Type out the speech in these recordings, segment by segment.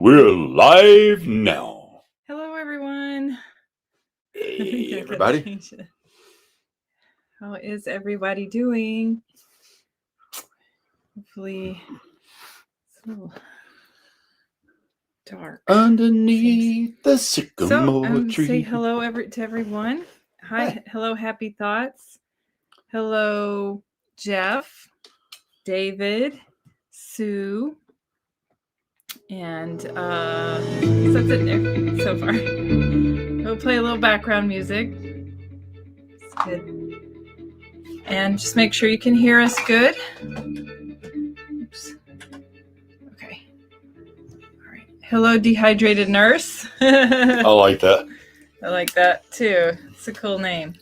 We're live now. Hello, everyone. Hey, everybody. How is everybody doing? Hopefully, it's a little dark. Underneath the sycamore tree. Say hello to everyone. Hi. Hello, Happy Thoughts. Hello, Jeff, David, Sue, and that's it there so far. We'll play a little background music. It's good. And just make sure you can hear us good. Oops. Okay. All right. Hello, dehydrated nurse. I like that. I like that too. It's a cool name.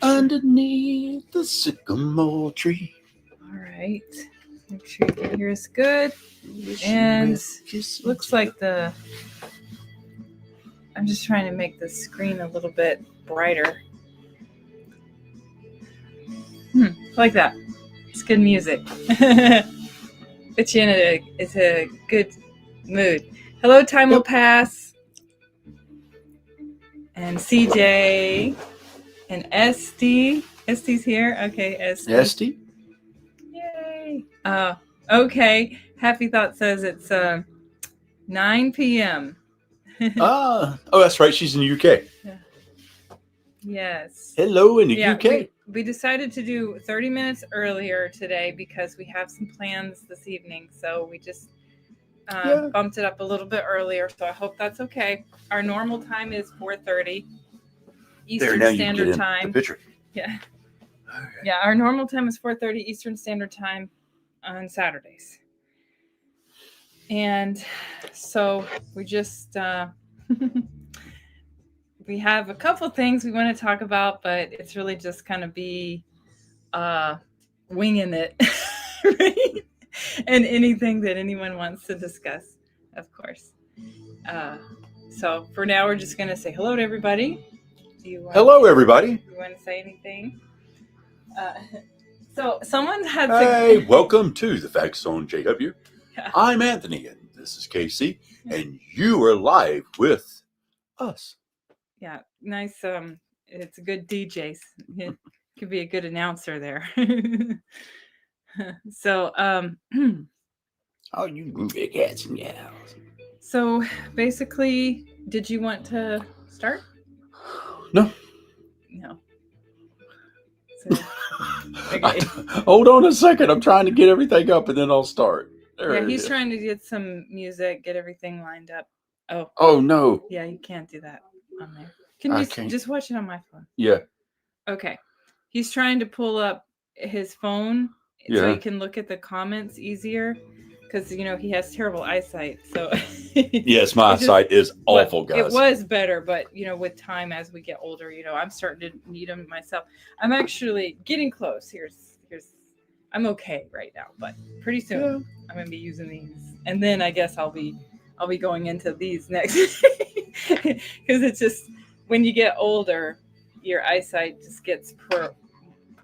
Underneath the sycamore tree. All right. Make sure you can hear us good. And looks like I'm just trying to make the screen a little bit brighter. Like that. It's good music. Put you in it's a good mood. Hello, Time Will Pass. And CJ. And Esty. Esty's here. Okay, Esty. Esty? Yay. Okay. Happy Thought says it's 9 p.m. Oh, that's right. She's in the UK. Yeah. Yes. Hello in the UK. We decided to do 30 minutes earlier today because we have some plans this evening. So we just bumped it up a little bit earlier. So I hope that's okay. Our normal time is 4:30 Eastern Standard Time. The picture. Yeah. Okay. Yeah, our normal time is 4:30 Eastern Standard Time on Saturdays. And so we just we have a couple things we want to talk about, but it's really just kind of be winging it, right? And anything that anyone wants to discuss, of course. So for now, we're just going to say hello to everybody. Hello, everybody. You want to say anything? So someone had... Hey, welcome to the Fact Zone JW. Yeah. I'm Anthony, and this is KC, and you are live with us. Yeah, nice. It's a good DJ. It could be a good announcer there. So, oh, you groovy cats and gals. So, basically, did you want to start? No. So, okay. Hold on a second. I'm trying to get everything up, and then I'll start. There he's trying to get some music, get everything lined up. Oh no. Yeah, you can't do that on there. Can you just watch it on my phone? Yeah. Okay. He's trying to pull up his phone so he can look at the comments easier because, he has terrible eyesight. So yes, my eyesight is awful, guys. It was better, but, with time as we get older, I'm starting to need them myself. I'm actually getting close. Here's I'm okay right now, but pretty soon I'm going to be using these. And then I guess I'll be going into these next because it's just when you get older, your eyesight just gets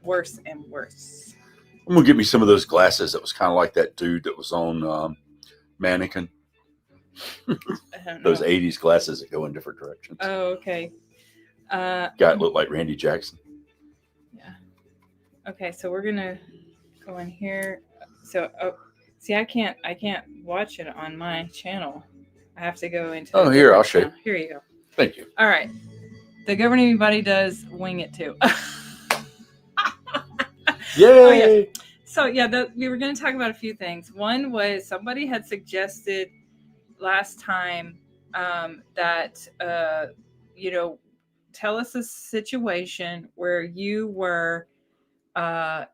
worse and worse. I'm gonna give me some of those glasses that was kind of like that dude that was on Mannequin. Those 80s glasses that go in different directions. Oh, okay. Guy looked like Randy Jackson. Yeah. Okay, so we're gonna go in here. So, see, I can't watch it on my channel. I have to go into. Oh, here, I'll show you. Here you go. Thank you. All right. The governing body does wing it too. Yay! Oh, yes. So we were going to talk about a few things. One was somebody had suggested last time that tell us a situation where you were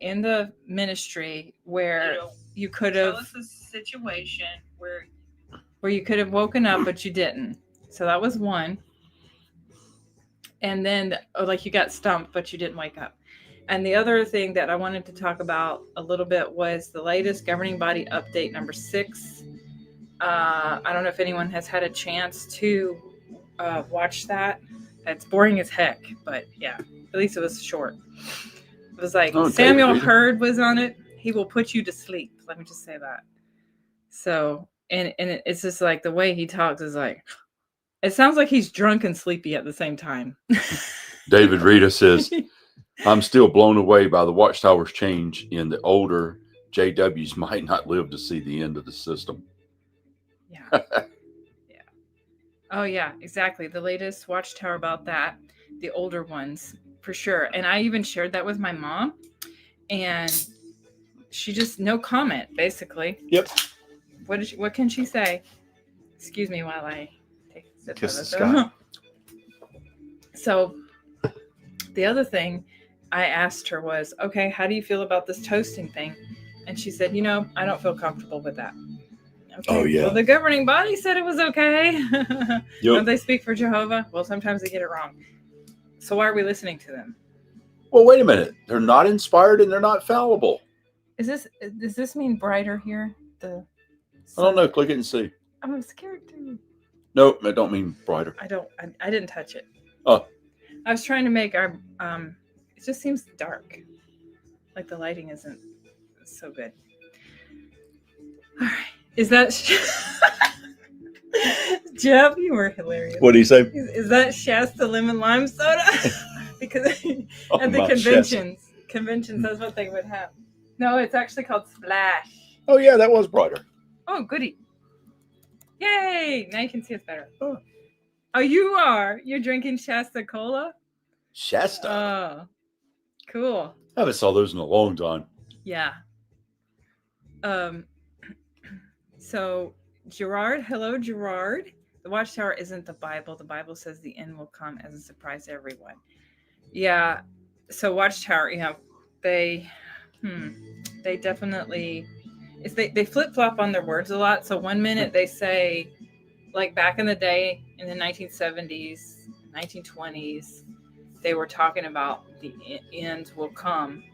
in the ministry where you could have. Tell us a situation where you could have woken up but you didn't. So that was one. And then you got stumped but you didn't wake up. And the other thing that I wanted to talk about a little bit was the latest governing body update number 6. I don't know if anyone has had a chance to watch that. It's boring as heck, but yeah, at least it was short. It was like Samuel Hurd was on it. He will put you to sleep. Let me just say that. So and it's just like the way he talks is like, it sounds like he's drunk and sleepy at the same time. David Rita says, I'm still blown away by the watchtower's change in the older JWs might not live to see the end of the system. Yeah. Yeah. Oh, yeah, exactly. The latest watchtower about that, the older ones, for sure. And I even shared that with my mom, and she just, no comment, basically. Yep. What can she say? Excuse me while I take a sip Kiss of the it. sky. So the other thing I asked her was, okay, how do you feel about this toasting thing? And she said, I don't feel comfortable with that. Okay. Oh, yeah. Well, the governing body said it was okay. Yep. Don't they speak for Jehovah? Well, sometimes they get it wrong. So why are we listening to them? Well, wait a minute. They're not inspired and they're not fallible. Does this mean brighter here? I don't know. Click it and see. I'm scared too. Nope, it don't mean brighter. I didn't touch it. Oh. I was trying to make our it just seems dark. Like the lighting isn't so good. All right. Is that Jeff, you were hilarious. What do you say? Is that Shasta lemon lime soda? Because at the conventions, that's what they would have. No, it's actually called Splash. Oh, yeah, that was brighter. Oh, goody. Yay! Now you can see us better. Oh, you're drinking Shasta Cola? Shasta. Oh, cool. I haven't saw those in a long time. Yeah. So Gerard, hello, Gerard. The watchtower isn't the Bible. The Bible says the end will come as a surprise to everyone. Yeah. So watchtower, they definitely, they flip-flop on their words a lot. So one minute they say, like back in the day in the 1970s, 1920s, they were talking about the end will come.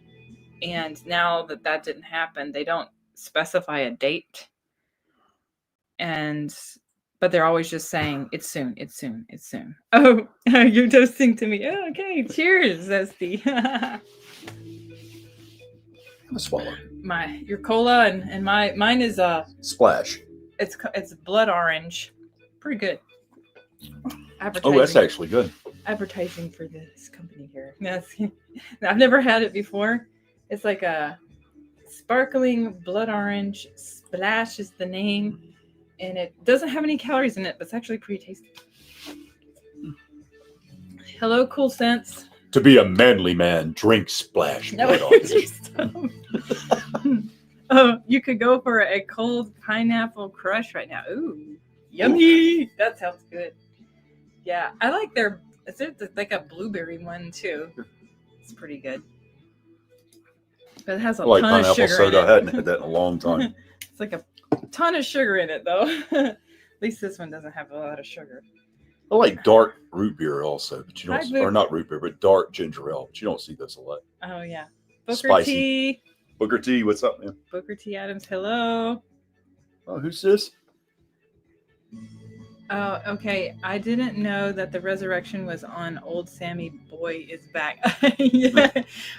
And now that didn't happen, they don't specify a date. But they're always just saying, it's soon, it's soon, it's soon. Oh, you're toasting to me. Oh, okay, cheers, Zesty. Have a swallow. Your cola and mine is Splash. It's blood orange. Pretty good. Oh, that's actually good. Advertising for this company here. I've never had it before. It's like a sparkling blood orange. Splash is the name. And it doesn't have any calories in it, but it's actually pretty tasty. Hello, Cool Sense. To be a manly man, drink Splash. No, oh, you could go for a cold pineapple crush right now. Ooh, yummy. Ooh. That sounds good. Yeah, I like is there like a blueberry one too? It's pretty good. But it has a ton of sugar soda. in it. I hadn't had that in a long time. It's like a ton of sugar in it though. At least this one doesn't have a lot of sugar. I like dark root beer also, but you don't, or not root beer, but dark ginger ale. But you don't see this a lot. Oh yeah, Booker Spicy. T. Booker T, what's up, man? Booker T. Adams, hello. Oh, who's this? Oh, okay. I didn't know that the resurrection was on Old Sammy Boy is Back. Yeah,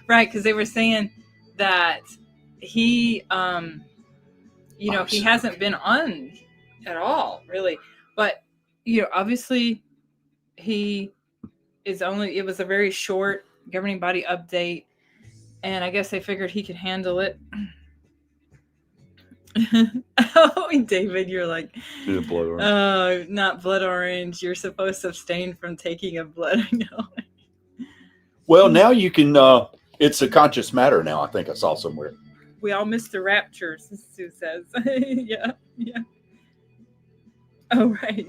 right, because they were saying that he, he hasn't been on at all, really. But, obviously it was a very short governing body update, and I guess they figured he could handle it. Oh, David, you're like, blood orange. Not blood orange. You're supposed to abstain from taking a blood. Well, now you can, it's a conscious matter now. I think I saw somewhere. We all missed the rapture, Sue says. Yeah. Oh, right.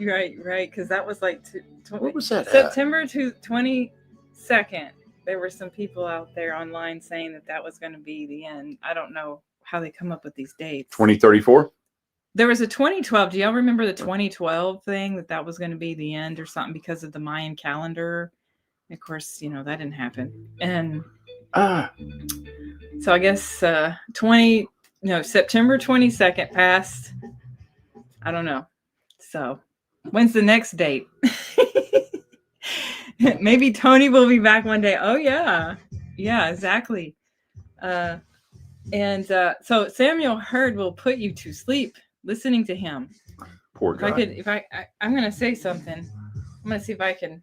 Because that was like what was that? September 22nd. There were some people out there online saying that was going to be the end. I don't know how they come up with these dates. 2034? There was a 2012. Do y'all remember the 2012 thing that was going to be the end or something because of the Mayan calendar? Of course, that didn't happen. And so I guess September 22nd passed. I don't know. So when's the next date? Maybe Tony will be back one day. Oh yeah, exactly. So Samuel Hurd will put you to sleep, listening to him. Poor guy. I'm going to say something. I'm going to see if I can,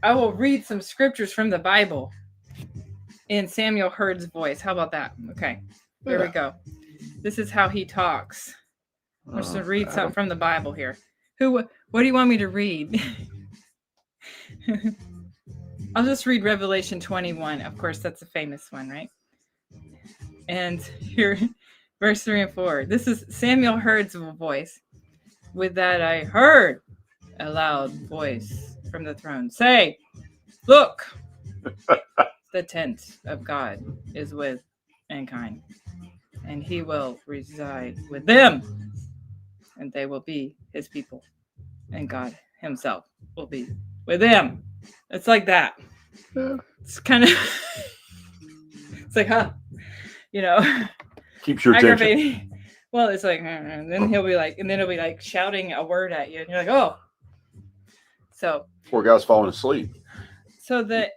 I will read some scriptures from the Bible in Samuel Hurd's voice. How about that? Okay, there we go. This is how he talks. I'm just going to read something from the Bible here. What do you want me to read? I'll just read Revelation 21. Of course, that's a famous one, right? And here, verse 3 and 4. This is Samuel Hurd's voice. With that I heard a loud voice from the throne say, look, the tent of God is with mankind, and he will reside with them, and they will be his people, and God himself will be with them. It's like that. Yeah. It's kind of, it's like, keeps your attention. Well, it's like, and then he'll be like shouting a word at you, and you're like, oh. So poor guy's falling asleep. So the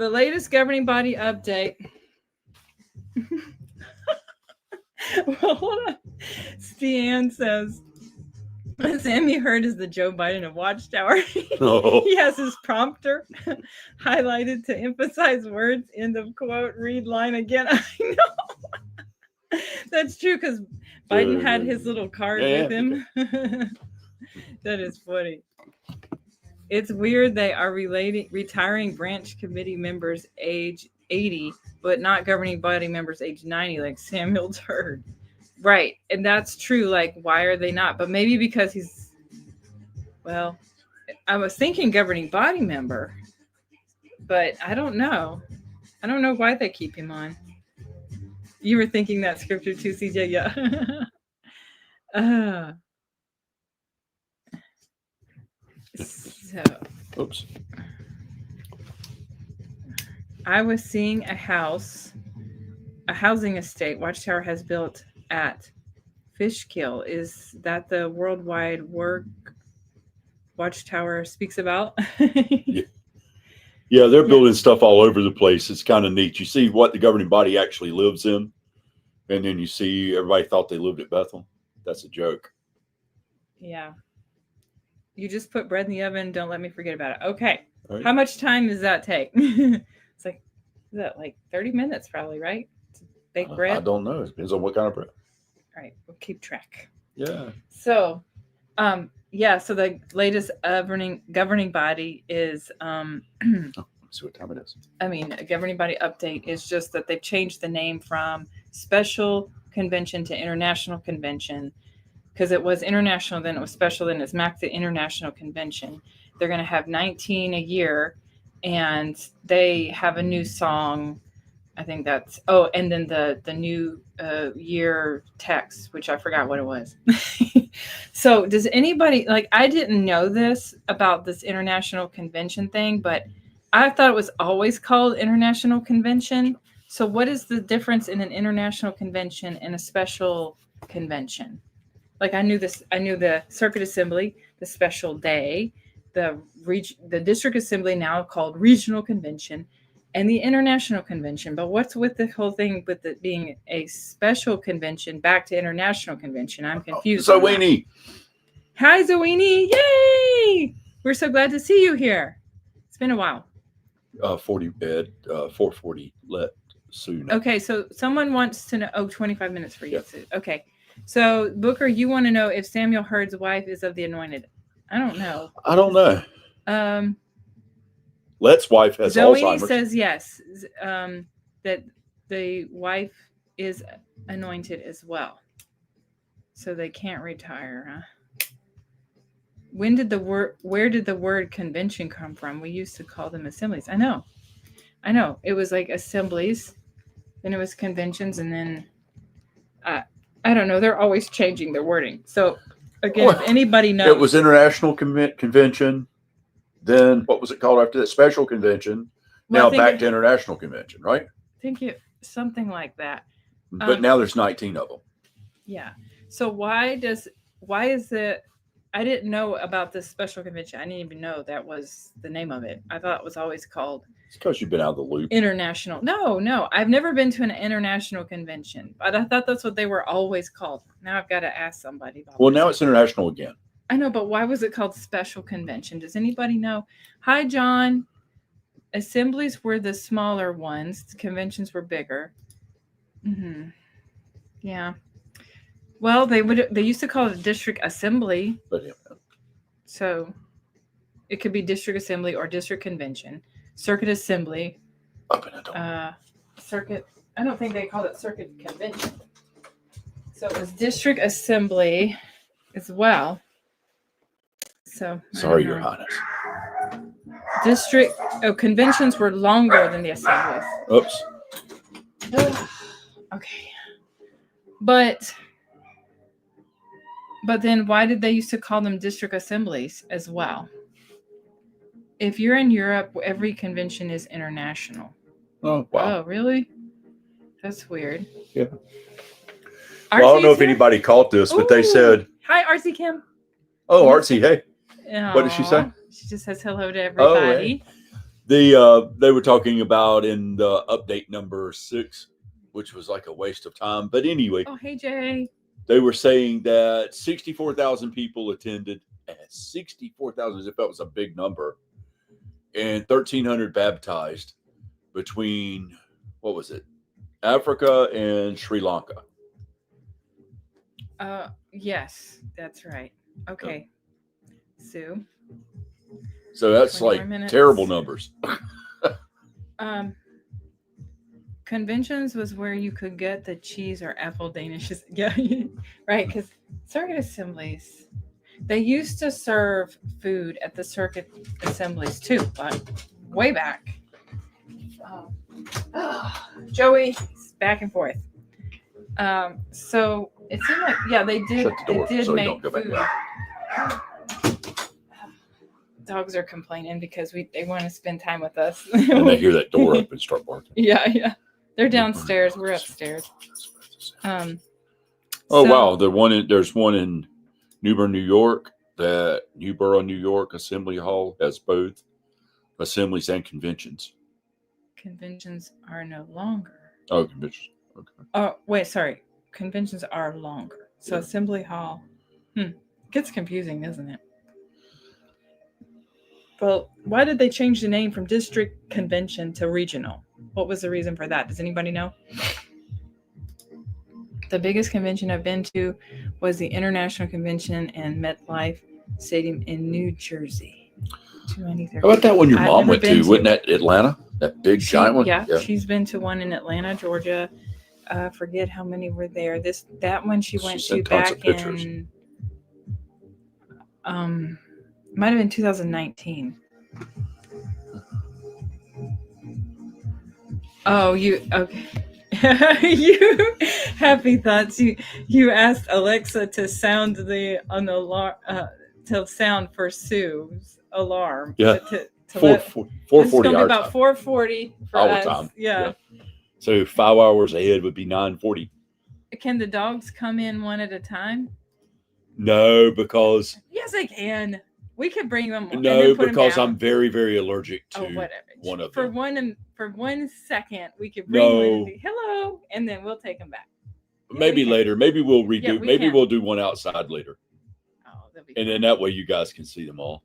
latest governing body update. Well, hold on. Stian says Sammy Hurd is the Joe Biden of Watchtower. Oh. He has his prompter highlighted to emphasize words. End of quote. Read line again. I know. That's true, because Biden had his little card with him. That is funny. It's weird they are retiring branch committee members age 80, but not governing body members age 90, like Samuel Hurd. Right. And that's true. Like, why are they not? But maybe because I was thinking governing body member, but I don't know. I don't know why they keep him on. You were thinking that scripture too, CJ? Yeah. So, oops. I was seeing a housing estate Watchtower has built at Fishkill. Is that the worldwide work Watchtower speaks about? Yeah, they're building stuff all over the place. It's kind of neat. You see what the governing body actually lives in, and then you see everybody thought they lived at Bethel. That's a joke. Yeah. You just put bread in the oven. Don't let me forget about it. Okay. Right. How much time does that take? It's like, is that like 30 minutes probably, right? To bake bread? I don't know. It depends on what kind of bread. All right. We'll keep track. Yeah. So, so the latest governing body is, let's see what time it is. A governing body update is just that they've changed the name from special convention to international convention. Because it was international, then it was special, then it's back to international convention. They're going to have 19 a year, and they have a new song. I think that's, and then the new year text, which I forgot what it was. So does anybody, I didn't know this about this international convention thing, but I thought it was always called international convention. So what is the difference in an international convention and a special convention? I knew this. I knew the Circuit Assembly, the special day, the District Assembly, now called Regional Convention, and the International Convention. But what's with the whole thing with it being a special convention back to International Convention? I'm confused. Zoini. Hi, Zoini. Yay! We're so glad to see you here. It's been a while. 440 let soon. Okay, so someone wants to know. 25 minutes for you. Yep. Okay. So, Booker, you want to know if Samuel Hurd's wife is of the anointed? I don't know. Let's wife has Zoe Alzheimer's. Says yes, that the wife is anointed as well. So they can't retire, huh? Where did the word convention come from? We used to call them assemblies. I know. It was like assemblies, then it was conventions, and then I don't know. They're always changing their wording. So, again, if anybody knows. It was International Convention. Then what was it called after that? Special Convention. Now back to International Convention, right? I think something like that. But now there's 19 of them. Yeah. So why is it I didn't know about this special convention. I didn't even know that was the name of it. I thought it was always called It's because you've been out of the loop. international. No, I've never been to an international convention, but I thought that's what they were always called. Now I've got to ask somebody about Well, this. now it's international again. I know, but why was it called special convention? Does anybody know? Hi, John. Assemblies were the smaller ones. Conventions were bigger. Yeah. Well, they used to call it a district assembly. But yeah, So it could be district assembly or district convention, circuit assembly, open the door. circuit. I don't think they called it circuit convention. So it was district assembly as well. So Sorry, Your Highness. Conventions were longer than the assemblies. Oops. Okay. But then why did they used to call them district assemblies as well? If you're in Europe, every convention is international. Oh, wow. Oh, really? That's weird. Yeah. Well, I don't know if anybody caught this, but they said, hi, Artsy Kim. Oh, Artsy, hey. Aww. What did she say? She just says hello to everybody. Oh, hey. They were talking about in the update number 6, which was like a waste of time. But anyway. Oh, hey, Jay. They were saying that 64,000 people attended. 64,000, as if that was a big number. And 1,300 baptized between, what was it? Africa and Sri Lanka. Yes, that's right. Okay. Sue. So that's like terrible numbers. Conventions was where you could get the cheese or apple danishes. Yeah, right. Because circuit assemblies, they used to serve food at the circuit assemblies too, but way back. Joey, back and forth. So it seemed like they did. Shut the door it did so make you don't go back food. down. Dogs are complaining because they want to spend time with us. And they hear that door open and start barking. Yeah. They're downstairs. We're upstairs. Oh, wow. There's one in Newbern, New York. That Newborough, New York Assembly Hall has both assemblies and conventions. Conventions are no longer. Oh, conventions. Okay. Oh, wait, sorry. Conventions are longer. So Assembly Hall. Gets confusing, doesn't it? Well, why did they change the name from district convention to regional? What was the reason for that? Does anybody know? The biggest convention I've been to was the International Convention in MetLife Stadium in New Jersey. How about that one your mom went to? Wasn't that Atlanta? That big giant one? Yeah, she's been to one in Atlanta, Georgia. Forget how many were there. That one she went to back in might have been 2019. Oh, okay. You happy thoughts. You asked Alexa to sound the alarm to sound for Sue's alarm. Yeah. 4:40 our about time. 4:40 for our us. time. Yeah. So 5 hours ahead would be 9:40. Can the dogs come in one at a time? No, because yes, they can. We could bring them. No, because I'm very, very allergic to one of them. For 1 second, we could bring one and say, hello, and then we'll take them back. Maybe later. Maybe we'll redo. Maybe we'll do one outside later. Oh, that'd be. And then that way you guys can see them all.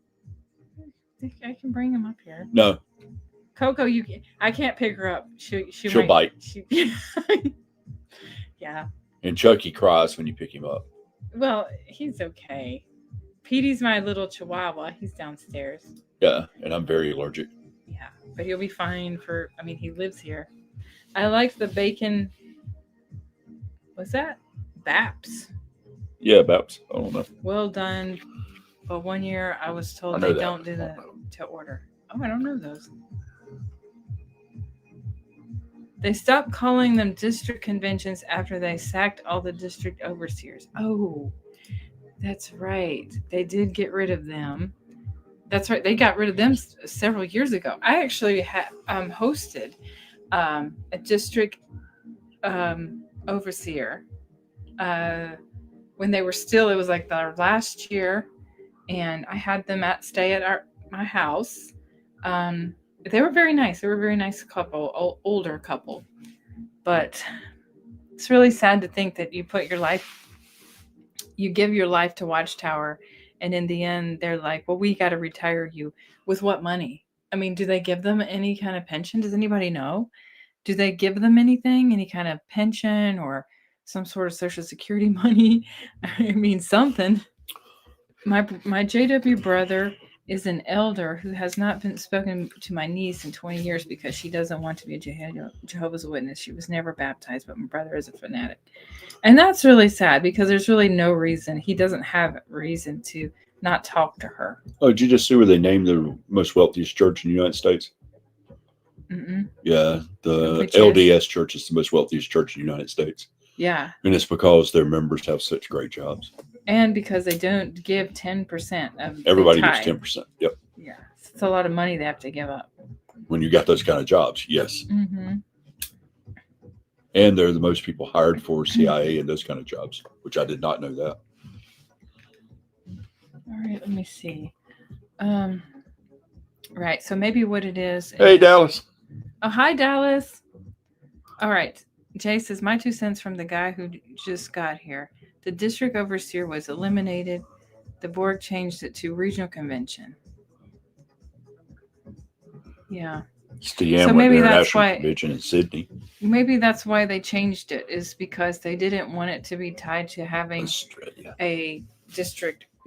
I can bring them up here. No. Coco, I can't pick her up. She'll bite. Yeah. And Chucky cries when you pick him up. Well, he's okay. Petey's my little chihuahua. He's downstairs. Yeah, and I'm very allergic. Yeah, but he'll be fine he lives here. I like the bacon. What's that? Baps. Yeah, Baps. I don't know. Well done. But 1 year I was told they don't do the to order. Oh, I don't know those. They stopped calling them district conventions after they sacked all the district overseers. Oh, that's right. They did get rid of them. That's right. They got rid of them several years ago. I actually hosted a district overseer when they were still. It was like their last year. and I had them stay at my house. They were very nice. They were a very nice couple, older couple. But it's really sad to think that you give your life to Watchtower, and in the end, they're like, "Well, we got to retire you with what money?" I mean, do they give them any kind of pension? Does anybody know? Do they give them anything, any kind of pension or some sort of Social Security money? I mean, something. My JW brother is an elder who has not been spoken to my niece in 20 years because she doesn't want to be a Jehovah's Witness. She was never baptized, but my brother is a fanatic. And that's really sad because there's really no reason. He doesn't have reason to not talk to her. Oh, did you just see where they named the most wealthiest church in the United States? Mm-mm. Yeah, the LDS church is the most wealthiest church in the United States. Yeah. And it's because their members have such great jobs. And because they don't give 10% of everybody gets 10%. Yep. Yeah. It's a lot of money they have to give up. When you got those kind of jobs, yes. Mm-hmm. And they're the most people hired for CIA and those kind of jobs, which I did not know that. All right, let me see. Right, so maybe what it is. Hey, Dallas. Oh, hi, Dallas. All right. Jay says, my 2 cents from the guy who just got here. The district overseer was eliminated. The board changed it to regional convention. Yeah. It's the Yamlet International Convention in Sydney. Maybe that's why they changed it, is because they didn't want it to be tied to having Australia.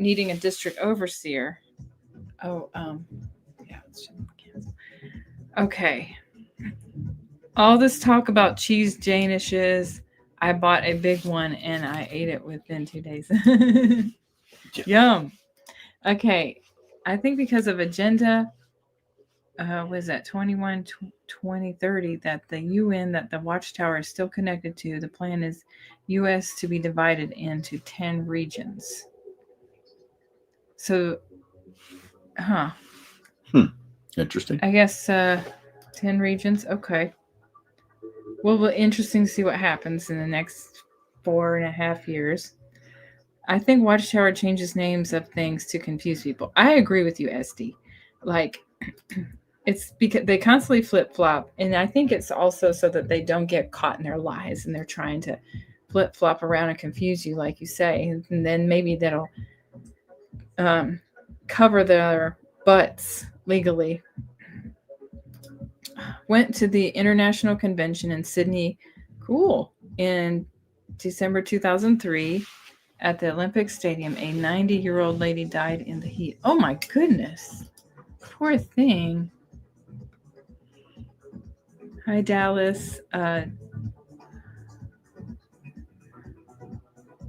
Needing a district overseer. Oh, yeah. Okay. All this talk about cheese Danishes, I bought a big one and I ate it within 2 days. Yeah. Yum. Okay. I think because of agenda, was that 2030 that the UN that the Watchtower is still connected to, the plan is US to be divided into 10 regions. So, Interesting. I guess 10 regions. Okay. Well, interesting to see what happens in the next 4.5 years. I think Watchtower changes names of things to confuse people. I agree with you, SD. Like, it's because they constantly flip-flop, and I think it's also so that they don't get caught in their lies, and they're trying to flip-flop around and confuse you, like you say, and then maybe that'll cover their butts legally. Went to the International Convention in Sydney, cool, in December 2003 at the Olympic Stadium. A 90-year-old lady died in the heat. Oh my goodness. Poor thing. Hi, Dallas.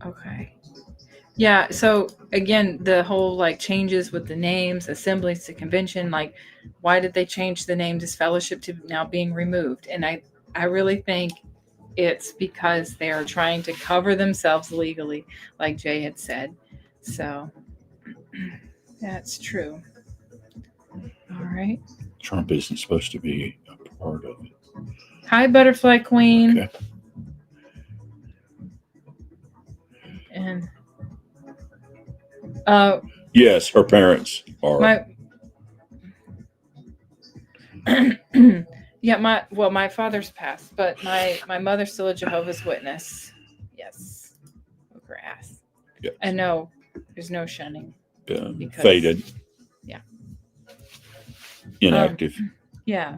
Okay. Yeah, so again, the whole like changes with the names, assemblies to convention, like why did they change the name disfellowship to now being removed? And I really think it's because they are trying to cover themselves legally, like Jay had said. So that's true. All right. Trump isn't supposed to be a part of it. Hi, Butterfly Queen. Okay. And yes, her parents are. Yeah, my father's passed, but my mother's still a Jehovah's Witness. Yes. Grass. Yes. And no, there's no shunning. Faded. Yeah. Inactive. Yeah.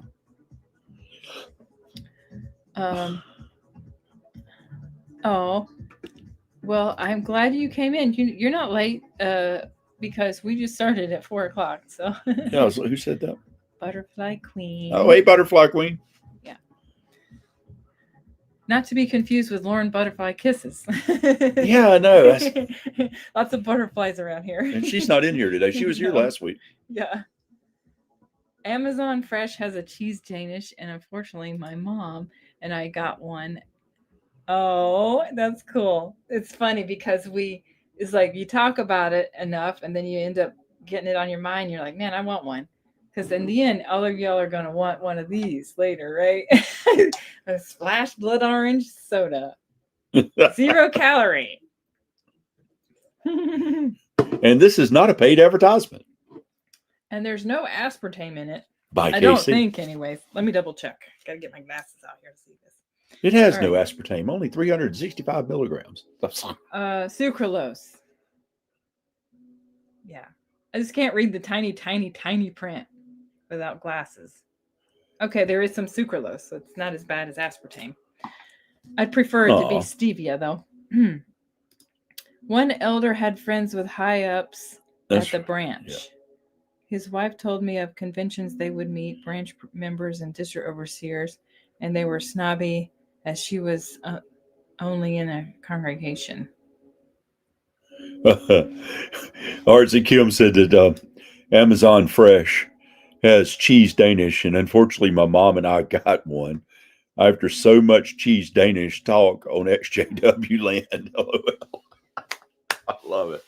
Oh. Well, I'm glad you came in. You're not late, because we just started at 4:00. So. Yeah, who said that? Butterfly Queen. Oh, hey, Butterfly Queen. Yeah. Not to be confused with Lauren Butterfly Kisses. Yeah, I know. Lots of butterflies around here. And she's not in here today. She was here last week. Yeah. Amazon Fresh has a cheese Danish, and unfortunately, my mom and I got one. Oh, that's cool. It's funny because it's like you talk about it enough, and then you end up getting it on your mind. You're like, man, I want one. Because in the end, all of y'all are going to want one of these later, right? A splash blood orange soda. 0 calorie. And this is not a paid advertisement And there's no aspartame in it. by I KC. don't think, anyways. Let me double check. Gotta get my glasses out here to see this. It has All no right. aspartame, only 365 milligrams. Sucralose. Yeah. I just can't read the tiny, tiny, tiny print without glasses. Okay, there is some sucralose, so it's not as bad as aspartame. I'd prefer it to be Aw. stevia, though. One elder had friends with high ups at the branch. yeah. His wife told me of conventions they would meet branch members and district overseers, and they were snobby as she was only in a congregation. Arts and Kim said that Amazon Fresh has cheese Danish, and unfortunately, my mom and I got one after so much cheese Danish talk on XJW land. I love it.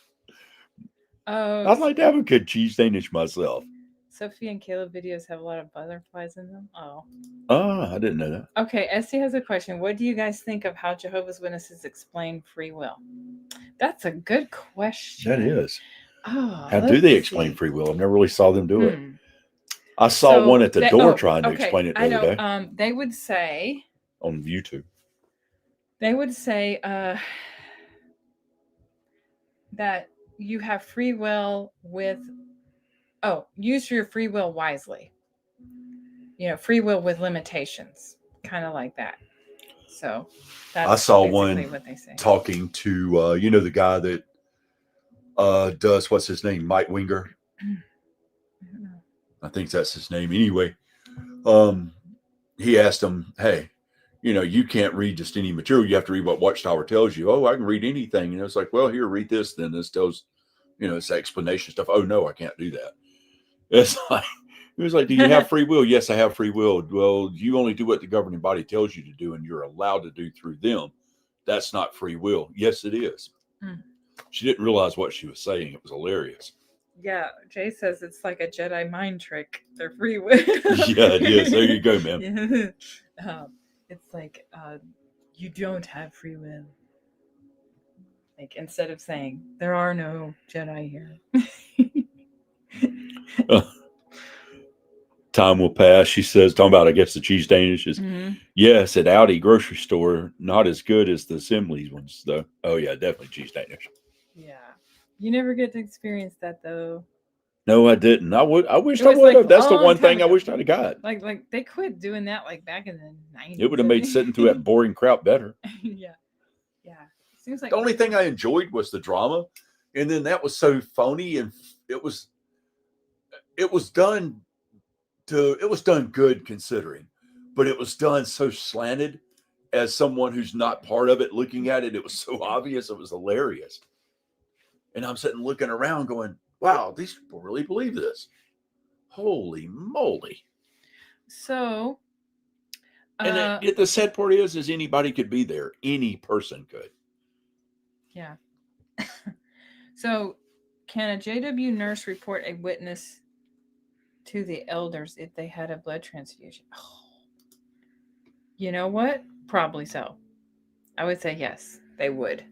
I'd like to have a good cheese Danish myself. Sophie and Caleb videos have a lot of butterflies in them. Oh. I didn't know that. Okay, Essie has a question. What do you guys think of how Jehovah's Witnesses explain free will? That's a good question. That is. Oh, how do they explain free will? I never really saw them do it. I saw one at the door trying to explain it the other day. They would say on YouTube. They would say that you have free will with use your free will wisely. Free will with limitations, kind of like that. So that's I saw one what they say. talking to the guy that does, what's his name, Mike Winger. I think that's his name. Anyway, he asked him, hey, you can't read just any material. You have to read what Watchtower tells you. Oh, I can read anything. It's like, well, here, read this. Then this tells, it's explanation stuff. Oh, no, I can't do that. It's like, he was like, do you have free will? Yes, I have free will. Well, you only do what the governing body tells you to do, and you're allowed to do through them. That's not free will. Yes, it is. She didn't realize what she was saying. It was hilarious. Yeah, Jay says it's like a Jedi mind trick. They're free will. Yeah, it is. There you go, man. Yeah. It's like you don't have free will. Like, instead of saying there are no Jedi here. Time will pass. She says, talking about, I guess, the cheese Danishes. Yes, at Audi grocery store, not as good as the Assembly's ones, though. Oh, yeah, definitely cheese Danish. Yeah. You never get to experience that, though. No, I didn't. I wished I would have. That's the one thing I wished I'd have got. Like they quit doing that like back in the 90s. It would have made sitting through that boring crap better. Yeah. Seems like the only thing I enjoyed was the drama, and then that was so phony, and it was done good considering, but it was done so slanted. As someone who's not part of it, looking at it, it was so obvious. It was hilarious, and I'm sitting looking around, going, "Wow, these people really believe this! Holy moly!" So, and the sad part is anybody could be there. Any person could. Yeah. So, can a JW nurse report a witness to the elders if they had a blood transfusion? Oh. You know what? Probably so. I would say yes, they would.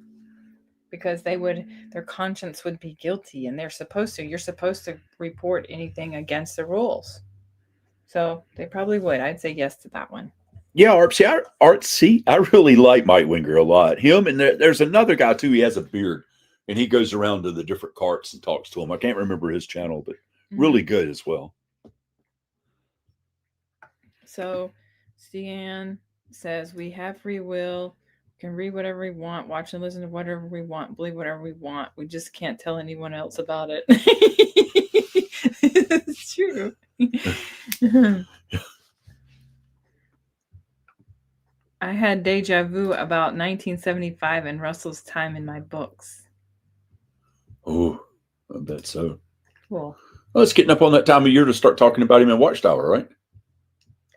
Because their conscience would be guilty, and you're supposed to report anything against the rules. So they probably would. I'd say yes to that one. Yeah, Artsy, I really like Mike Winger a lot. Him, and there's another guy too. He has a beard, and he goes around to the different carts and talks to them. I can't remember his channel, but really good as well. So, Stian says we have free will. We can read whatever we want, watch and listen to whatever we want, believe whatever we want. We just can't tell anyone else about it. It's true. I had deja vu about 1975 and Russell's time in my books. Oh, I bet so. Cool. Well, it's getting up on that time of year to start talking about him in Watchtower, right?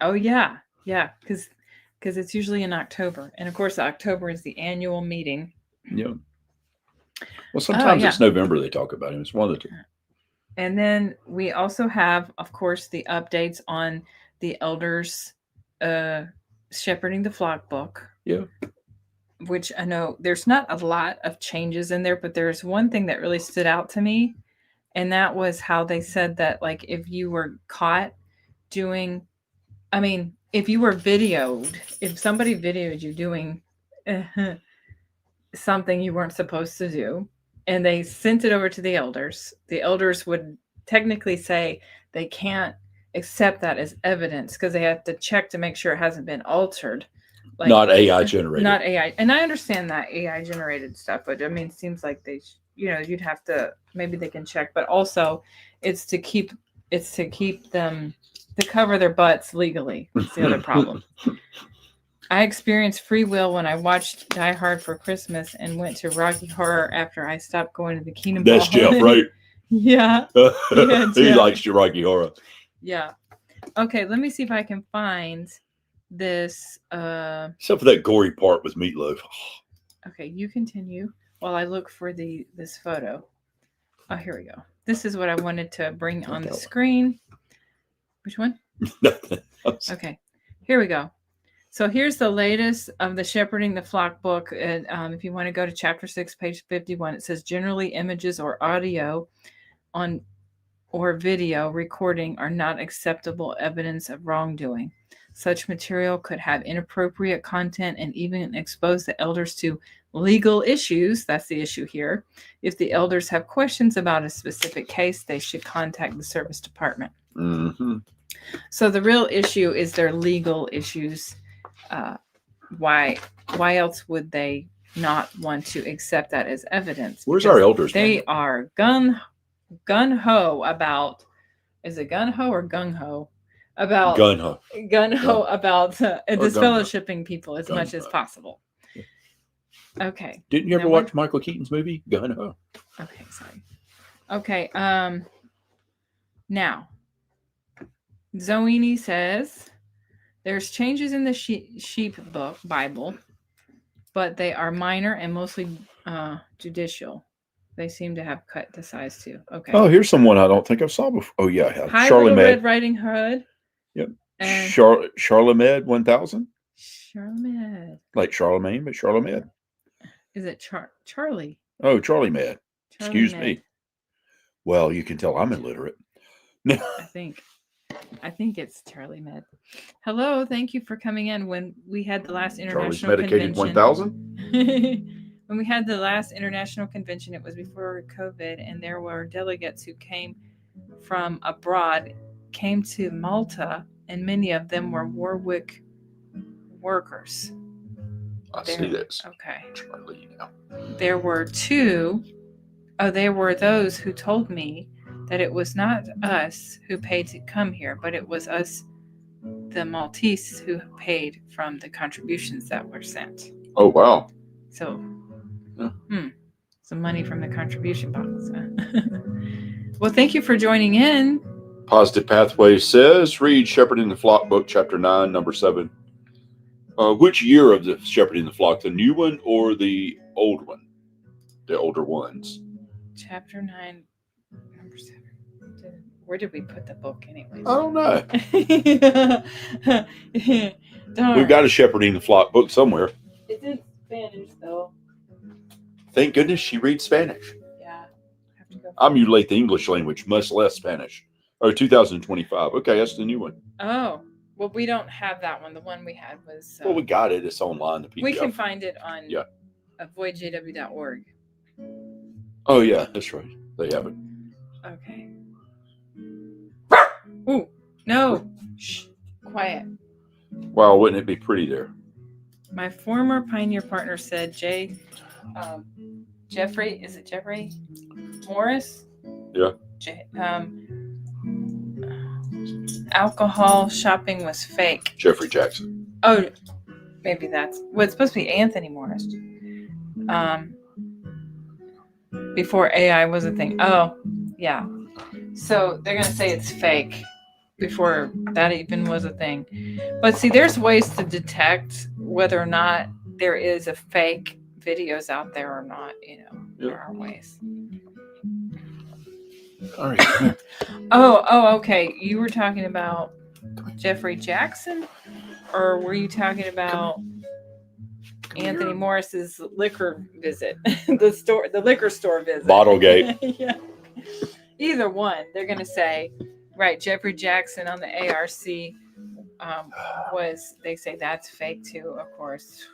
Oh, yeah. Yeah, because it's usually in October. And, of course, October is the annual meeting. Yeah. Well, sometimes it's November they talk about him. It's one of the two. And then we also have, of course, the updates on the elders shepherding the flock book. Yeah. which I know there's not a lot of changes in there, but there's one thing that really stood out to me. And that was how they said that, like, if you were caught doing, if you were videoed, if somebody videoed you doing something you weren't supposed to do, and they sent it over to the elders would technically say they can't accept that as evidence because they have to check to make sure it hasn't been altered. Like, not AI generated. Not AI. And I understand that AI generated stuff, but it seems like they, you'd have to, maybe they can check, but also it's to keep them, to cover their butts legally. That's the other problem. I experienced free will when I watched Die Hard for Christmas and went to Rocky Horror after I stopped going to the Kingdom. That's Jeff, right? Yeah. Yeah, he likes your Rocky Horror. Yeah. Okay, let me see if I can find this. Except for that gory part with Meatloaf. Okay, you continue while I look for this photo. Oh, here we go. This is what I wanted to bring on the screen. Which one? Okay, here we go. So here's the latest of the Shepherding the Flock book. And if you want to go to chapter 6, page 51, it says generally images or audio or video recording are not acceptable evidence of wrongdoing. Such material could have inappropriate content and even expose the elders to legal issues. That's the issue here. If the elders have questions about a specific case, they should contact the service department. Mm-hmm. So the real issue is their legal issues. Why else would they not want to accept that as evidence? Where's our elders? They are gun-ho about, is it gun-ho or gung-ho? About gun-ho about disfellowshipping people as much as possible. Okay. Didn't you ever watch Michael Keaton's movie Gun-ho? Okay, sorry. Okay, now Zoini says there's changes in the sheep book Bible, but they are minor and mostly judicial. They seem to have cut the size too. Okay. Oh, here's someone I don't think I saw before. Oh yeah, I have. Hi, Little Red Riding Hood. Yep. And Charlemagne 1000. Charlemagne. Like Charlemagne, but Charlemagne. Is it Charlie? Oh, Charlie Mad. Excuse me. Well, you can tell I'm illiterate. I think it's Charlie Med. Hello, thank you for coming in. When we had the last international medicated convention, 1000. When we had the last international convention, it was before COVID, and there were delegates who came from abroad, came to Malta, and many of them were Warwick workers. See this. Okay. Charlie now. There were there were those who told me that it was not us who paid to come here, but it was us, the Maltese, who paid from the contributions that were sent. Oh, wow. So, some money from the contribution box. Well, thank you for joining in. Positive Pathway says, read Shepherding the Flock book, chapter 9, number 7. Which year of the Shepherding the Flock, the new one or the old one? The older ones. Chapter 9, number 7. Where did we put the book anyway? I don't know. We've got a Shepherding the Flock book somewhere. It's in Spanish, though. Thank goodness she reads Spanish. Yeah. Have to go. I mutilate the English language, much less Spanish. 2025. Okay, that's the new one. Oh. Well, we don't have that one. The one we had was... well, we got it. It's online. The PDF. We can find it on avoidjw.org. Oh, yeah. That's right. They have it. Okay. Ooh. No. Shh. Quiet. Wow, wouldn't it be pretty there? My former Pioneer partner said Jeffrey... Is it Jeffrey Morris? Yeah. Alcohol shopping was fake. Jeffrey Jackson. Oh, maybe that's... well, it's supposed to be Anthony Morris. Before AI was a thing. Oh, yeah. So they're going to say it's fake before that even was a thing. But see, there's ways to detect whether or not there is a fake videos out there or not. There are ways. All right. Oh, okay. You were talking about Jeffrey Jackson, or were you talking about? Anthony Morris's liquor visit, the liquor store visit, Bottlegate. Yeah. Either one, they're gonna say, right? Jeffrey Jackson on the ARC they say that's fake too, of course.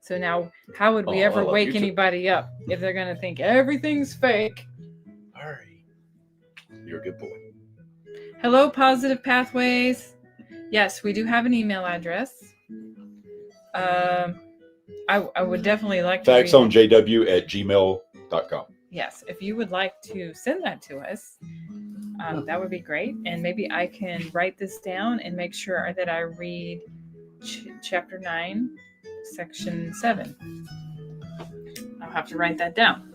So now, how would we ever wake anybody up if they're gonna think everything's fake? All right, you're a good boy. Hello, Positive Pathways. Yes, we do have an email address. I would definitely like to factsonjw@gmail.com. Yes, if you would like to send that to us, that would be great. And maybe I can write this down and make sure that I read chapter 9, section 7. I'll have to write that down.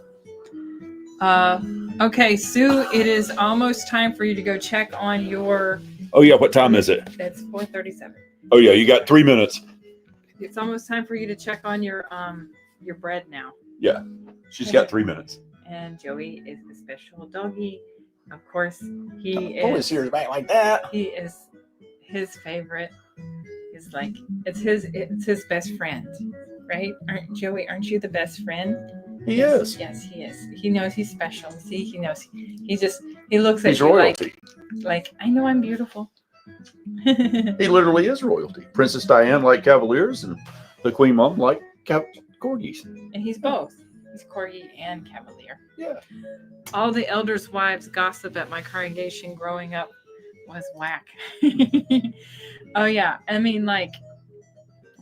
Okay, Sue, it is almost time for you to go check on your... Oh, yeah. What time is it? It's 4:37. Oh, yeah. You got 3 minutes. It's almost time for you to check on your bread now. Yeah. She's got 3 minutes. And Joey is the special doggy. Of course, he Always hears back like that. He is his favorite. Is like it's his best friend, right? Aren't you the best friend? He is. Yes, he is. He knows he's special. See, he knows. He looks at He's you royalty. like I know I'm beautiful. He literally is royalty. Princess Diane like Cavaliers, and the Queen Mom like Corgis. And he's both. He's Corgi and Cavalier. Yeah. All the elders' wives gossip at my congregation growing up was whack. Oh yeah, I mean, like,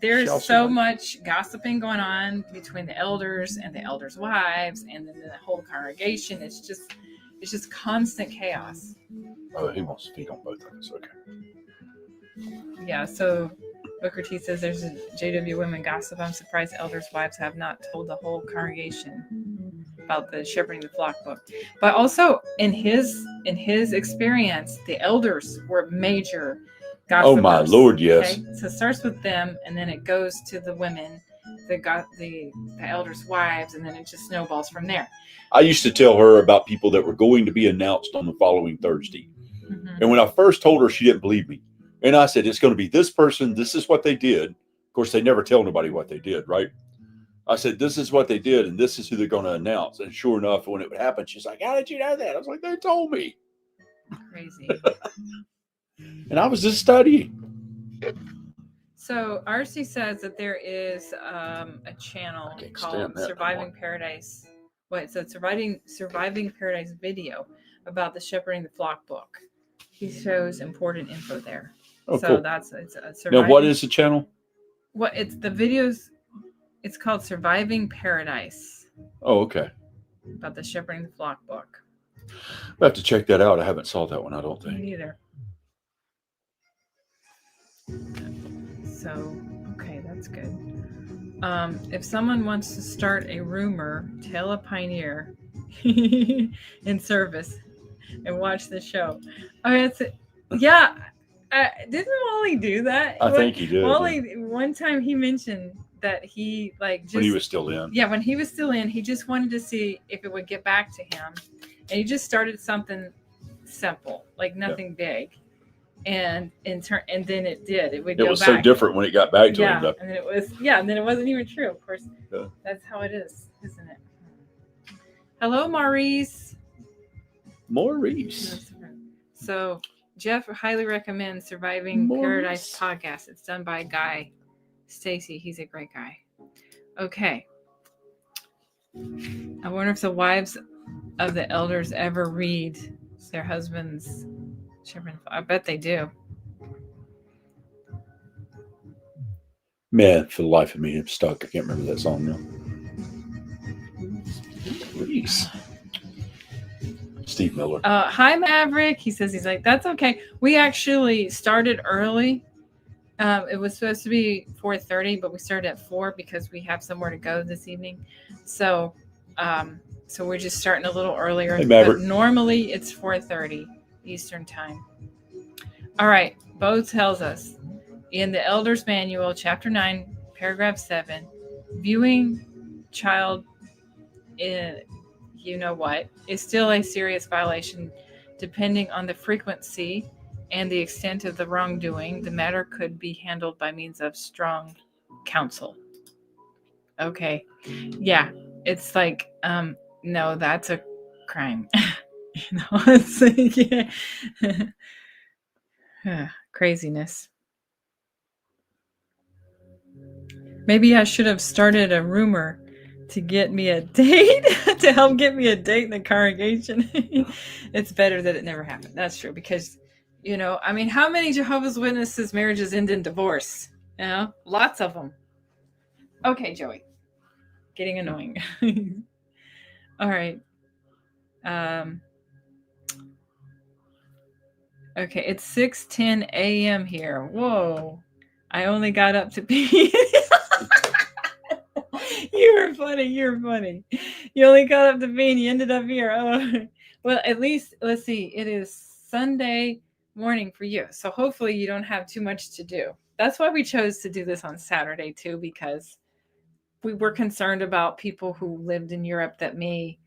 there's so much gossiping going on between the elders and the elders' wives, and then the whole congregation. It's just constant chaos. Oh, he wants to feed on both of us. Okay. Yeah. So Booker T says there's a JW women gossip. I'm surprised elders' wives have not told the whole congregation about the Shepherding the Flock book. But also in his experience, the elders were major gossipers. Oh my Lord, yes. Okay? So it starts with them, and then it goes to the women, the elders' wives, and then it just snowballs from there. I used to tell her about people that were going to be announced on the following Thursday. Mm-hmm. And when I first told her, she didn't believe me. And I said, it's going to be this person. This is what they did. Of course, they never tell nobody what they did, right? I said, this is what they did, and this is who they're going to announce. And sure enough, when it would happen, she's like, how did you know that? I was like, they told me. Crazy. And I was just studying. So RC says that there is a channel called Surviving Paradise. It's a Surviving Paradise video about the Shepherding the Flock book. He shows important info there. Oh, so cool. It's a surviving. Now, what is the channel? It's the videos. It's called Surviving Paradise. Oh, okay. About the Shepherding the Flock book. I have to check that out. I haven't saw that one, I don't think. Me neither. So, okay, that's good. If someone wants to start a rumor, tell a pioneer in service and watch the show. Yeah. Didn't Wally do that? I think he did. Wally, one time he mentioned that he when he was still in. Yeah, when he was still in, he just wanted to see if it would get back to him. And he just started something simple, like nothing big. And then it did. It would go back. It was so different when it got back to him. Though. And then it was and then it wasn't even true. Of course, That's how it is, isn't it? Hello, Maurice. Maurice. So Jeff highly recommends Surviving Paradise podcast. It's done by Guy Stacy. He's a great guy. Okay. I wonder if the wives of the elders ever read their husbands' shepherd. I bet they do. Man, for the life of me, I'm stuck. I can't remember that song now. Please. Steve Miller. Hi, Maverick. He's like, that's okay. We actually started early. It was supposed to be 4:30, but we started at 4 because we have somewhere to go this evening. So we're just starting a little earlier. Hey, Maverick. But normally it's 4:30 Eastern time. All right. Bo tells us in the Elder's Manual, Chapter 9, Paragraph 7, viewing child in you know what is still a serious violation depending on the frequency and the extent of the wrongdoing. The matter could be handled by means of strong counsel. Okay. Yeah. It's like, no, that's a crime. It's like, yeah. Craziness. Maybe I should have started a rumor to get me a date, to help get me a date in the congregation. It's better that it never happened. That's true. Because, I mean, how many Jehovah's Witnesses marriages end in divorce? Lots of them. Okay, Joey. Getting annoying. All right. Okay, it's 6:10 a.m. here. Whoa. I only got up to pee. You're funny. You're funny. You only got up to pee and you ended up here. Oh. Well, at least, let's see, it is Sunday morning for you. So hopefully you don't have too much to do. That's why we chose to do this on Saturday too, because we were concerned about people who lived in Europe that may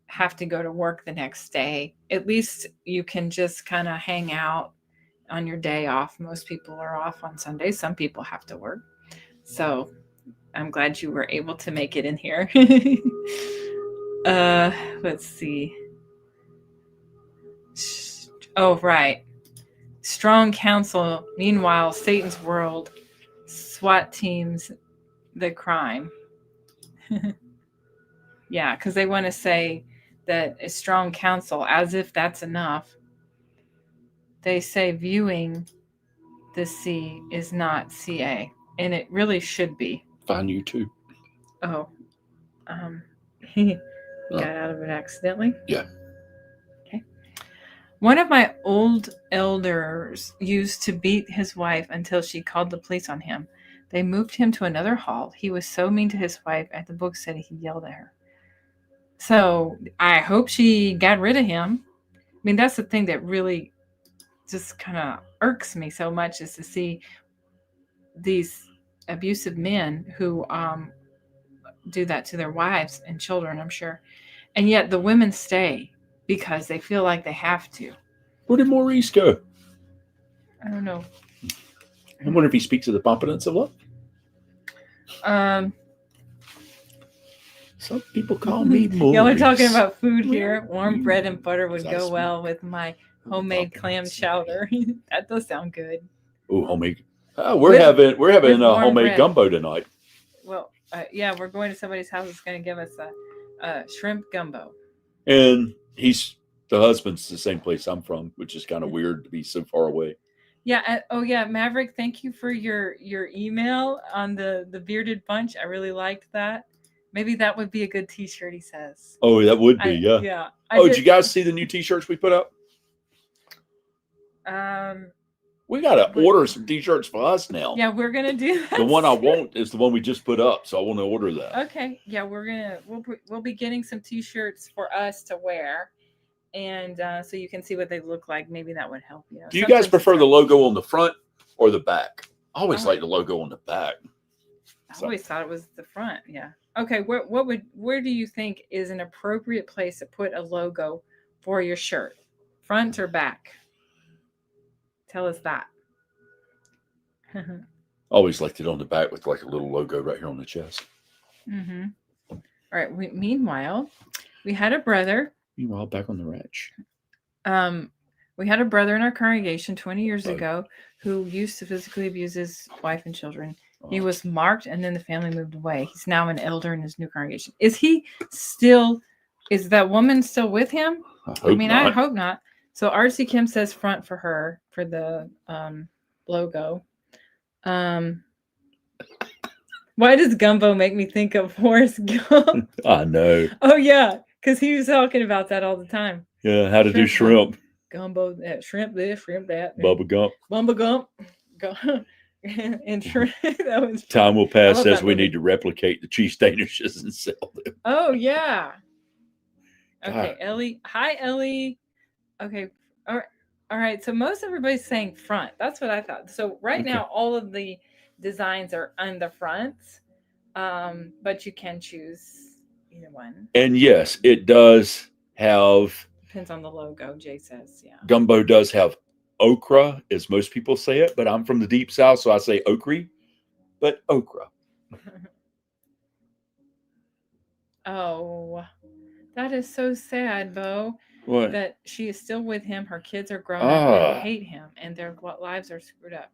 have to go to work the next day. At least you can just kind of hang out on your day off. Most people are off on Sundays. Some people have to work. So I'm glad you were able to make it in here. Let's see. Oh, right. Strong counsel. Meanwhile, Satan's world. SWAT teams the crime. Yeah, because they want to say that a strong counsel, as if that's enough. They say viewing the C is not CA, and it really should be. Find you too. Oh, got out of it accidentally. Yeah. Okay. One of my old elders used to beat his wife until she called the police on him. They moved him to another hall. He was so mean to his wife, at the book said he yelled at her. So I hope she got rid of him. I mean, that's the thing that really just kind of irks me so much, is to see these abusive men who do that to their wives and children, I'm sure. And yet the women stay because they feel like they have to. Where did Maurice go? I don't know. I wonder if he speaks of the competence of love. Some people call me Maurice. Y'all are talking about food here. Warm bread and butter would go well with my homemade clam chowder. That does sound good. Oh, homemade. We're having homemade bread. Gumbo tonight. Well, yeah, we're going to somebody's house that's going to give us a shrimp gumbo. And the husband's the same place I'm from, which is kind of weird to be so far away. Yeah. Oh, yeah. Maverick, thank you for your email on the bearded bunch. I really liked that. Maybe that would be a good T-shirt, he says. Oh, that would be, yeah. Yeah. Did you guys see the new T-shirts we put up? We got to order some T-shirts for us now. Yeah, we're going to do that. The one I want is the one we just put up, so I want to order that. Okay. Yeah, we'll be getting some T-shirts for us to wear. And so you can see what they look like. Maybe that would help you. Do you guys prefer the logo on the front or the back? I always like the logo on the back. I always thought it was the front. Yeah. Okay. Where do you think is an appropriate place to put a logo for your shirt? Front or back? Tell us that. I always liked it on the back with like a little logo right here on the chest. Mm-hmm. All right. Meanwhile, we had a brother. Meanwhile, back on the ranch. We had a brother in our congregation 20 years ago who used to physically abuse his wife and children. He was marked, and then the family moved away. He's now an elder in his new congregation. Is that woman still with him? I hope not. So RC Kim says front for her for the logo. Why does gumbo make me think of Forrest Gump? I know. Oh, yeah, because he was talking about that all the time. Yeah, how to do shrimp. Gumbo, shrimp this, shrimp that. Bubba Gump. Bumba Gump. And shrimp. Time will pass as we need to replicate the cheese dishes and sell them. Oh, yeah. Okay, Ellie. Hi, Ellie. Okay. All right. So most everybody's saying front. That's what I thought. So right now, all of the designs are on the front, but you can choose either one. And yes, it does have. Depends on the logo, Jay says. Yeah. Gumbo does have okra, as most people say it, but I'm from the deep south, so I say okra, but okra. Oh, that is so sad, Bo. What? That she is still with him. Her kids are grown up and hate him, and their lives are screwed up.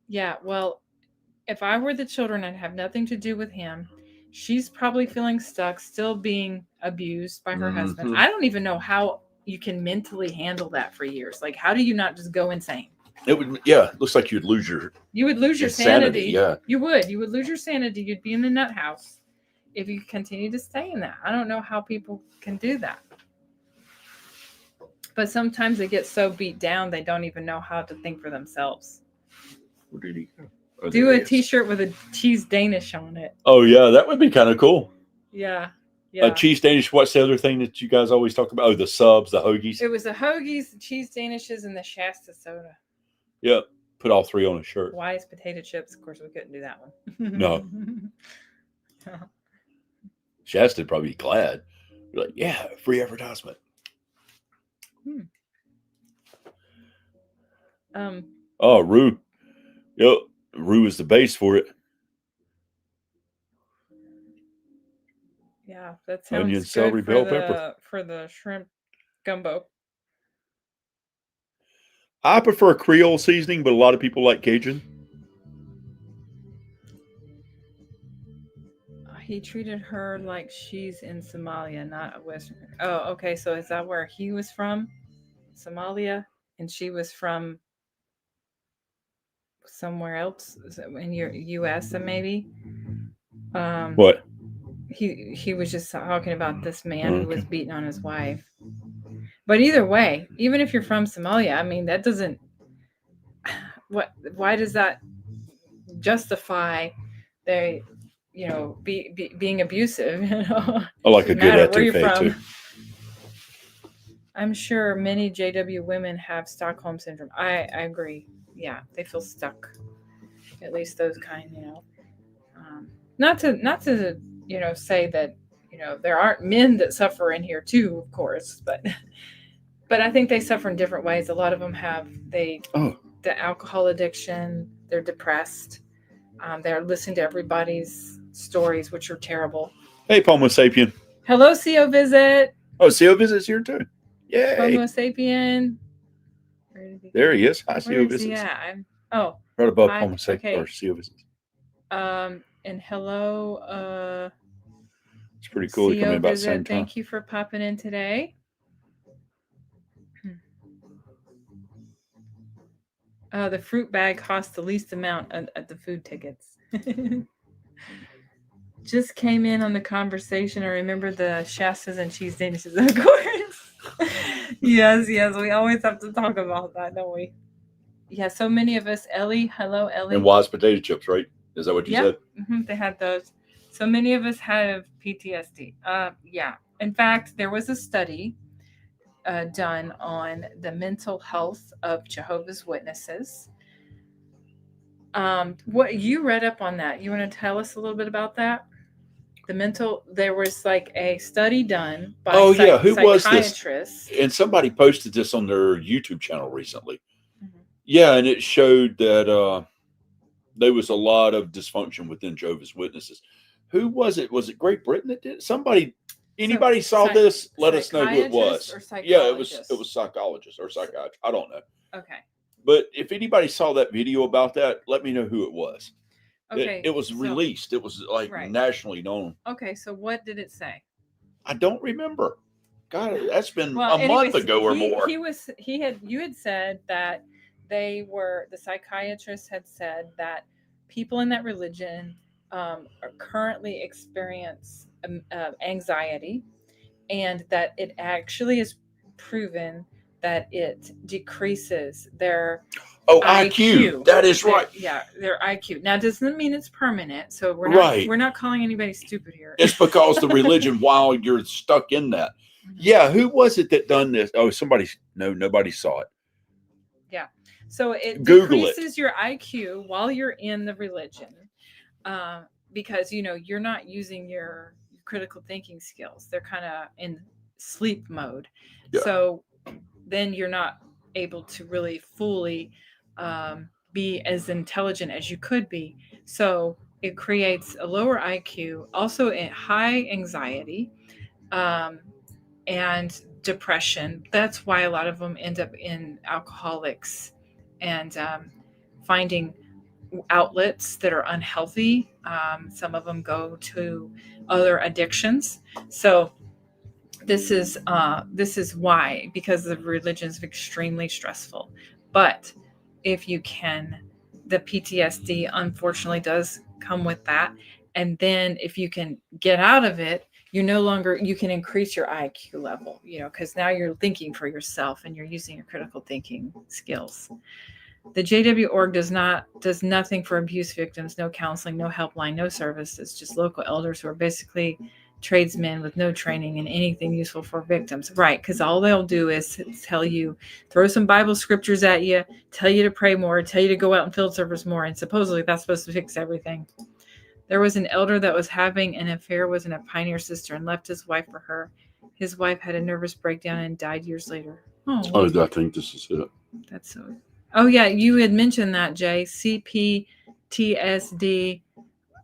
Yeah, well, if I were the children, I'd have nothing to do with him. She's probably feeling stuck, still being abused by her husband. I don't even know how you can mentally handle that for years. Like, how do you not just go insane? It would, yeah. Looks like you'd lose your. You would lose your insanity, sanity. yeah. You would lose your sanity. You'd be in the nut house if you continue to stay in that. I don't know how people can do that. But sometimes they get so beat down they don't even know how to think for themselves. Where did he go? Oh, do a T-shirt with a cheese Danish on it. Oh yeah, that would be kind of cool. Yeah. A cheese Danish. What's the other thing that you guys always talk about? Oh, the subs, the hoagies. It was the hoagies, the cheese Danishes, and the Shasta soda. Yep. Put all three on a shirt. Wise potato chips. Of course, we couldn't do that one. No. Shasta'd probably be glad. You're like, yeah, free advertisement. Oh, Rue. Yep. Rue is the base for it. Yeah, that sounds onion, good celery, for bell the, pepper. For the shrimp gumbo. I prefer Creole seasoning, but a lot of people like Cajun. He treated her like she's in Somalia, not a Western. Oh, okay. So is that where he was from? Somalia? And she was from somewhere else in your U.S. maybe? What? He was just talking about this man who was beating on his wife. But either way, even if you're from Somalia, I mean, that doesn't... Why does that justify they... being abusive? I like a good etouffee too. I'm sure many JW women have Stockholm syndrome. I agree. Yeah, they feel stuck. At least those kind, not to say that there aren't men that suffer in here too, of course, but I think they suffer in different ways. A lot of them have the alcohol addiction. They're depressed. They're listening to everybody's stories, which are terrible. Hey, Homo sapien. Hello, CO Visit. Oh, CO Visit's here too. Yay. Homo sapien. There he is. Hi, CO Visit. Visits. Yeah. Right above Homo sapien or CO Visits. And hello. It's pretty cool. CO coming about Visit. the same time. Thank you for popping in today. The fruit bag costs the least amount at the food tickets. Just came in on the conversation. I remember the Shastas and cheese Danishes, of course. Yes, we always have to talk about that, don't we? Yeah, so many of us. Ellie, hello, Ellie. And Wise potato chips, right? Is that what you said? Mm-hmm, they had those. So many of us have PTSD. Yeah. In fact, there was a study done on the mental health of Jehovah's Witnesses. What you read up on that? You want to tell us a little bit about that? There was like a study done by who was this? And somebody posted this on their YouTube channel recently. Mm-hmm. Yeah, and it showed that there was a lot of dysfunction within Jehovah's Witnesses. Who was it? Was it Great Britain that did it? Anybody saw this? Let us know who it was. Yeah, it was psychologists or psychiatrists. I don't know. Okay. But if anybody saw that video about that, let me know who it was. Okay. It was released. It was nationally known. Okay, so what did it say? I don't remember. God, that's been month ago or more. You had said that the psychiatrists had said that people in that religion are currently experience anxiety, and that it actually is proven that it decreases their IQ. That is right. Their IQ. Now, doesn't mean it's permanent. So we're not calling anybody stupid here. It's because the religion, while you're stuck in that. Mm-hmm. Yeah, who was it that done this? Oh, nobody saw it. Yeah. So it Google decreases your IQ while you're in the religion, because you're not using your critical thinking skills. They're kind of in sleep mode. Yeah. So then you're not able to really fully be as intelligent as you could be. So it creates a lower IQ, also a high anxiety, and depression. That's why a lot of them end up in alcoholics and finding outlets that are unhealthy. Some of them go to other addictions. So this is why, because the religion is extremely stressful. But if you can, the PTSD unfortunately does come with that. And then if you can get out of it, you can increase your IQ level, because now you're thinking for yourself and you're using your critical thinking skills. The JW org does nothing for abuse victims, no counseling, no helpline, no service. It's just local elders who are basically tradesmen with no training in anything useful for victims. Right, because all they'll do is tell you, throw some Bible scriptures at you, tell you to pray more, tell you to go out and field service more, and supposedly that's supposed to fix everything. There was an elder that was having an affair with a pioneer sister and left his wife for her. His wife had a nervous breakdown and died years later. Oh, I think this is it. That's so... Oh, yeah, you had mentioned that, Jay. CPTSD.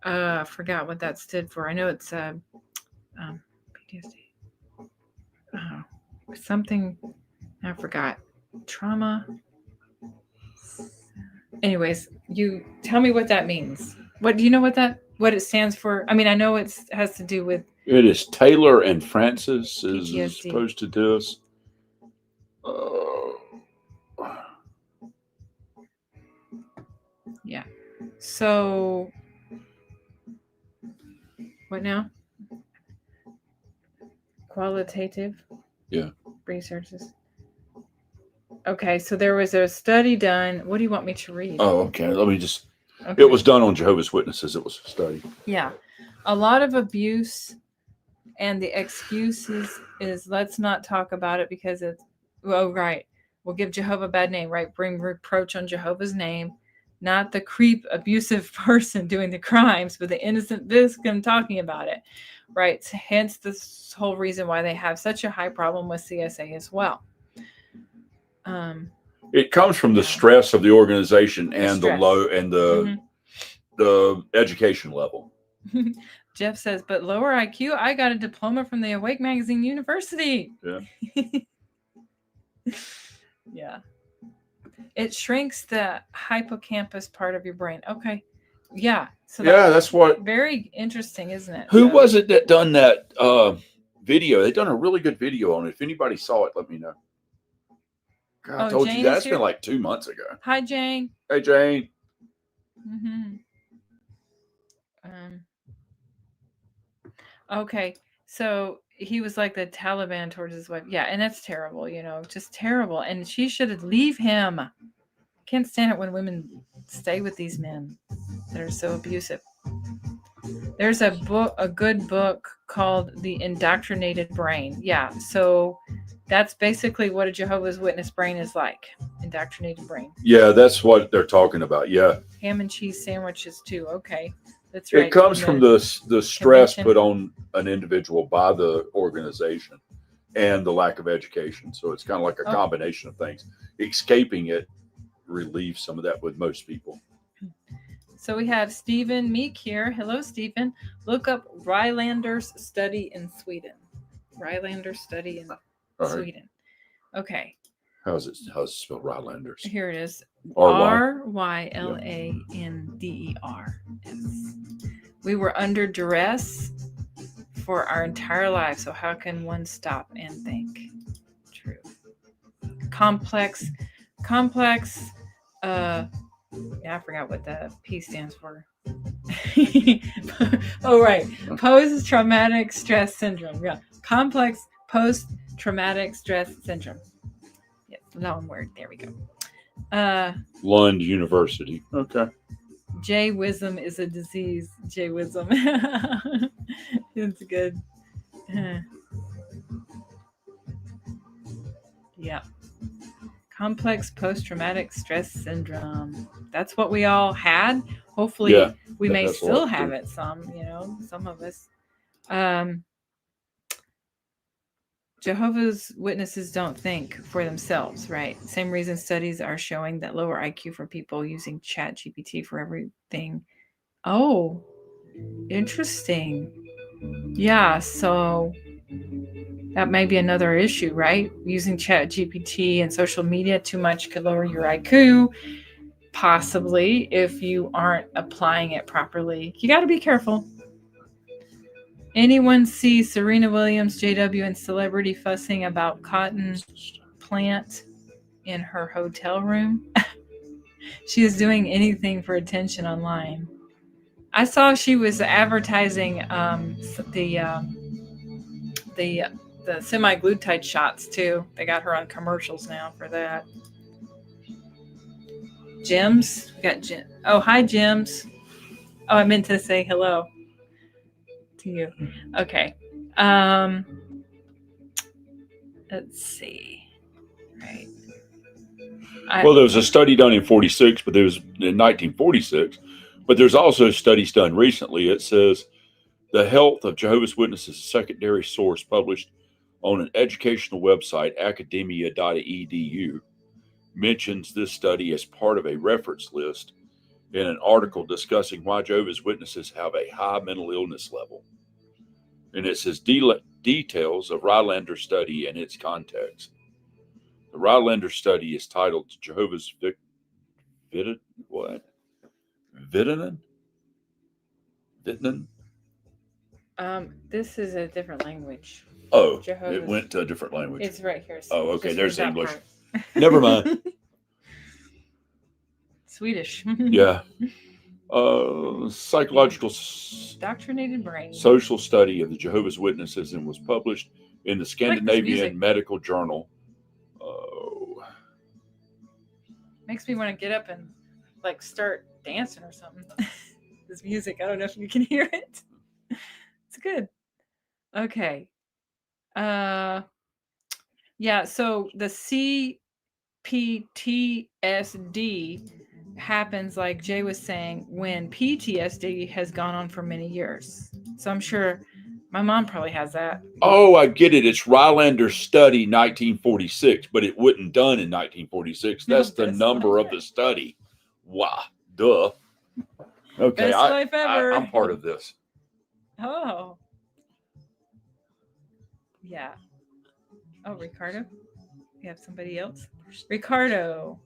I forgot what that stood for. I know it's PTSD. Something. I forgot. Trauma. Anyways, you tell me what that means. What do you know what it stands for? I mean, I know it has to do with... It is Taylor and Francis is PTSD. supposed to do this. Yeah. So, what now? Qualitative? Yeah. Researches. Okay, so there was a study done. What do you want me to read? Oh, okay. Let me just... Okay. It was done on Jehovah's Witnesses. It was a study. Yeah. A lot of abuse, and the excuses is let's not talk about it because it's... Oh, right. We'll give Jehovah a bad name, right? Bring reproach on Jehovah's name. Not the creep, abusive person doing the crimes, but the innocent victim talking about it, right? Hence this whole reason why they have such a high problem with CSA as well. It comes from the stress of the organization and the low and the education level. Jeff says, but lower IQ, I got a diploma from the Awake Magazine University. Yeah. Yeah. It shrinks the hippocampus part of your brain. Okay. Yeah. So that's what... Very interesting, isn't it? Who was it that done that video? They done a really good video on it. If anybody saw it, let me know. God, I told you that's been like 2 months ago. Hi, Jane. Hey, Jane. Mm-hmm. Okay. So he was like the Taliban towards his wife. Yeah, and that's terrible, just terrible. And she should leave him. I can't stand it when women stay with these men that are so abusive. There's a good book called The Indoctrinated Brain. Yeah, so that's basically what a Jehovah's Witness brain is like. Indoctrinated brain. Yeah, that's what they're talking about. Yeah. Ham and cheese sandwiches too. Okay. That's right. It comes from the stress put on an individual by the organization and the lack of education. So it's kind of like a combination of things. Escaping it relieves some of that with most people. So we have Stephen Meek here. Hello, Stephen. Look up Rylander's study in Sweden. Rylander's study in Sweden. Okay. How's it spelled, Rylanders? Here it is. Rylander. Yes. We were under duress for our entire life. So how can one stop and think? True. Complex. I forgot what the P stands for. Oh, right. Post-traumatic stress syndrome. Yeah. Complex post-traumatic stress syndrome. Yeah, long word. There we go. Lund University. Okay. Jay-wism is a disease. Jay-wism. It's good. Yeah. Complex post-traumatic stress syndrome. That's what we all had. Hopefully, we may still have it. Some of us. Jehovah's Witnesses don't think for themselves, right? Same reason studies are showing that lower IQ for people using ChatGPT for everything. Oh, Interesting. Yeah, so that may be another issue, right? Using Chat GPT and social media too much could lower your IQ, possibly, if you aren't applying it properly. You got to be careful. Anyone see Serena Williams, JW, and celebrity fussing about cotton plant in her hotel room? She is doing anything for attention online. I saw she was advertising the the semi-glutide shots too. They got her on commercials now for that. Jims, we got Jim. Oh, hi, Jims. Oh, I meant to say hello to you. Okay. Let's see. Right. Well, there was a study done in 46, but there was in 1946. But there's also studies done recently. It says the health of Jehovah's Witnesses, a secondary source published on an educational website, academia.edu, mentions this study as part of a reference list in an article discussing why Jehovah's Witnesses have a high mental illness level. And it says details of Rylander study and its context. The Rylander study is titled Jehovah's Vitanen? This is a different language. Oh, Jehovah's. It went to a different language. It's right here. So okay. There's English. Never mind. Swedish. Yeah. Psychological Doctrinated brain. Social study of the Jehovah's Witnesses and was published in the Scandinavian Medical Journal. Oh. Makes me want to get up and like start dancing or something. This music, I don't know if you can hear it. It's good. Okay. Yeah, so the CPTSD happens, like Jay was saying, when PTSD has gone on for many years. So I'm sure my mom probably has that. Oh, I get it. It's Rylander's study 1946, but it wasn't done in 1946. That's the number of the study. Wow. Duh. Okay. Best life ever. I'm part of this. Oh. Yeah. Oh, Ricardo? We have somebody else? Ricardo.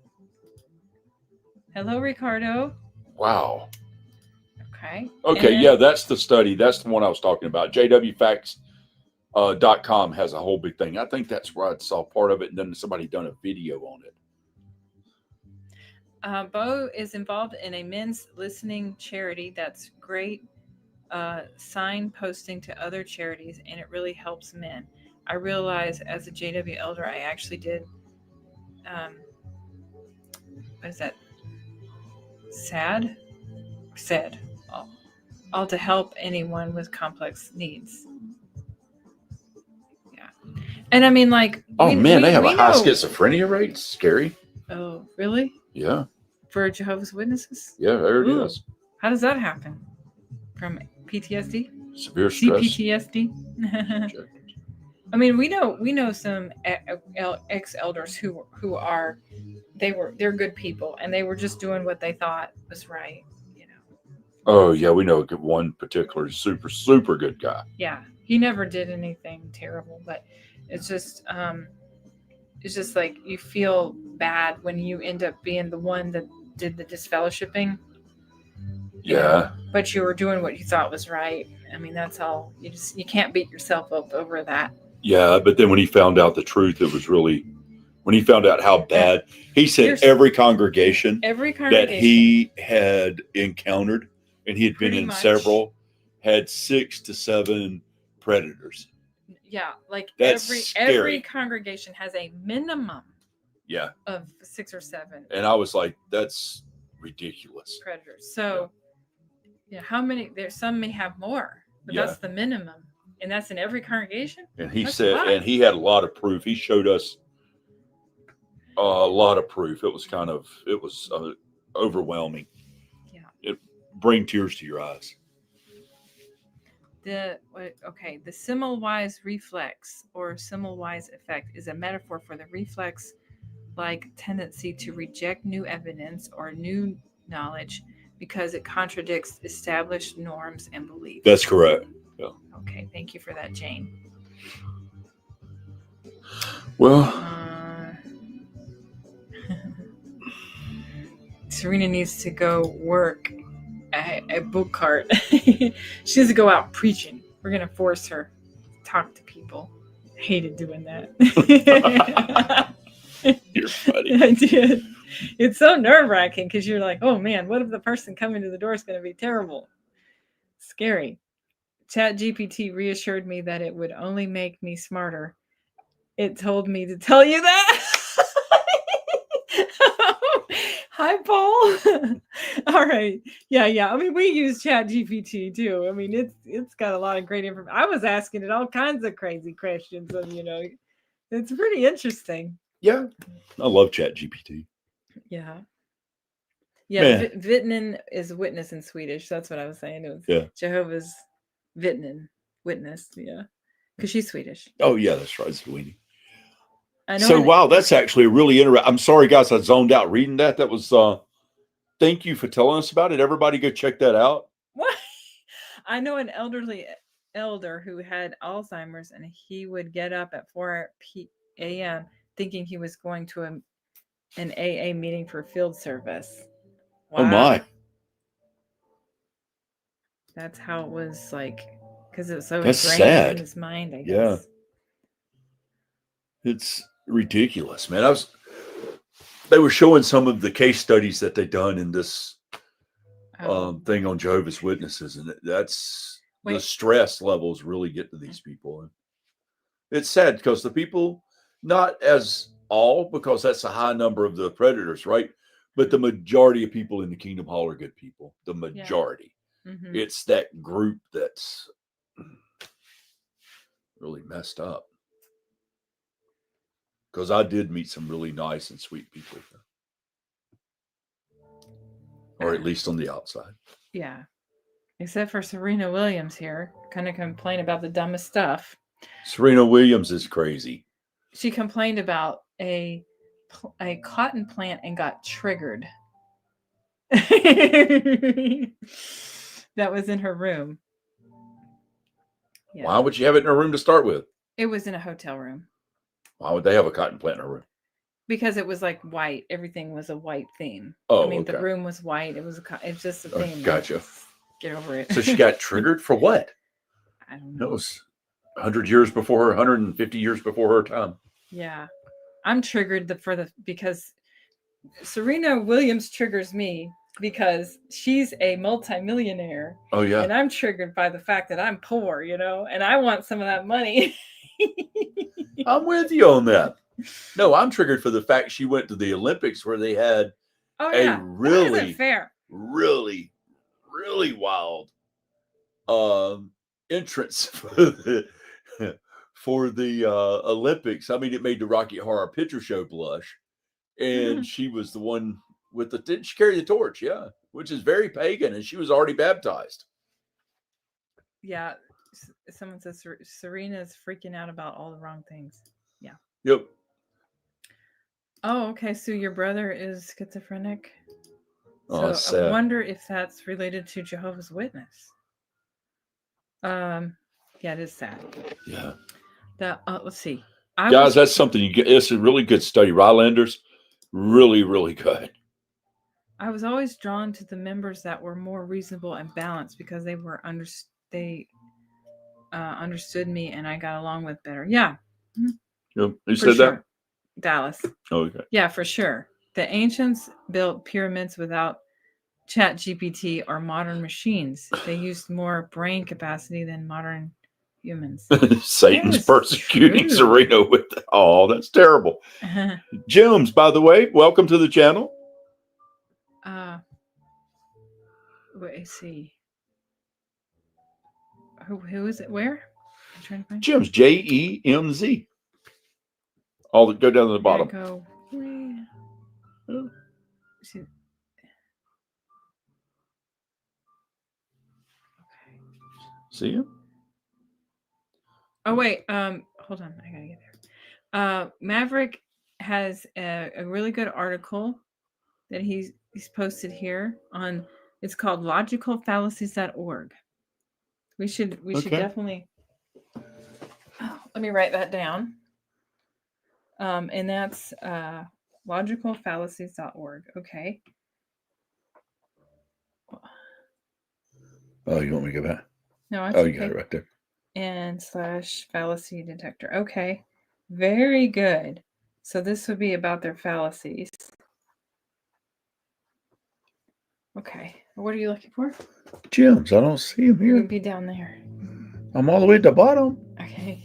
Hello, Ricardo. Wow. Okay. Okay, yeah, that's the study. That's the one I was talking about. JWFacts.com has a whole big thing. I think that's where I saw part of it, and then somebody done a video on it. Bo is involved in a men's listening charity that's great signposting to other charities, and it really helps men. I realize as a JW elder, I actually did, what is that? Said, all to help anyone with complex needs. Yeah. And I mean, like, oh man, they have a high schizophrenia rate. It's scary. Oh, really? Yeah. For Jehovah's Witnesses? Yeah, there it is. How does that happen? From PTSD? Severe stress. CPTSD? I mean, we know some ex-elders who are they're good people, and they were just doing what they thought was right, you know. Oh yeah, we know one particular super good guy. Yeah, he never did anything terrible, but it's just like you feel bad when you end up being the one that did the disfellowshipping. Yeah. But you were doing what you thought was right. I mean, that's all. You can't beat yourself up over that. Yeah, but then when he found out the truth, it was really, when he found out how bad, he said every congregation that he had encountered, and he had been in several, had 6 to 7 predators. Yeah, like that's every congregation has a minimum. Yeah. Of 6 or 7. And I was like, that's ridiculous. Predators. So, yeah, how many? Some may have more, but that's the minimum. And that's in every congregation? And he said, and he had a lot of proof. He showed us a lot of proof. It was overwhelming. Yeah. It bring tears to your eyes. The Semmelweis reflex or Semmelweis effect is a metaphor for the reflex-like tendency to reject new evidence or new knowledge because it contradicts established norms and beliefs. That's correct. Yeah. Okay, thank you for that, Jane. Well, Serena needs to go work a book cart. She needs to go out preaching. We're gonna force her to talk to people. I hated doing that. You're funny. I did. It's so nerve-wracking because you're like, oh man, what if the person coming to the door is going to be terrible? Scary. ChatGPT reassured me that it would only make me smarter. It told me to tell you that. Hi, Paul. All right. Yeah. I mean, we use ChatGPT too. I mean, it's got a lot of great information. I was asking it all kinds of crazy questions, and it's pretty interesting. Yeah, I love ChatGPT. Yeah. Yeah, Vittnen is witness in Swedish. That's what I was saying. It was Jehovah's Vittnen, witness. Yeah, because she's Swedish. Oh yeah, that's right, Sweeney. So wow, that's actually really interesting. I'm sorry, guys, I zoned out reading that. That was. Thank you for telling us about it. Everybody, go check that out. What? I know an elder who had Alzheimer's, and he would get up at 4 a.m. thinking he was going to an AA meeting for field service. Wow. Oh my. That's how it was like, because it was so that's ingrained sad. in his mind, I guess. Yeah. It's ridiculous, man. They were showing some of the case studies that they've done in this thing on Jehovah's Witnesses, and that's the stress levels really get to these people. And it's sad because the people, not as all, because that's a high number of the predators, right? But the majority of people in the Kingdom Hall are good people. The majority. Yeah. Mm-hmm. It's that group that's really messed up. Because I did meet some really nice and sweet people. Or at least on the outside. Yeah. Except for Serena Williams here. Kind of complain about the dumbest stuff. Serena Williams is crazy. She complained about a cotton plant and got triggered. That was in her room. Yeah. Why would she have it in her room to start with? It was in a hotel room. Why would they have a cotton plant in her room? Because it was like white. Everything was a white theme. Oh, I mean, the room was white. It's just a theme. Gotcha. Get over it. So she got triggered for what? I don't know. That was 100 years before her, 150 years before her time. Yeah. I'm triggered because Serena Williams triggers me because she's a multimillionaire. Oh, yeah. And I'm triggered by the fact that I'm poor, and I want some of that money. I'm with you on that. No, I'm triggered for the fact she went to the Olympics where they had a really, really, really wild entrance for the Olympics. I mean, it made the Rocky Horror Picture Show blush. And she was the one with didn't she carry the torch? Yeah, which is very pagan, and she was already baptized. Yeah, someone says Serena's freaking out about all the wrong things. Yeah. Yep. Oh, okay. So your brother is schizophrenic. So sad. I wonder if that's related to Jehovah's Witness. Yeah, it is sad. Yeah. Let's see. Guys, that's something you get. It's a really good study. Rylanders, really, really good. I was always drawn to the members that were more reasonable and balanced because they understood me and I got along with better. Yeah. Yep. You said that? Dallas. Oh, okay. Yeah, for sure. The ancients built pyramids without ChatGPT or modern machines. They used more brain capacity than modern humans. Satan's persecuting Serena with that's terrible. Gems, by the way, welcome to the channel. Let's see. Who is it? Where? I'm trying to find Gems, JEMZ. All that go down to the bottom. Go. Oh. See you. Oh wait, hold on, I gotta get there. Maverick has a really good article that he's posted here on It's called logicalfallacies.org. We should definitely. Oh, let me write that down. And that's logicalfallacies.org. Okay. Oh, you want me to go back? No, Oh, you got it right there. And /fallacy detector. Okay. Very good. So this would be about their fallacies. Okay. What are you looking for? Gems. I don't see them here. You'd be down there. I'm all the way at the bottom. Okay.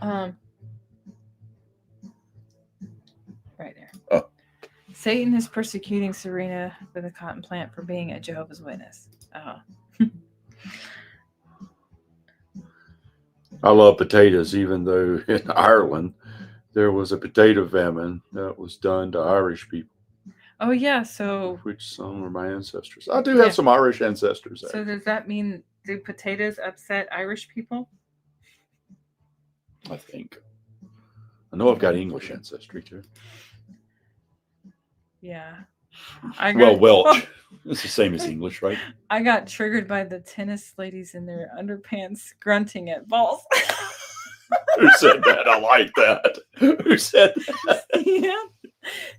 Right there. Oh. Satan is persecuting Serena with a cotton plant for being a Jehovah's Witness. Oh. I love potatoes, even though in Ireland there was a potato famine that was done to Irish people. Oh, yeah. So, which some are my ancestors. I do have some Irish ancestors. So does that mean, do potatoes upset Irish people? I think. I know I've got English ancestry too. Yeah. Welsh. It's the same as English, right? I got triggered by the tennis ladies in their underpants grunting at balls. Who said that? I like that. Who said that?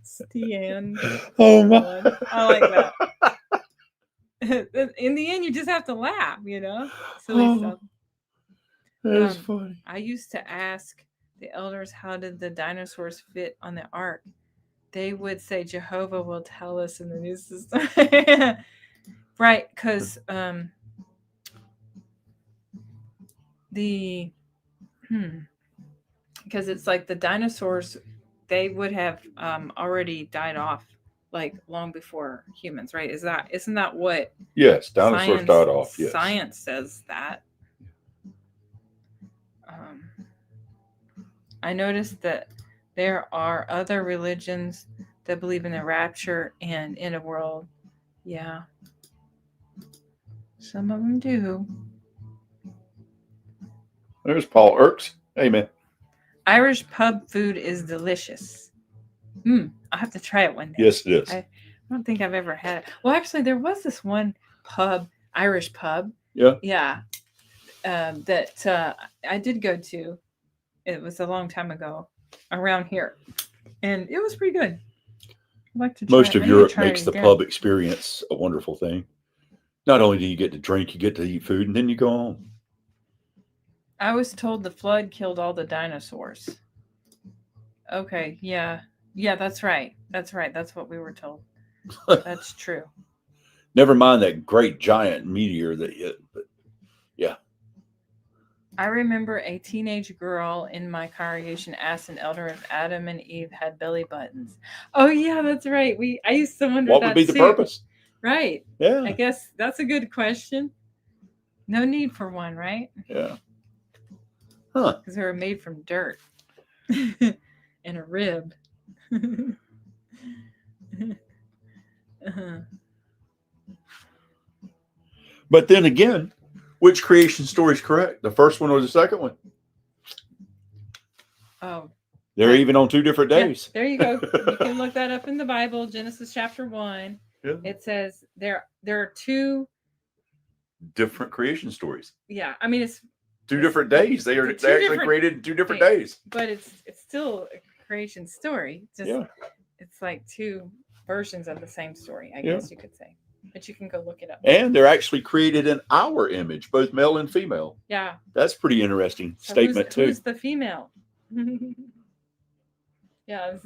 Stian. Oh my! I like that. In the end, you just have to laugh, silly stuff. That is funny. I used to ask the elders, how did the dinosaurs fit on the ark? They would say, Jehovah will tell us in the new system. Right, because because it's like the dinosaurs, they would have already died off like long before humans, right? Isn't that what? Yes, dinosaurs died off. Yes, science says that. I noticed that there are other religions that believe in the rapture and in a world. Yeah, some of them do. There's Paul Irks. Amen. Irish pub food is delicious. I'll have to try it one day. Yes, it is. I don't think I've ever had it. Well, actually, there was this one Irish pub. Yeah. Yeah. That I did go to. It was a long time ago, around here, and it was pretty good. I'd like to try Most it. of Europe makes the pub experience a wonderful thing. Not only do you get to drink, you get to eat food, and then you go home. I was told the flood killed all the dinosaurs. Okay, yeah, that's right. That's what we were told. That's true. Never mind that great giant meteor that hit, but yeah. I remember a teenage girl in my congregation asked an elder if Adam and Eve had belly buttons. Oh yeah, that's right. I used to wonder what would be the purpose. Right. Yeah. I guess that's a good question. No need for one, right? Yeah. Huh. Because they were made from dirt and a rib. But then again, which creation story is correct? The first one or the second one? Oh. They're even on 2 different days. Yeah, there you go. You can look that up in the Bible, Genesis chapter 1. Yeah. It says there are 2 different creation stories. Yeah. I mean, it's 2 different days. They actually created in 2 different days. But it's still a creation story. It's like 2 versions of the same story, I guess you could say. But you can go look it up. And they're actually created in our image, both male and female. Yeah. That's pretty interesting statement too. Who's the female? Yeah.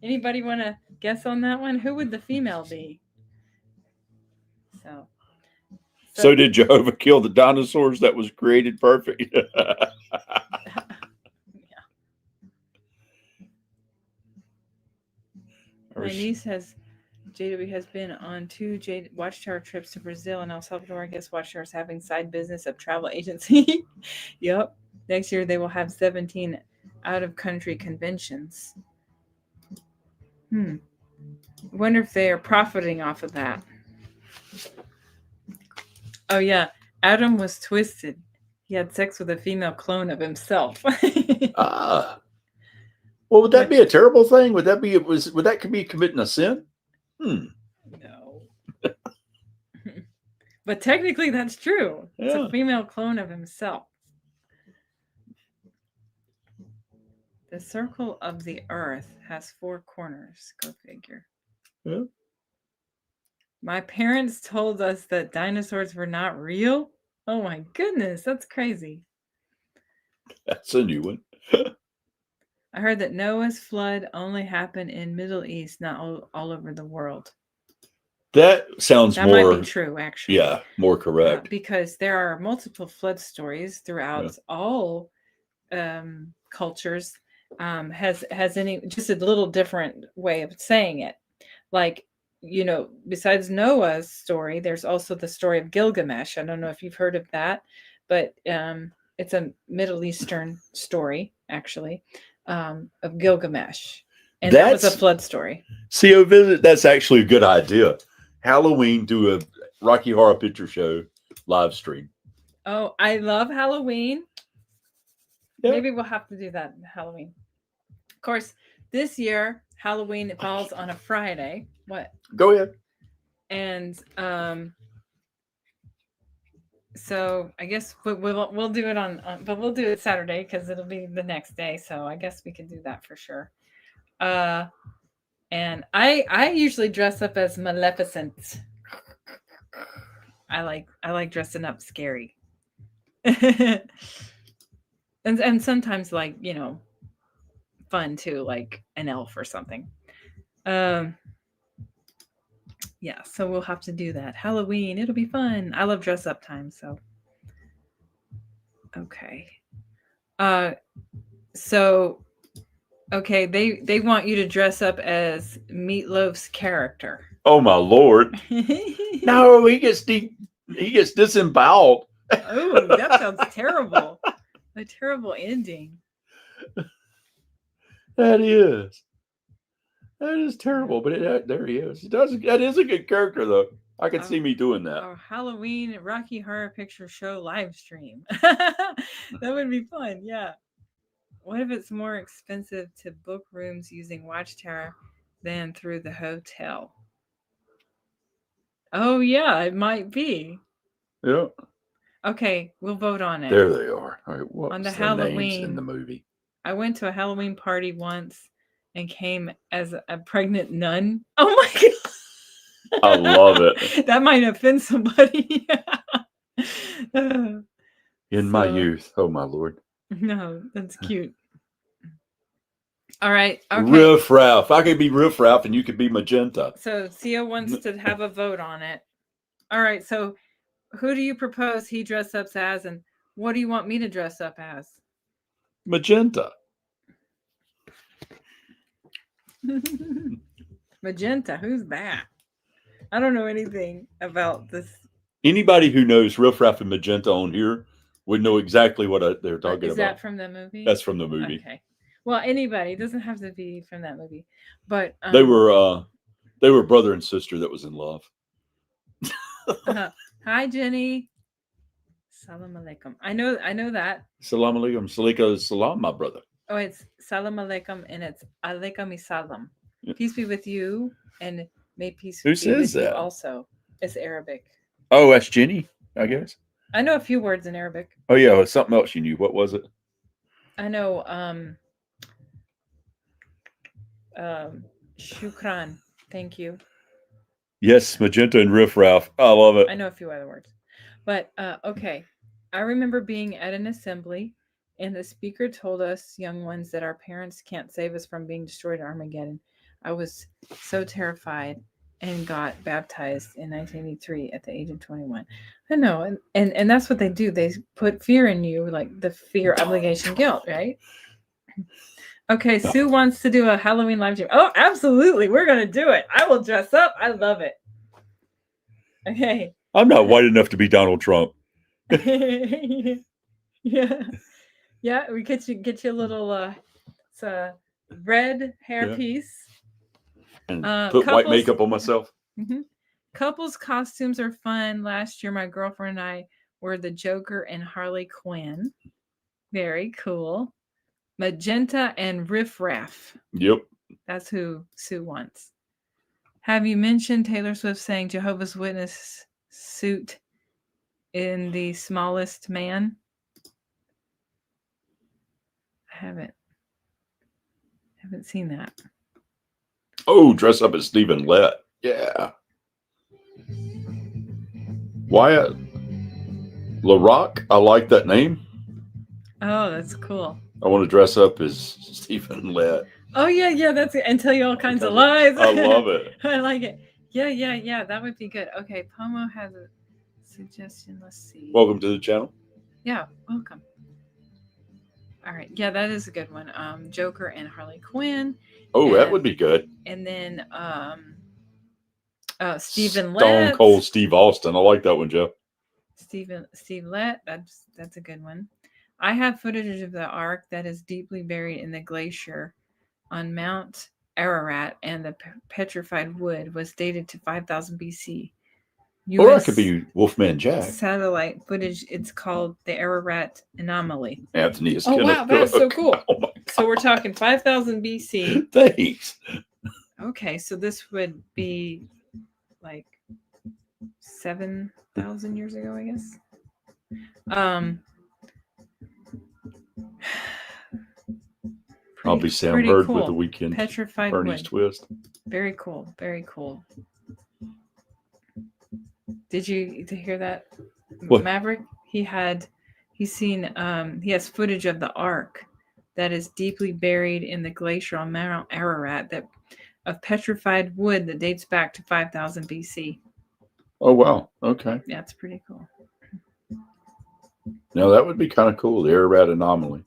Anybody want to guess on that one? Who would the female be? So did Jehovah kill the dinosaurs that was created perfect? Yeah. My niece JW has been on 2 watchtower trips to Brazil and El Salvador. I guess Watchtower is having side business of travel agency. Yep. Next year they will have 17 out-of-country conventions. Wonder if they are profiting off of that. Oh yeah, Adam was twisted. He had sex with a female clone of himself. Well, would that be a terrible thing? Would that be committing a sin? No. But technically, that's true. It's Yeah. a female clone of himself. The circle of the earth has 4 corners. Go figure. Yeah. My parents told us that dinosaurs were not real. Oh my goodness, that's crazy. That's a new one. I heard that Noah's flood only happened in Middle East, not all over the world. That sounds That more. might be true, actually. Yeah, more correct. Because there are multiple flood stories throughout all cultures. Has any just a little different way of saying it. Like, besides Noah's story, there's also the story of Gilgamesh. I don't know if you've heard of that, but it's a Middle Eastern story, actually, of Gilgamesh. And that was a flood story. CO visit, that's actually a good idea. Halloween, do a Rocky Horror Picture Show live stream. Oh, I love Halloween. Yeah. Maybe we'll have to do that Halloween. Of course, this year, Halloween falls on a Friday. What? Go ahead. And so I guess we'll do it but we'll do it Saturday because it'll be the next day. So I guess we can do that for sure. And I usually dress up as Maleficent. I like dressing up scary. and sometimes like, fun too, like an elf or something. Yeah, so we'll have to do that. Halloween, it'll be fun. I love dress up time, so. Okay. So okay, they want you to dress up as Meatloaf's character. Oh my Lord. No, he gets disemboweled. Oh, that sounds terrible. A terrible ending. That is terrible, but there he is. That is a good character, though. I can see me doing that. Our Halloween Rocky Horror Picture Show live stream. That would be fun, yeah. What if it's more expensive to book rooms using Watchtower than through the hotel? Oh, yeah, it might be. Yeah. Okay, we'll vote on it. There they are. All right, what on was the Halloween Halloween names in the movie? I went to a Halloween party once and came as a pregnant nun. Oh my God. I love it. That might offend somebody. In my youth. Oh my Lord. No, that's cute. All right. Okay. Riff Raff. I could be Riff Raff and you could be Magenta. So Sia wants to have a vote on it. All right. So who do you propose he dress up as, and what do you want me to dress up as? Magenta. Magenta. Who's that? I don't know anything about this. Anybody who knows Riff Raff and Magenta on here would know exactly what they're talking about. Is that from the movie? That's from the movie. Okay. Well, anybody. It doesn't have to be from that movie. But they were brother and sister that was in love. Hi, Jenny. Salam alaikum. I know that. Salam alaikum. Salika salam, my brother. Oh, it's salam alaikum and it's alaikum salam. Yeah. Peace be with you and may peace be with you also. It's Arabic. Oh, that's Jenny, I guess. I know a few words in Arabic. Oh yeah, well, something else you knew. What was it? I know shukran. Thank you. Yes, Magenta and Riff Raff. I love it. I know a few other words. But okay. I remember being at an assembly and the speaker told us young ones that our parents can't save us from being destroyed at Armageddon. I was so terrified and got baptized in 1983 at the age of 21. I know. And that's what they do. They put fear in you, like the fear, obligation, guilt, right? Okay, Sue wants to do a Halloween live stream. Oh, absolutely. We're going to do it. I will dress up. I love it. Okay. I'm not white enough to be Donald Trump. Yeah. Yeah, we get you a little it's a red hair piece. And put white makeup on myself. Mm-hmm. Couples costumes are fun. Last year, my girlfriend and I were the Joker and Harley Quinn. Very cool. Magenta and Riff Raff. Yep. That's who Sue wants. Have you mentioned Taylor Swift saying Jehovah's Witness suit in The Smallest Man? I haven't seen that. Oh, dress up as Stephen Lett. Yeah. Wyatt LaRock. I like that name. Oh, that's cool. I want to dress up as Stephen Lett. Oh yeah, that's it. And tell you all kinds of lies. I love it. I like it. Yeah. That would be good. Okay, Pomo has a suggestion. Let's see. Welcome to the channel. Yeah, welcome. All right. Yeah, that is a good one. Joker and Harley Quinn. Oh, that would be good. And then Stephen Lett. Stone Cold Steve Austin. I like that one, Jeff. Steve Lett. That's a good one. I have footage of the Ark that is deeply buried in the glacier on Mount Ararat, and the petrified wood was dated to 5000 BC. Or that could be Wolfman Jack. Satellite footage. It's called the Ararat Anomaly. Anthony is. Oh wow, that's so cool. Oh, so we're talking 5000 BC. Thanks. Okay, so this would be like 7,000 years ago, I guess. I'll be Sam Hurd cool. with the weekend. Petrified Bernie's wood. twist. Very cool. Very cool. Did you hear that? What? Maverick? He has footage of the Ark that is deeply buried in the glacier on Mount Ararat of petrified wood that dates back to 5000 BC. Oh wow. Okay. Yeah, it's pretty cool. No, that would be kind of cool. The Ararat Anomaly.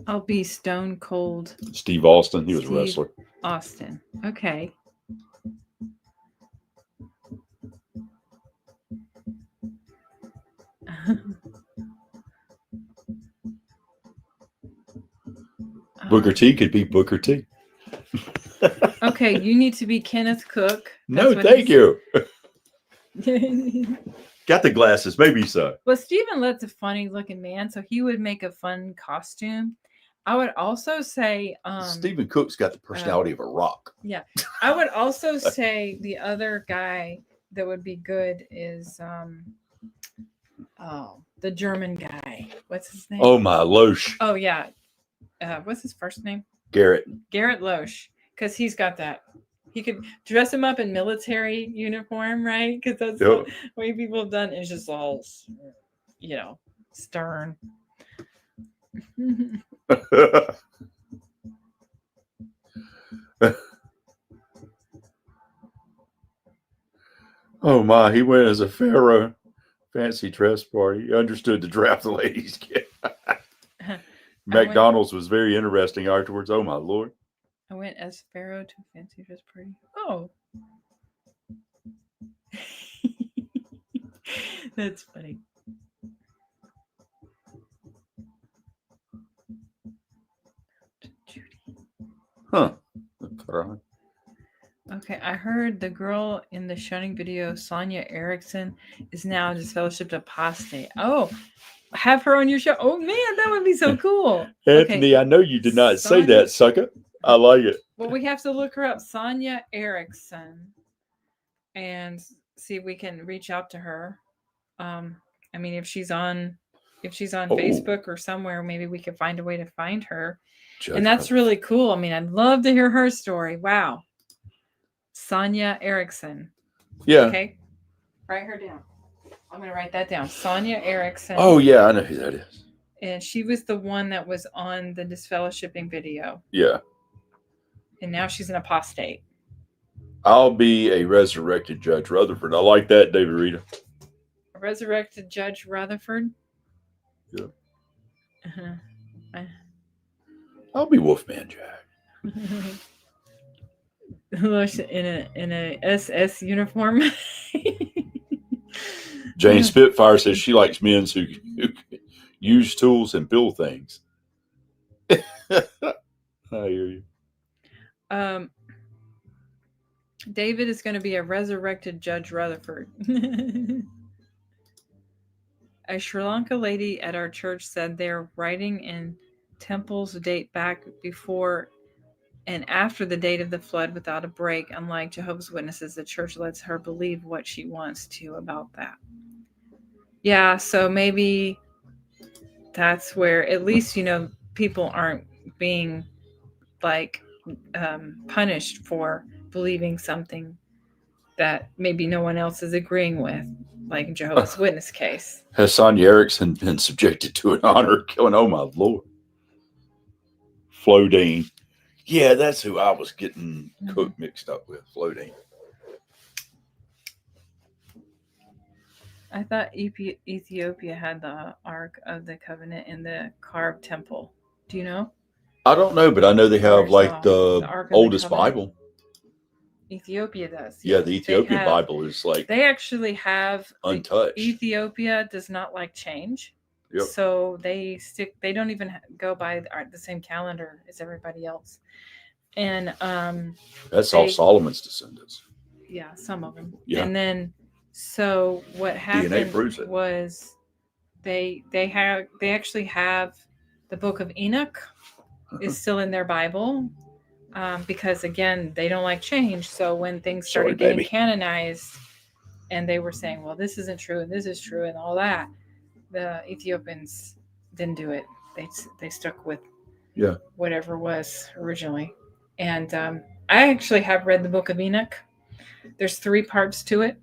I'll be Stone Cold Steve Austin. He was a wrestler. Austin. Okay. Booker T could be Booker T. Okay, you need to be Kenneth Cook. No, thank you. Got the glasses, maybe so. Well, Stephen Lett's a funny looking man, so he would make a fun costume. I would also say Stephen Cook's got the personality of a rock. Yeah. I would also say the other guy that would be good is the German guy. What's his name? Oh my Loesch. Oh yeah. What's his first name? Garrett Loesch. Because he's got that. He could dress him up in military uniform, right? Because that's the way people have done. It's just all, stern. Oh my, he went as a pharaoh. Fancy dress party. He understood the draft the ladies get. McDonald's was very interesting afterwards. Oh my Lord. I went as pharaoh to a fancy dress party. Oh. That's funny. Huh. Okay, I heard the girl in the shunning video, Sonia Erickson, is now disfellowshipped apostate. Oh, have her on your show. Oh man, that would be so cool. Anthony, okay. I know you did not say that, sucker. I like it. Well, we have to look her up, Sonia Erickson, and see if we can reach out to her. I mean, if she's on Facebook or somewhere, maybe we could find a way to find her. And that's really cool. I mean, I'd love to hear her story. Wow. Sonia Erickson. Yeah. Okay. Write her down. I'm going to write that down. Sonia Erickson. Oh, yeah. I know who that is. And she was the one that was on the disfellowshipping video. Yeah. And now she's an apostate. I'll be a resurrected Judge Rutherford. I like that, David Rita. A resurrected Judge Rutherford? Yeah. Uh-huh. I'll be Wolfman Jack. in a SS uniform. Jane Spitfire says she likes men who use tools and build things. I hear you. David is going to be a resurrected Judge Rutherford. A Sri Lanka lady at our church said their writing in temples date back before and after the date of the flood without a break. Unlike Jehovah's Witnesses, the church lets her believe what she wants to about that. Yeah, so maybe that's where at least, people aren't being like punished for believing something that maybe no one else is agreeing with, like Jehovah's Witness case. Has Sonia Erickson been subjected to an honor killing? Oh my Lord. Flodine. Yeah, that's who I was getting cooked mixed up with. Flodine. I thought Ethiopia had the Ark of the Covenant in the carved temple. Do you know? I don't know, but I know they have like the Ark of oldest the Covenant? Bible. Ethiopia does. Yeah, the Ethiopian Bible is like they actually have untouched. Ethiopia does not like change. Yep. So they don't even go by the same calendar as everybody else. And that's all Solomon's descendants. Yeah, some of them. Yeah. And then so what happened was they actually have the book of Enoch is still in their Bible. Because again, they don't like change. So when things started getting canonized and they were saying, well, this isn't true and this is true and all that, the Ethiopians didn't do it. They stuck with whatever was originally. And I actually have read the book of Enoch. There's 3 parts to it.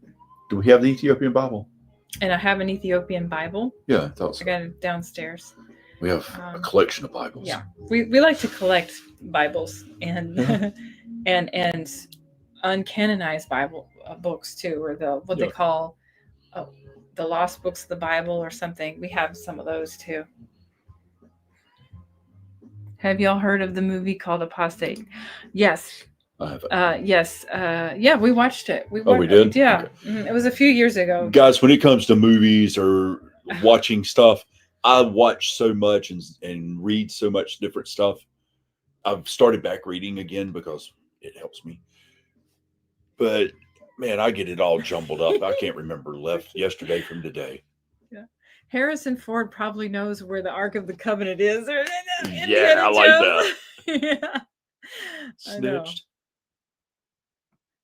Do we have the Ethiopian Bible? And I have an Ethiopian Bible. Yeah, I thought so. I got it downstairs. We have a collection of Bibles. Yeah, we like to collect Bibles and and uncanonized Bible books too, or what they call the lost books of the Bible or something. We have some of those too. Have y'all heard of the movie called Apostate? Yes. I haven't. Yes. Yeah, we watched it. We did? Yeah. Okay. It was a few years ago. Guys, when it comes to movies or watching stuff, I watch so much and read so much different stuff. I've started back reading again because it helps me. But man, I get it all jumbled up. I can't remember yesterday from today. Yeah. Harrison Ford probably knows where the Ark of the Covenant is. Yeah, I like that. Yeah. Snitched.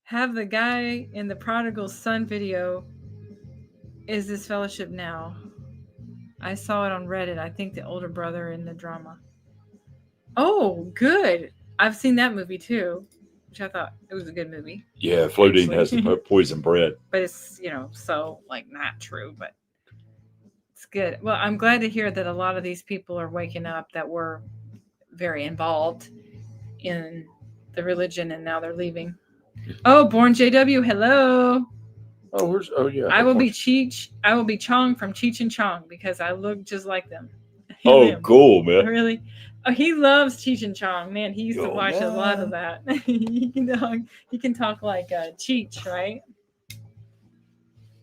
Have the guy in the Prodigal Son video, Is This Fellowship Now? I saw it on Reddit. I think the older brother in the drama. Oh, good. I've seen that movie too, which I thought it was a good movie. Yeah, Flodine has the poison bread. But it's, so like not true, but it's good. Well, I'm glad to hear that a lot of these people are waking up that were very involved in the religion and now they're leaving. Oh, Born JW, hello. Oh, yeah. I will be Chong from Cheech and Chong because I look just like them. Oh, cool, man. Really? Oh, he loves Cheech and Chong. Man, he used to watch a lot of that. He can talk like Cheech, right?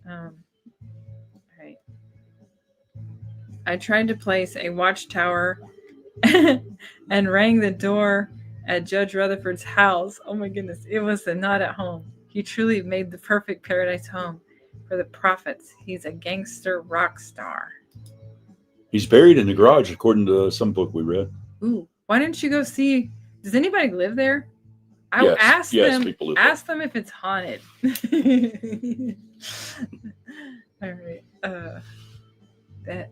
Right. I tried to place a watchtower and rang the door at Judge Rutherford's house. Oh my goodness, it was a not at home. He truly made the perfect paradise home for the prophets. He's a gangster rock star. He's buried in the garage, according to some book we read. Ooh, why didn't you go see? Does anybody live there? I will ask them. People live ask there. Them if it's haunted. All right. That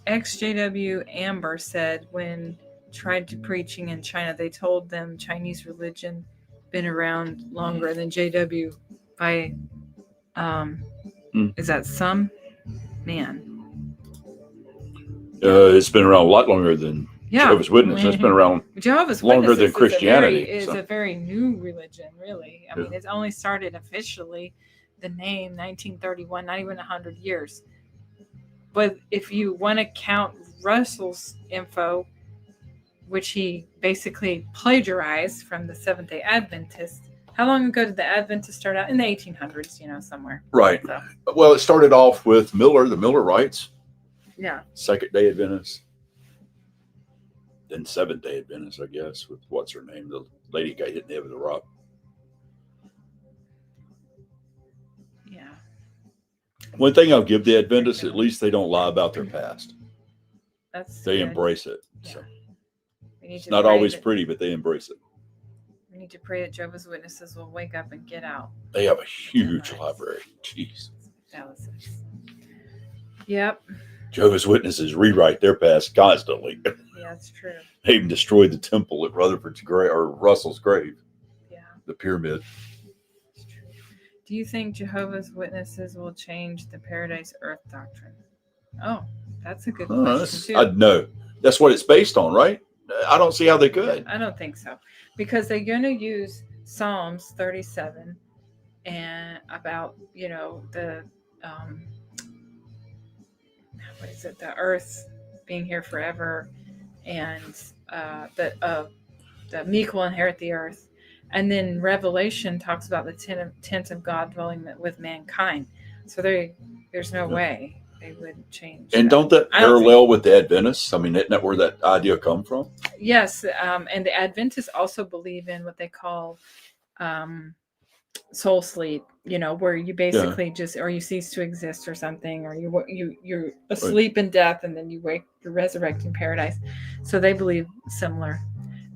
exjw Amber said when tried to preaching in China, they told them Chinese religion been around longer than JW by is that some man? It's been around a lot longer than Jehovah's Witness. It's been around Jehovah's longer than Christianity. It's a very new religion, really. I mean, it's only started officially the name 1931, not even 100 years. But if you want to count Russell's info, which he basically plagiarized from the Seventh-day Adventists. How long ago did the Adventists start out? In the 1800s, somewhere. Right. So. Well, it started off with Miller, the Millerites. Yeah. Second-day Adventists. Then Seventh-day Adventists, I guess, with what's her name? The lady got hit in the head with a rock. Yeah. One thing I'll give the Adventists, at least they don't lie about their past. They embrace it. Yeah. So. It's not always pretty, but they embrace it. We need to pray that Jehovah's Witnesses will wake up and get out. They have a huge Nice. library. Jeez. Fallacies. Yep. Jehovah's Witnesses rewrite their past constantly. Yeah, that's true. They even destroyed the temple at Rutherford's grave or Russell's grave. Yeah. The pyramid. That's true. Do you think Jehovah's Witnesses will change the paradise earth doctrine? Oh, that's a good question too. No, that's what it's based on, right? I don't see how they could. I don't think so, because they're going to use Psalms 37 and about the what is it? The earth being here forever, and the meek will inherit the earth, and then Revelation talks about the tent of God dwelling with mankind. So there's no way they would change. And don't that parallel with the Adventists? I mean, isn't that where that idea come from? Yes, and the Adventists also believe in what they call soul sleep. Where you basically or you cease to exist or something, or you're asleep in death, and then you wake, you're resurrected in paradise. So they believe similar.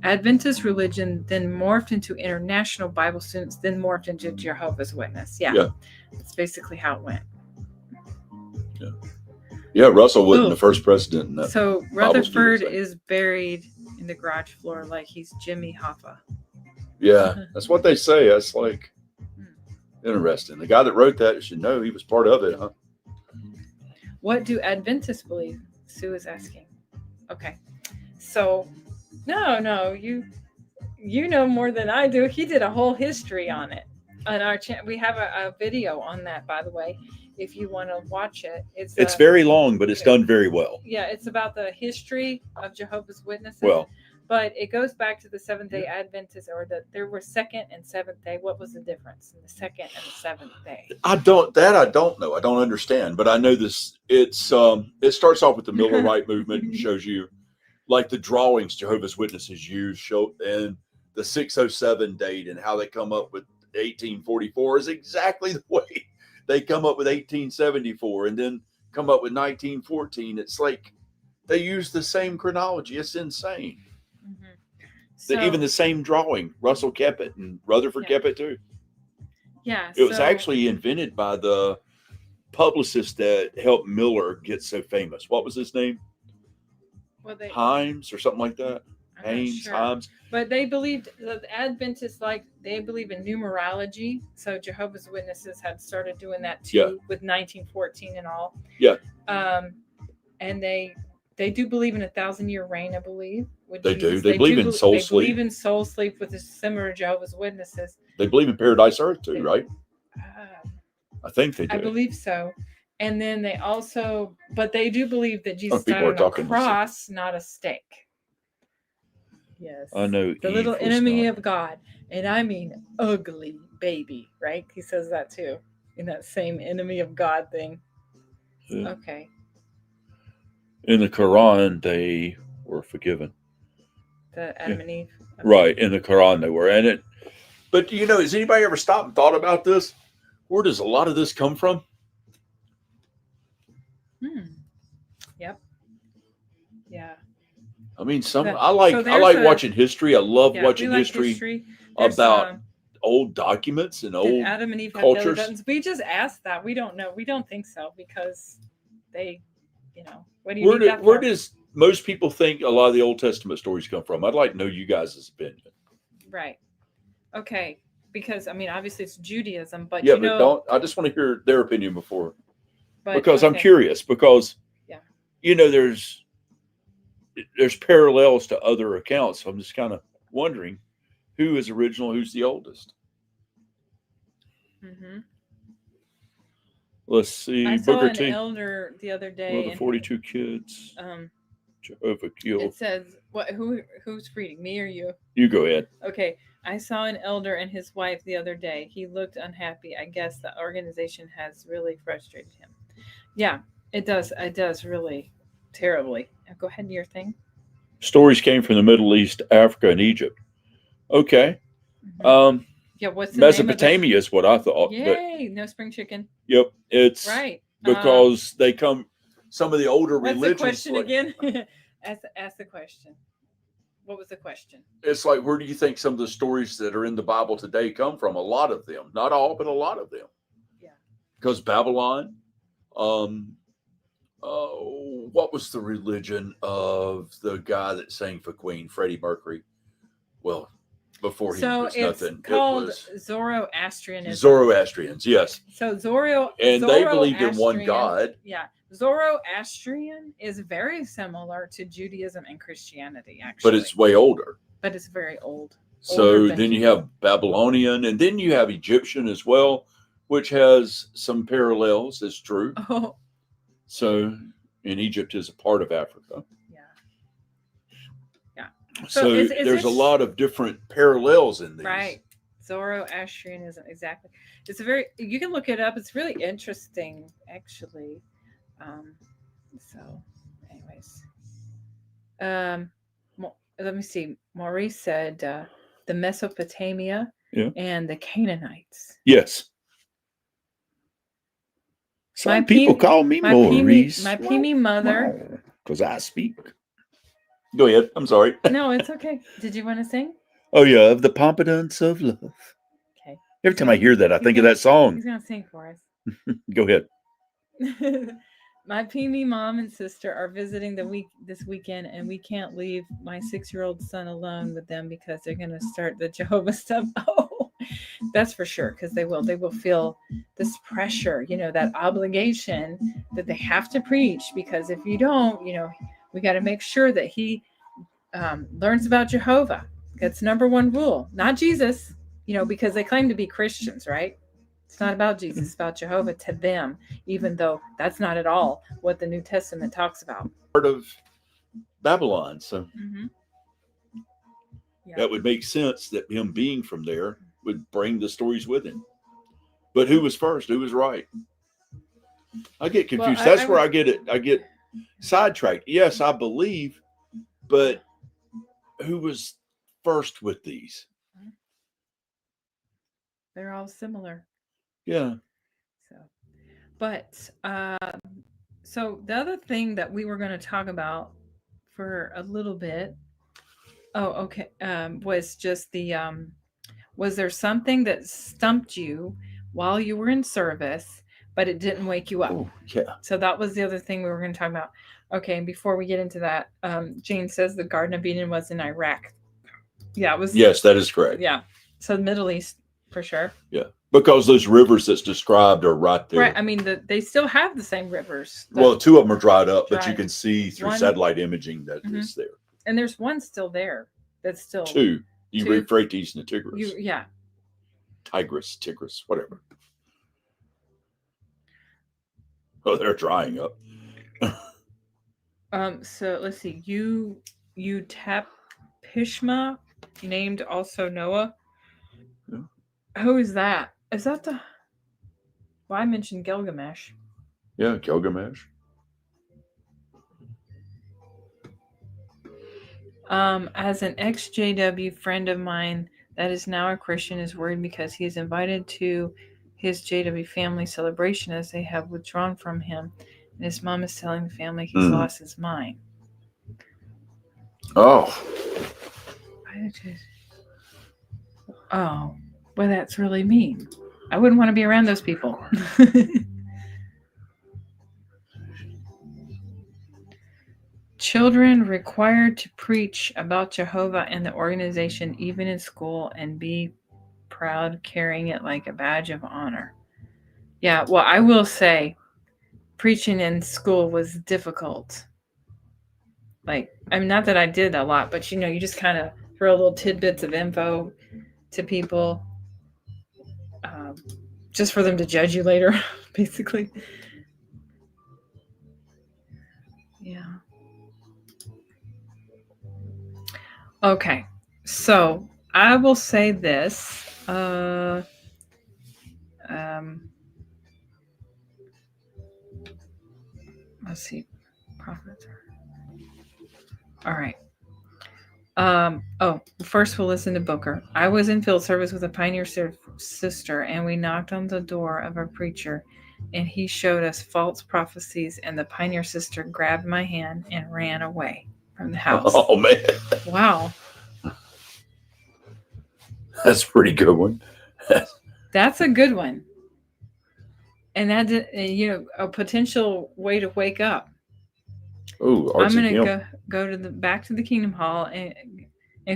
Adventist religion then morphed into international Bible students, then morphed into Jehovah's Witness. Yeah. That's basically how it went. Yeah, Russell wasn't the first president in that. So Rutherford is buried in the garage floor like he's Jimmy Hoffa. Yeah, that's what they say. That's like interesting. The guy that wrote that should know he was part of it, huh? What do Adventists believe? Sue is asking. Okay. So, no, you know more than I do. He did a whole history on it. On our channel, we have a video on that, by the way. If you want to watch it, it's very long, but it's done very well. Yeah, it's about the history of Jehovah's Witnesses. Well, but it goes back to the Seventh-day Adventists, or there were second and seventh day. What was the difference in the second and the seventh day? I don't know. I don't understand, but I know this. It starts off with the Millerite movement and shows you like the drawings Jehovah's Witnesses use and the 607 date and how they come up with 1844 is exactly the way they come up with 1874 and then come up with 1914. It's like they use the same chronology. It's insane. Mm-hmm. So, even the same drawing, Russell kept it and Rutherford kept it too. Yeah. It was actually invented by the publicist that helped Miller get so famous. What was his name? Himes or something like that. Himes. But they believed, the Adventists, they believe in numerology. So Jehovah's Witnesses had started doing that too with 1914 and all. Yeah. And they do believe in 1,000-year reign, I believe. They do. They believe in soul sleep. They believe in soul sleep with the similar Jehovah's Witnesses. They believe in paradise earth too, right? I think they do. I believe so. And then they also, but they do believe that Jesus died on a cross, not a stake. Yes. I know. The little enemy of God. And I mean ugly baby, right? He says that too. In that same enemy of God thing. Yeah. Okay. In the Quran, they were forgiven. The Adam and Eve. Okay. Right. In the Quran, they were. But has anybody ever stopped and thought about this? Where does a lot of this come from? Yep. Yeah. I mean, I like watching history. I love watching history about old documents and old Adam and Eve cultures. Belly buttons? We just asked that. We don't know. We don't think so because they, what do you need that for? Where does most people think a lot of the Old Testament stories come from? I'd like to know you guys' opinion. Right. Okay. Because obviously it's Judaism, but but I just want to hear their opinion before. Because I'm curious. Because there's parallels to other accounts. So I'm just kind of wondering who is original, who's the oldest. Mm-hmm. Let's see. I saw an elder the other day. Well, the 42 kids. Jehovah killed. It says what? Who's reading? Me or you? You go ahead. Okay. I saw an elder and his wife the other day. He looked unhappy. I guess the organization has really frustrated him. Yeah, it does. It does really terribly. Go ahead and your thing. Stories came from the Middle East, Africa, and Egypt. Okay. Mm-hmm. What's the Mesopotamia is what I thought. Yay! No spring chicken. Yep, it's right because they come. Some of the older religions. What's the question again? Ask the question. What was the question? It's like, where do you think some of the stories that are in the Bible today come from? A lot of them, not all, but a lot of them. Yeah. Because Babylon, what was the religion of the guy that sang for Queen, Freddie Mercury? Well, before he was nothing, called it was Zoroastrianism. Zoroastrians, yes. So and they believed in one God. Yeah, Zoroastrian is very similar to Judaism and Christianity, actually. But it's way older. But it's very old. So then you have Babylonian, and then you have Egyptian as well, which has some parallels. It's true. Oh. So, and Egypt is a part of Africa. Yeah. So there's a lot of different parallels in these. Right. Zoroastrianism, exactly. It's you can look it up. It's really interesting, actually. So, anyways. Let me see. Maurice said the Mesopotamia and the Canaanites. Yes. Some people call me Maurice. My Peony mother. Because I speak. Go ahead. I'm sorry. No, it's okay. Did you want to sing? Oh, yeah. Of the Pompadours of Love. Okay. Every time I hear that, I think of that song. He's going to sing for us. Go ahead. My Peony mom and sister are visiting this weekend, and we can't leave my 6-year-old son alone with them because they're going to start the Jehovah stuff. Oh, that's for sure, because they will feel this pressure, that obligation that they have to preach, because if you don't, we got to make sure that he learns about Jehovah. That's number one rule, not Jesus, because they claim to be Christians, right? It's not about Jesus, it's about Jehovah to them, even though that's not at all what the New Testament talks about. Part of Babylon, so that would make sense that him being from there would bring the stories with him. But who was first? Who was right? I get confused. Well, that's where I get it. I get sidetracked. Yes, I believe, but who was first with these? They're all similar. Yeah. So the other thing that we were going to talk about for a little bit, was just was there something that stumped you while you were in service, but it didn't wake you up? Oh, yeah. So that was the other thing we were going to talk about. Okay, and before we get into that, Jane says the Garden of Eden was in Iraq. Yeah, it was. Yes, that is correct. Yeah, so the Middle East for sure. Yeah. Because those rivers that's described are right there. Right. I mean, they still have the same rivers. Well, 2 of them are dried up, but you can see through satellite imaging that it's there. And there's one still there. That's still 2. Euphrates and the Tigris. Yeah. Tigris, whatever. Oh, they're drying up. So let's see. You tap Pishma, named also Noah. Yeah. Who is that? Is that the? Well, I mentioned Gilgamesh. Yeah, Gilgamesh. As an exjw friend of mine that is now a Christian is worried because he is invited to his JW family celebration as they have withdrawn from him, and his mom is telling the family he's lost his mind. Oh. Oh, well, that's really mean. I wouldn't want to be around those people. Children required to preach about Jehovah and the organization, even in school, and be proud, carrying it like a badge of honor. Yeah, well, I will say preaching in school was difficult. Like, I mean, not that I did a lot, but you just kind of throw little tidbits of info to people just for them to judge you later, basically. Yeah. Okay, so I will say this. Let's see. Prophets. All right. First we'll listen to Booker. I was in field service with a pioneer sister, and we knocked on the door of our preacher, and he showed us false prophecies, and the pioneer sister grabbed my hand and ran away from the house. Oh man, Wow. that's a pretty good one. That's a good one. And that, a potential way to wake up. Oh, I'm gonna go to back to the Kingdom Hall and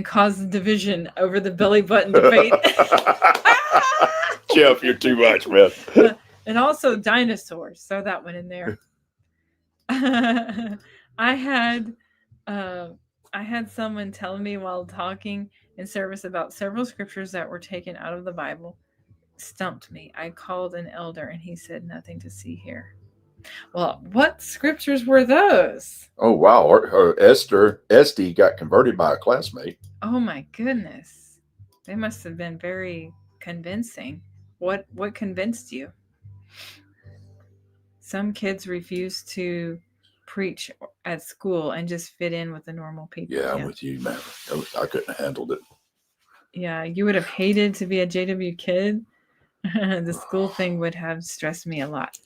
cause the division over the belly button debate. Jeff, you're too much, man. And also dinosaurs. Throw that one in there. I had someone tell me while talking in service about several scriptures that were taken out of the Bible. Stumped me. I called an elder and he said nothing to see here. Well, what scriptures were those? Oh wow, Esty got converted by a classmate. Oh my goodness. They must have been very convincing. What convinced you? Some kids refuse to preach at school and just fit in with the normal people. Yeah, I'm with you, man. I couldn't have handled it. Yeah, you would have hated to be a JW kid. The school thing would have stressed me a lot.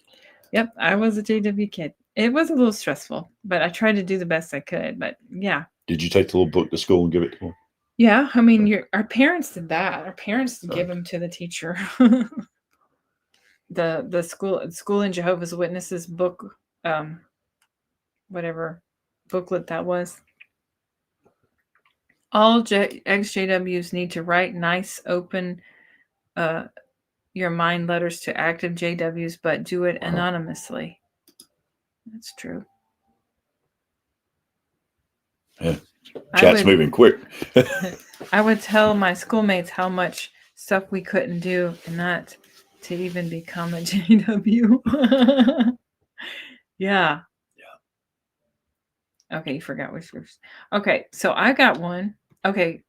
Yep, I was a JW kid. It was a little stressful, but I tried to do the best I could. But yeah. Did you take the little book to school and give it to them? Yeah, I mean, our parents did that. Our parents did give them to the teacher. The school in Jehovah's Witnesses book, whatever booklet that was. All ex-JWs need to write nice, open, your mind letters to active JWs, but do it anonymously. That's true. Yeah. Chat's moving quick. I would tell my schoolmates how much stuff we couldn't do and not to even become a JW. Yeah. Okay, you forgot which scriptures. Okay, so I got one. Okay,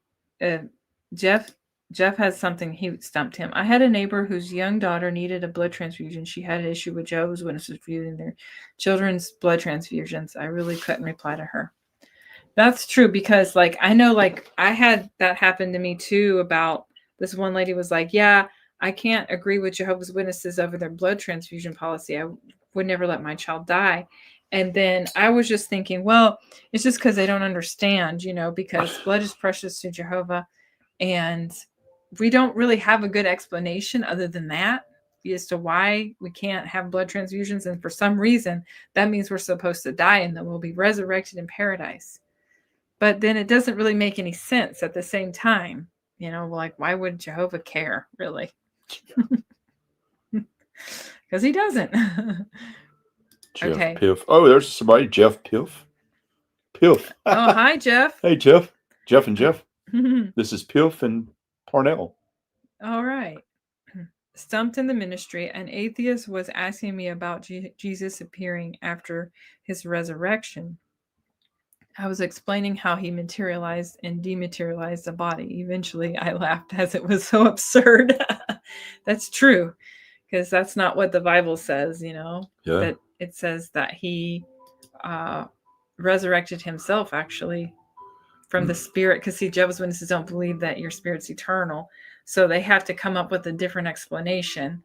Jeff has something. He stumped him. I had a neighbor whose young daughter needed a blood transfusion. She had an issue with Jehovah's Witnesses refusing their children's blood transfusions. I really couldn't reply to her. That's true because, like, I know, like, I had that happen to me too. About this one lady was like, "Yeah, I can't agree with Jehovah's Witnesses over their blood transfusion policy. I would never let my child die." And then I was just thinking, well, it's just because they don't understand, because blood is precious to Jehovah. And we don't really have a good explanation other than that as to why we can't have blood transfusions. And for some reason, that means we're supposed to die and then we'll be resurrected in paradise. But then it doesn't really make any sense at the same time. Like, why would Jehovah care, really? Because he doesn't. Jeff okay. Piff. Oh, there's somebody, Jeff Piff. Piff. Oh, hi, Jeff. Hey, Jeff. Jeff and Jeff. This is Piff and Parnell. All right. Stumped in the ministry, an atheist was asking me about Jesus appearing after his resurrection. I was explaining how he materialized and dematerialized the body. Eventually, I laughed as it was so absurd. That's true, because that's not what the Bible says, Yeah. That it says that he resurrected himself, actually, from the spirit. Because, see, Jehovah's Witnesses don't believe that your spirit's eternal. So they have to come up with a different explanation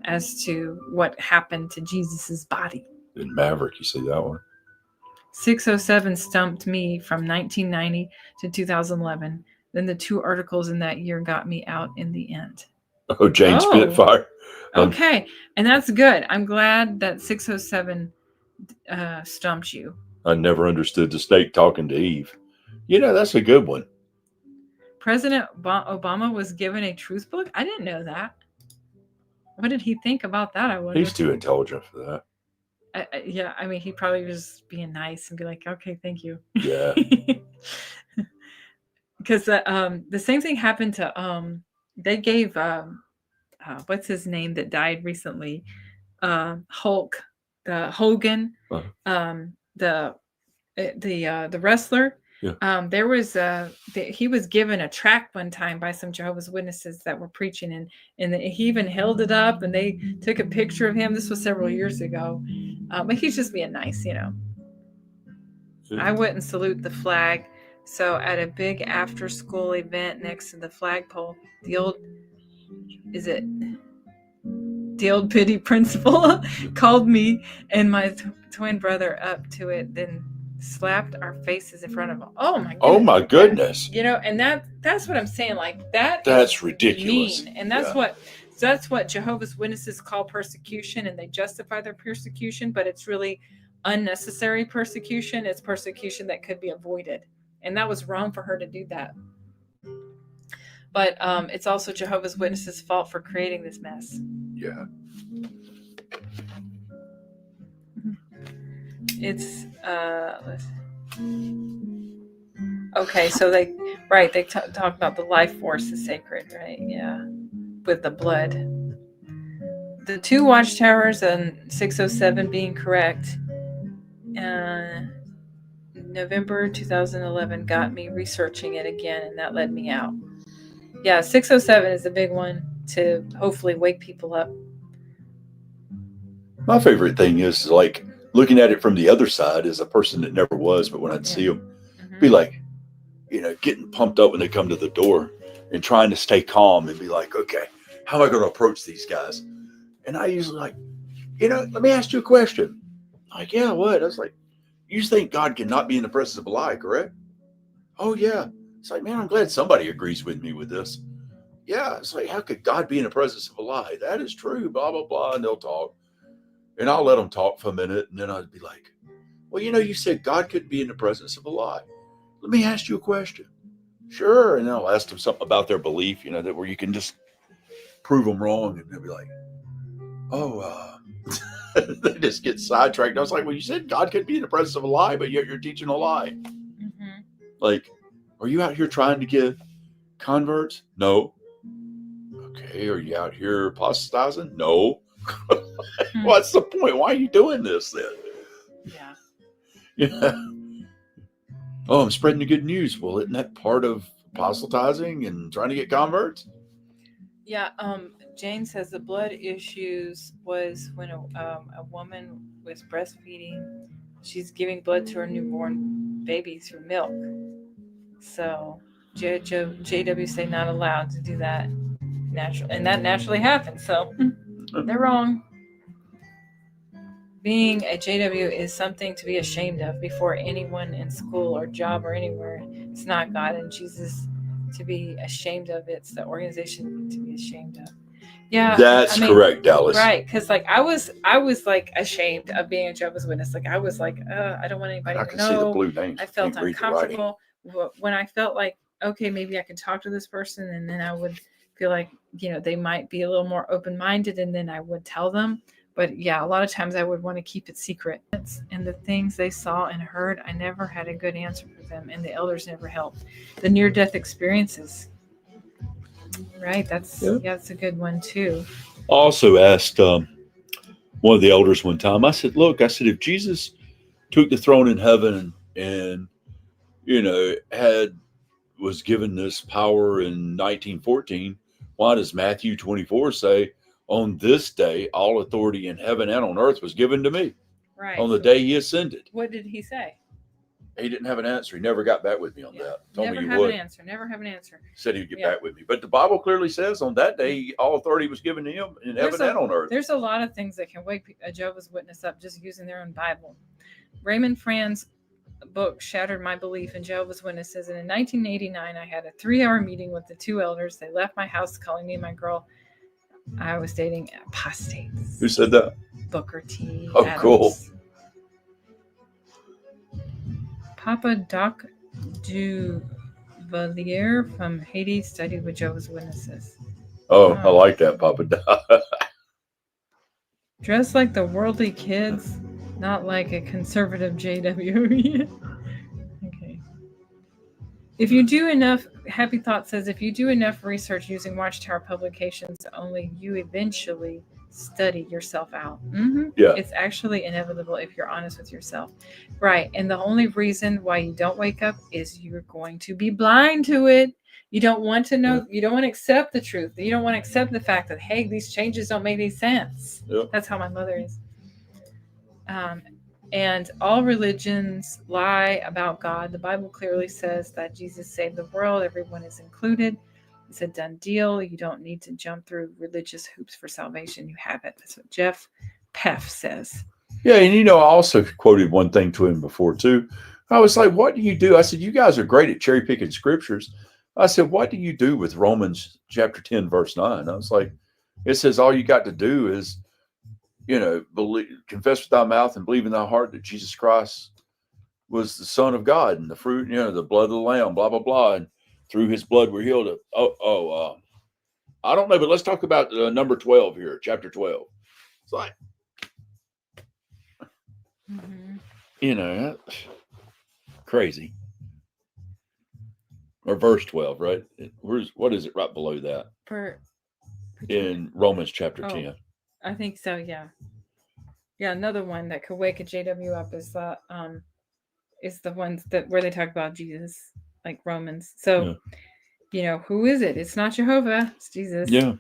as to what happened to Jesus's body. In Maverick, you see that one? 607 stumped me from 1990 to 2011. Then the 2 articles in that year got me out in the end. Oh, Jane Spitfire. Okay, and that's good. I'm glad that 607 stumped you. I never understood the snake talking to Eve. That's a good one. President Obama was given a truth book? I didn't know that. What did he think about that? I wonder. He's too intelligent for that. Yeah, I mean, he probably was being nice and be like, okay, thank you. Yeah. Because the same thing happened to they gave what's his name that died recently, Hulk, Hogan, the wrestler. Yeah. There was he was given a tract one time by some Jehovah's Witnesses that were preaching, and he even held it up and they took a picture of him. This was several years ago, but he's just being nice, Yeah. I wouldn't salute the flag. So at a big after school event next to the flagpole, the old pity principal called me and my twin brother up to it, then slapped our faces in front of them. Oh my goodness. Oh my goodness. And oh my goodness. Oh my goodness. And that's what I'm saying. Like that's ridiculous. Mean. And that's what Jehovah's Witnesses call persecution, and they justify their persecution, but it's really unnecessary persecution. It's persecution that could be avoided. And that was wrong for her to do that. But it's also Jehovah's Witnesses' fault for creating this mess. Yeah. It's okay. So they talk about the life force is sacred, right? Yeah, with the blood. The 2 watchtowers and 607 being correct. November 2011 got me researching it again, and that led me out. Yeah, 607 is a big one to hopefully wake people up. My favorite thing is like looking at it from the other side as a person that never was, but when I'd see them, be like, getting pumped up when they come to the door and trying to stay calm and be like, okay, how am I going to approach these guys? And I usually like, let me ask you a question. Like, yeah, what? I was like, you think God cannot be in the presence of a lie, correct? Oh, yeah. It's like, man, I'm glad somebody agrees with me with this. Yeah. It's like, how could God be in the presence of a lie? That is true, blah, blah, blah. And they'll talk. And I'll let them talk for a minute. And then I'd be like, well, you said God could be in the presence of a lie. Let me ask you a question. Sure. And I'll ask them something about their belief, that where you can just prove them wrong. And they'll be like, they just get sidetracked. I was like, well, you said God could be in the presence of a lie, but yet you're teaching a lie. Mm-hmm. Like, are you out here trying to get converts? No. Okay. Are you out here apostatizing? No. What's the point? Why are you doing this then? Yeah. Oh, I'm spreading the good news. Well, isn't that part of proselytizing and trying to get converts? Yeah. Jane says the blood issues was when a woman was breastfeeding. She's giving blood to her newborn baby through milk. So JW say not allowed to do that natural, and that naturally happens. So they're wrong. Being a JW is something to be ashamed of before anyone in school or job or anywhere. It's not God and Jesus to be ashamed of. It's the organization to be ashamed of. Yeah, that's correct, Dallas. Right, because like I was like ashamed of being a Jehovah's Witness. Like I was like, I don't want anybody to know. See the blue names. I felt uncomfortable when I felt like, okay, maybe I can talk to this person, and then I would feel like they might be a little more open-minded, and then I would tell them. But yeah, a lot of times I would want to keep it secret. And the things they saw and heard, I never had a good answer for them, and the elders never helped. The near-death experiences. Right, that's a good one too. I also asked one of the elders one time. I said, if Jesus took the throne in heaven and was given this power in 1914, why does Matthew 24 say, on this day all authority in heaven and on earth was given to me? Right. On the day he ascended. What did he say? He didn't have an answer. He never got back with me on that. Told never me he have would. Never have an answer. Said he'd get back with me. But the Bible clearly says on that day, all authority was given to him in heaven and on earth. There's a lot of things that can wake a Jehovah's Witness up just using their own Bible. Raymond Fran's book shattered my belief in Jehovah's Witnesses. And in 1989, I had a 3-hour meeting with the 2 elders. They left my house calling me and my girl I was dating apostates. Who said that? Booker T. Oh, Adams. Cool. Papa Doc Duvalier from Haiti studied with Jehovah's Witnesses. Oh, I like that, Papa Doc. Dress like the worldly kids, not like a conservative JW. Okay. If you do enough, Happy Thought says, if you do enough research using Watchtower publications, only you eventually study yourself out. Mm-hmm. Yeah. It's actually inevitable if you're honest with yourself. Right. And the only reason why you don't wake up is you're going to be blind to it. You don't want to know. Yeah. You don't want to accept the truth. You don't want to accept the fact that, hey, these changes don't make any sense. Yeah. That's how my mother is. And all religions lie about God. The Bible clearly says that Jesus saved the world. Everyone is included. It's a done deal. You don't need to jump through religious hoops for salvation. You have it. That's what Jeff Peff says. Yeah, and I also quoted one thing to him before too. I was like, what do you do? I said, you guys are great at cherry picking scriptures. I said, what do you do with Romans chapter 10, verse 9? I was like, it says all you got to do is, believe, confess with thy mouth and believe in thy heart that Jesus Christ was the Son of God and the fruit, the blood of the Lamb, blah, blah, blah. And through his blood we're healed. I don't know, but let's talk about number 12 here, chapter 12. It's like, crazy. Or verse 12, right? What is it right below that? In Romans chapter 10. I think so, yeah. Yeah, another one that could wake a JW up is the ones that where they talk about Jesus, like Romans. So, who is it? It's not Jehovah, it's Jesus. Yeah.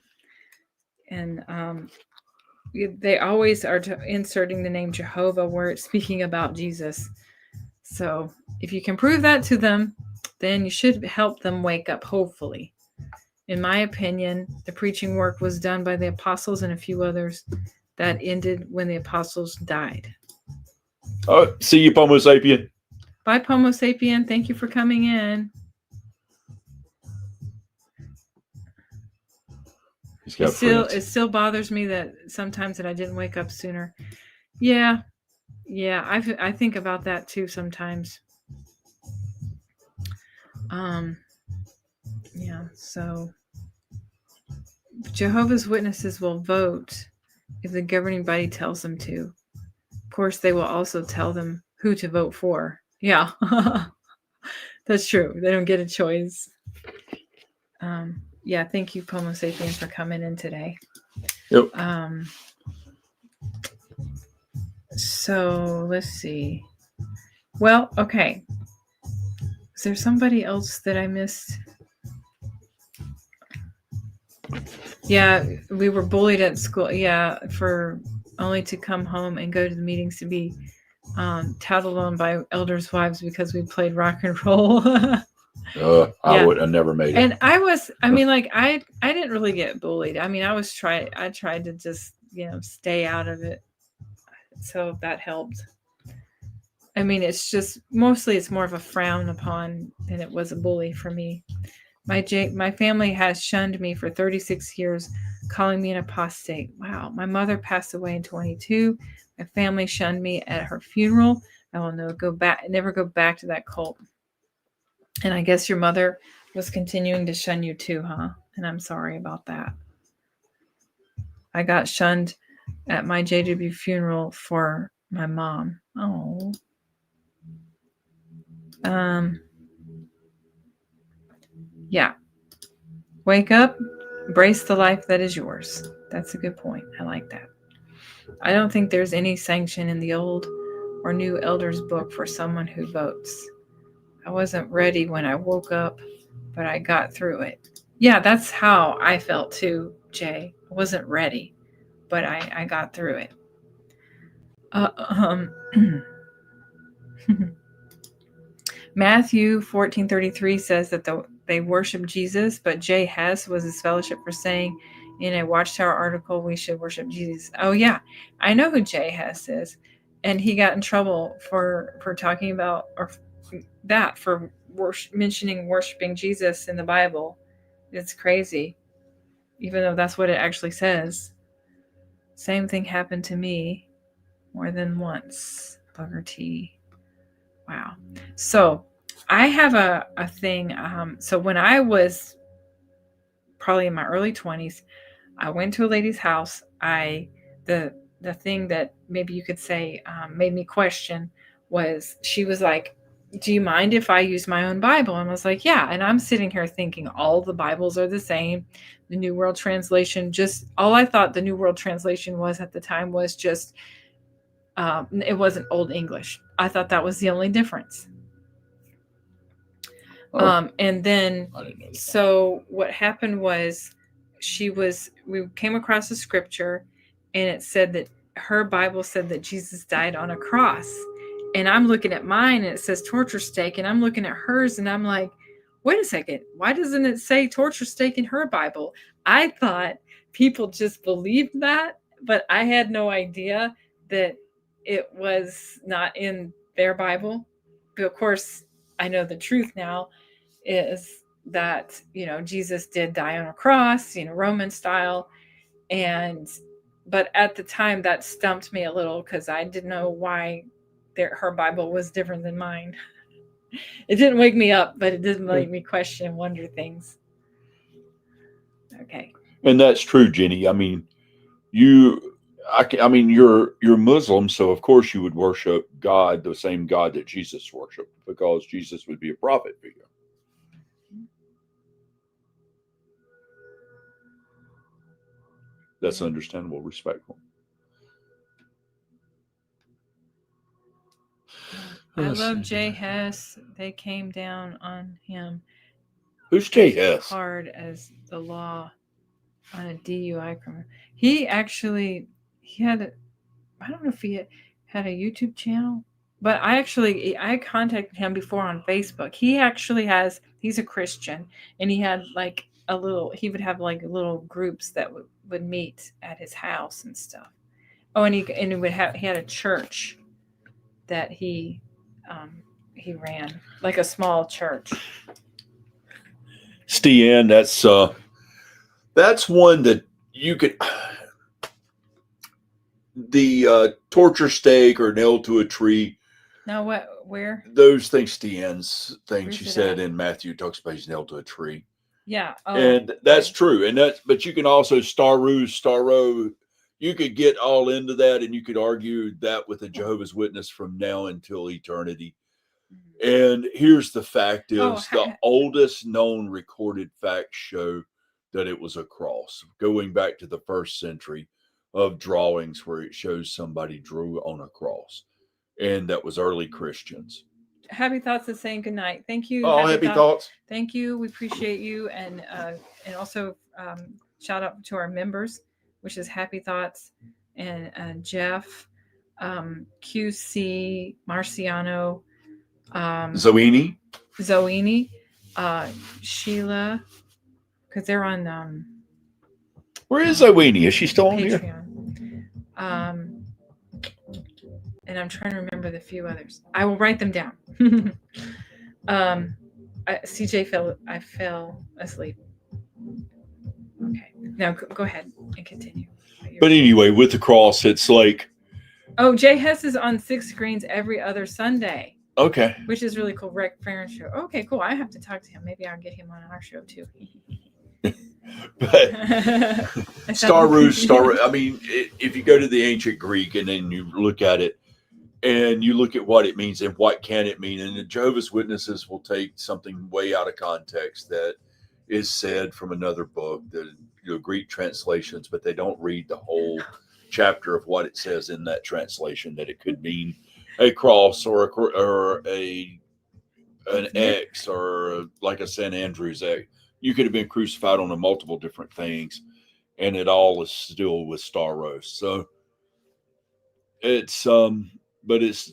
And they always are inserting the name Jehovah where it's speaking about Jesus. So if you can prove that to them, then you should help them wake up, hopefully. In my opinion, the preaching work was done by the apostles and a few others. That ended when the apostles died. Oh, see you, Homo sapien. Bye, Homo sapien. Thank you for coming in. It still bothers me that sometimes that I didn't wake up sooner. Yeah, I think about that too sometimes. Yeah, so Jehovah's Witnesses will vote if the governing body tells them to. Of course, they will also tell them who to vote for. Yeah, that's true. They don't get a choice. Yeah, thank you, Homo sapien, for coming in today. Yep. So let's see. Well, okay. Is there somebody else that I missed? Yeah, we were bullied at school. Yeah, for only to come home and go to the meetings to be tattled on by elders' wives because we played rock and roll. I never made it. And I didn't really get bullied. I mean, I tried to just, stay out of it. So that helped. I mean, it's more of a frown upon than it was a bully for me. My family has shunned me for 36 years, calling me an apostate. Wow. My mother passed away in 22. My family shunned me at her funeral. I will never go back to that cult. And I guess your mother was continuing to shun you too, huh? And I'm sorry about that. I got shunned at my JW funeral for my mom. Oh. Yeah. Wake up, embrace the life that is yours. That's a good point. I like that. I don't think there's any sanction in the old or new elders book for someone who votes. I wasn't ready when I woke up, but I got through it. Yeah, that's how I felt too, Jay. I wasn't ready, but I got through it. Matthew 14:33 says that they worship Jesus, but Jay Hess was his fellowship for saying in a Watchtower article we should worship Jesus. Oh yeah, I know who Jay Hess is, and he got in trouble for talking about for mentioning worshiping Jesus in the Bible. It's crazy, even though that's what it actually says. Same thing happened to me more than once. Bugger T. Wow. So I have a thing. So when I was probably in my early 20s, I went to a lady's house. The thing that maybe you could say made me question was she was like, do you mind if I use my own Bible? And I was like, yeah. And I'm sitting here thinking all the Bibles are the same. The New World Translation, just all I thought the New World Translation was at the time was just, it wasn't Old English. I thought that was the only difference. And then, so what happened was we came across a scripture and it said that her Bible said that Jesus died on a cross. And I'm looking at mine and it says torture stake. And I'm looking at hers and I'm like, wait a second. Why doesn't it say torture stake in her Bible? I thought people just believed that, but I had no idea that it was not in their Bible. but of course, I know the truth now is that, Jesus did die on a cross, Roman style. But at the time that stumped me a little because I didn't know why her Bible was different than mine. It didn't wake me up, but it did make me question and wonder things. Okay. And that's true, Jenny. I mean, you're Muslim, so of course you would worship God, the same God that Jesus worshiped, because Jesus would be a prophet for you. That's understandable, respectful. I love Jay Hess. They came down on him. Who's Jay Hess? Hard as the law on a DUI criminal. He had I don't know if he had a YouTube channel, but I contacted him before on Facebook. He's a Christian, and he had he would have like little groups that would meet at his house and stuff. Oh, and he had a church that he ran, like a small church. Stian, that's one that you could, the torture stake or nailed to a tree. Now where? Those things, Stian's thing, she said at? in Matthew, talks about he's nailed to a tree. Yeah. Oh, and that's true. But you can also Starro, you could get all into that, and you could argue that with a Jehovah's Witness from now until eternity. And here's the fact is the oldest known recorded facts show that it was a cross, going back to the 1st century of drawings where it shows somebody drew on a cross. And that was early Christians. Happy Thoughts is saying good night. Thank you. Oh, happy thoughts. Thank you. We appreciate you. And also shout out to our members, which is Happy Thoughts and Jeff, QC, Marciano, Zoini, Sheila, because they're on where is Zoini? Is she still on Patreon? And I'm trying to remember the few others. I will write them down. CJ I fell asleep. Okay, now go ahead and continue. But anyway, with the cross, it's like, Jay Hess is on 6 screens every other Sunday. Okay. Which is really cool. Rick Farron show. Okay, cool. I have to talk to him. Maybe I'll get him on our show too. But I mean, if you go to the ancient Greek and then you look at it and you look at what it means and what can it mean, and the Jehovah's Witnesses will take something way out of context that is said from another book, the Greek translations, but they don't read the whole chapter of what it says in that translation, that it could mean a cross or an X or like a St. Andrew's X. You could have been crucified on multiple different things, and it all is still with Starro. So it's but it's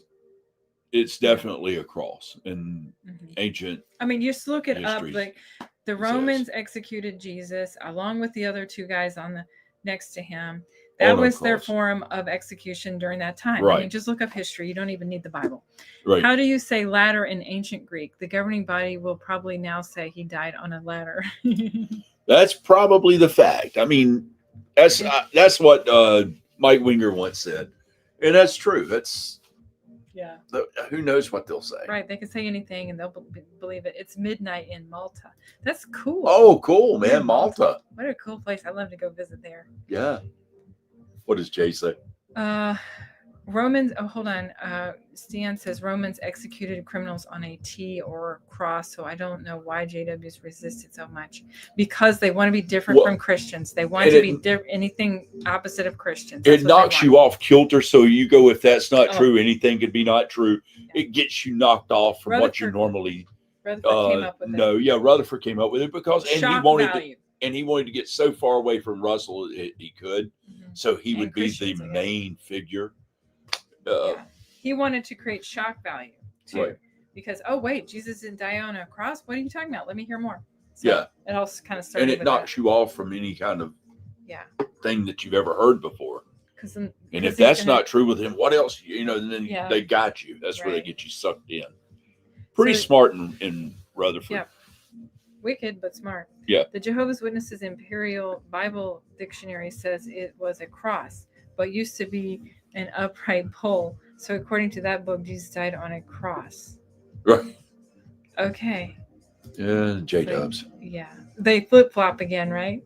definitely a cross in ancient. I mean, just look it up. Like the Romans executed Jesus along with the other 2 guys on the next to him. That was their form of execution during that time. Right. I mean, just look up history. You don't even need the Bible. Right. How do you say ladder in ancient Greek? The governing body will probably now say he died on a ladder. That's probably the fact. I mean, that's what Mike Winger once said, and that's true. That's who knows what they'll say. Right. They can say anything and they'll believe it. It's midnight in Malta. That's cool. Oh, cool, man. Malta. What a cool place. I'd love to go visit there. Yeah. What does Jay say? Romans. Oh, hold on. Stan says Romans executed criminals on a T or cross. So I don't know why JWs resisted so much, because they want to be different from Christians. They want to be anything opposite of Christians. It knocks you off kilter. So you go, if that's not true, anything could be not true. Yeah. It gets you knocked off from what you normally. Rutherford came up with it. No, yeah, Rutherford came up with it because he wanted to get so far away from Russell he could. So he would be the main figure. He wanted to create shock value too, because Jesus didn't die on a cross. What are you talking about? Let me hear more. So it all kind of started. And it knocks you off from any kind of thing that you've ever heard before. And if that's not true with him, what else? Then they got you. That's where they get you sucked in. Pretty smart in Rutherford. Yeah. Wicked, but smart. Yeah. The Jehovah's Witnesses Imperial Bible Dictionary says it was a cross, but used to be an upright pole. So according to that book, Jesus died on a cross. Right. Okay. Yeah, J-dubs. Yeah. They flip-flop again, right?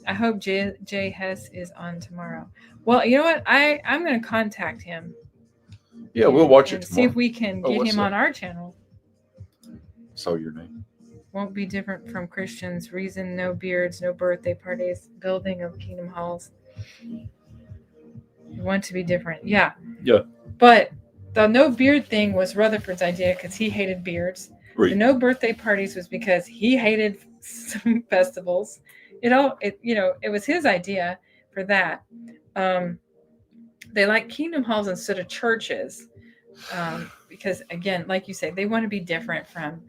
I hope Jay Hess is on tomorrow. Well, you know what? I'm going to contact him. Yeah, we'll watch it tomorrow. See if we can get him on our channel. Saw your name. Won't be different from Christians. Reason, no beards, no birthday parties, building of kingdom halls. You want to be different. Yeah. Yeah. But the no beard thing was Rutherford's idea because he hated beards. Right. The no birthday parties was because he hated some festivals. It was his idea for that. They like kingdom halls instead of churches because, again, like you say, they want to be different from.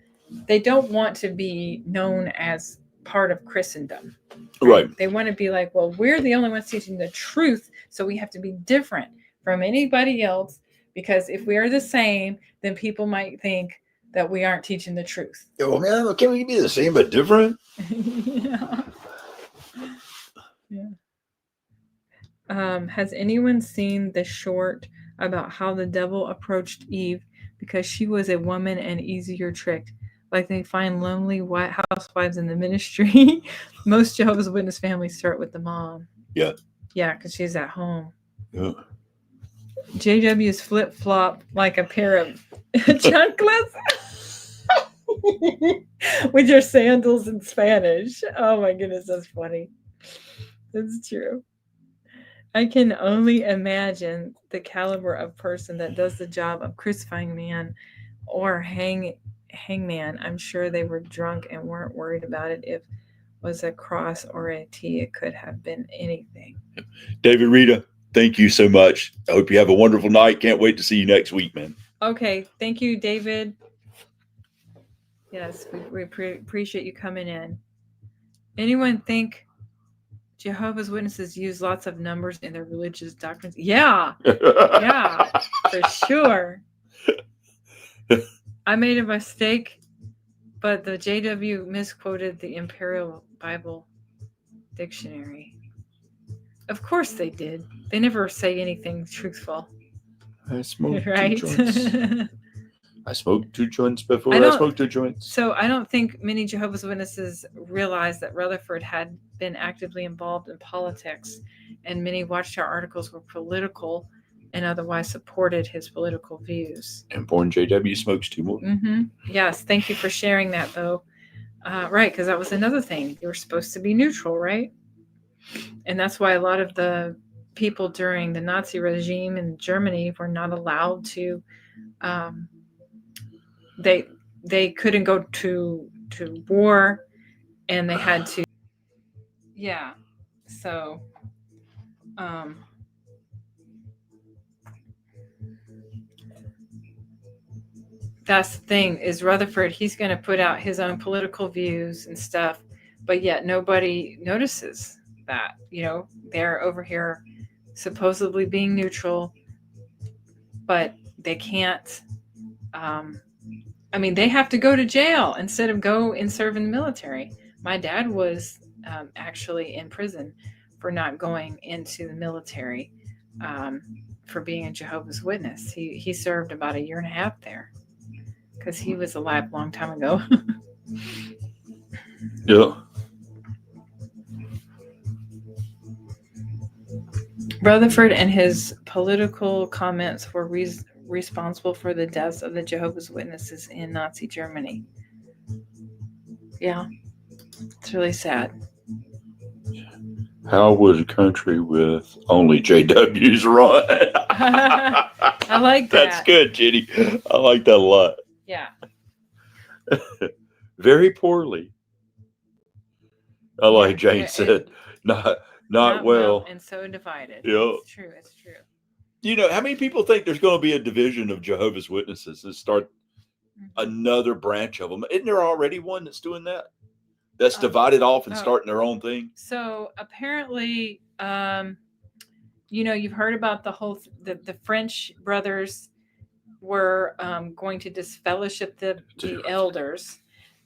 They don't want to be known as part of Christendom. Right. They want to be like, well, we're the only ones teaching the truth, so we have to be different from anybody else, because if we are the same, then people might think that we aren't teaching the truth. Oh, man, can we be the same but different? Yeah. Has anyone seen the short about how the devil approached Eve because she was a woman and easier tricked? Like they find lonely white housewives in the ministry. Most Jehovah's Witness families start with the mom. Yeah. Yeah, because she's at home. Yeah. JW's flip-flop like a pair of chanclas with your sandals in Spanish. Oh my goodness, that's funny. That's true. I can only imagine the caliber of person that does the job of crucifying man or hangman. I'm sure they were drunk and weren't worried about it. If it was a cross or a T, it could have been anything. David Rita, thank you so much. I hope you have a wonderful night. Can't wait to see you next week, man. Okay. Thank you, David. Yes, we appreciate you coming in. Anyone think Jehovah's Witnesses use lots of numbers in their religious doctrines? Yeah. Yeah, for sure. I made a mistake, but the JW misquoted the Imperial Bible Dictionary. Of course they did. They never say anything truthful. I smoked right? 2 joints. I smoked 2 joints before I smoked 2 joints. So I don't think many Jehovah's Witnesses realize that Rutherford had been actively involved in politics, and many Watchtower articles were political and otherwise supported his political views. And Born JW smokes 2 more. Mm-hmm. Yes, thank you for sharing that, though. Right, because that was another thing. You were supposed to be neutral, right? And that's why a lot of the people during the Nazi regime in Germany were not allowed to. They couldn't go to war, and they had to. Yeah, so. That's the thing, is Rutherford, he's going to put out his own political views and stuff, but yet nobody notices that, they're over here supposedly being neutral, but they can't, they have to go to jail instead of go and serve in the military. My dad was actually in prison for not going into the military for being a Jehovah's Witness. He served about 1.5 years there. Because he was alive a long time ago. Yeah. Rutherford and his political comments were responsible for the deaths of the Jehovah's Witnesses in Nazi Germany. Yeah. It's really sad. How would a country with only JWs run? I like that. That's good, Jenny. I like that a lot. Yeah. Very poorly. I like Jane said, not well. And so divided. Yeah. It's true. How many people think there's going to be a division of Jehovah's Witnesses and start another branch of them? Isn't there already one that's doing that? That's divided off and starting their own thing? So apparently, you've heard about the whole, the French brothers were going to disfellowship the Dude. elders.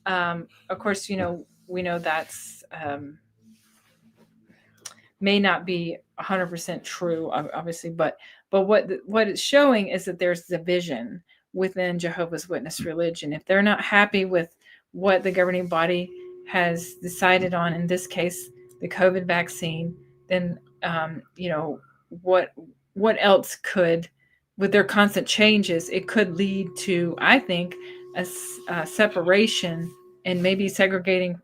Of course, we know that's may not be 100% true, obviously, but what it's showing is that there's division within Jehovah's Witness religion. If they're not happy with what the governing body has decided on, in this case, the COVID vaccine, then what else could, with their constant changes, it could lead to, I think, a separation and maybe segregating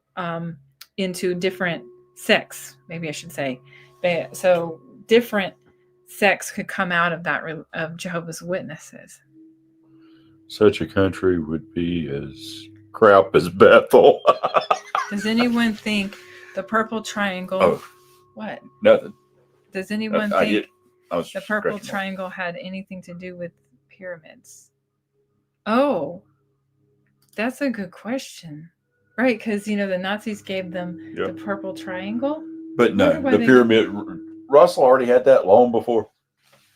into different sects, maybe I should say. So different sects could come out of that of Jehovah's Witnesses. Such a country would be as crap as Bethel. Does anyone think the purple triangle? Oh, what? Nothing. Does anyone think the purple triangle had anything to do with pyramids? Oh, that's a good question. Right, because the Nazis gave them the purple triangle. But no, the pyramid. Russell already had that long before.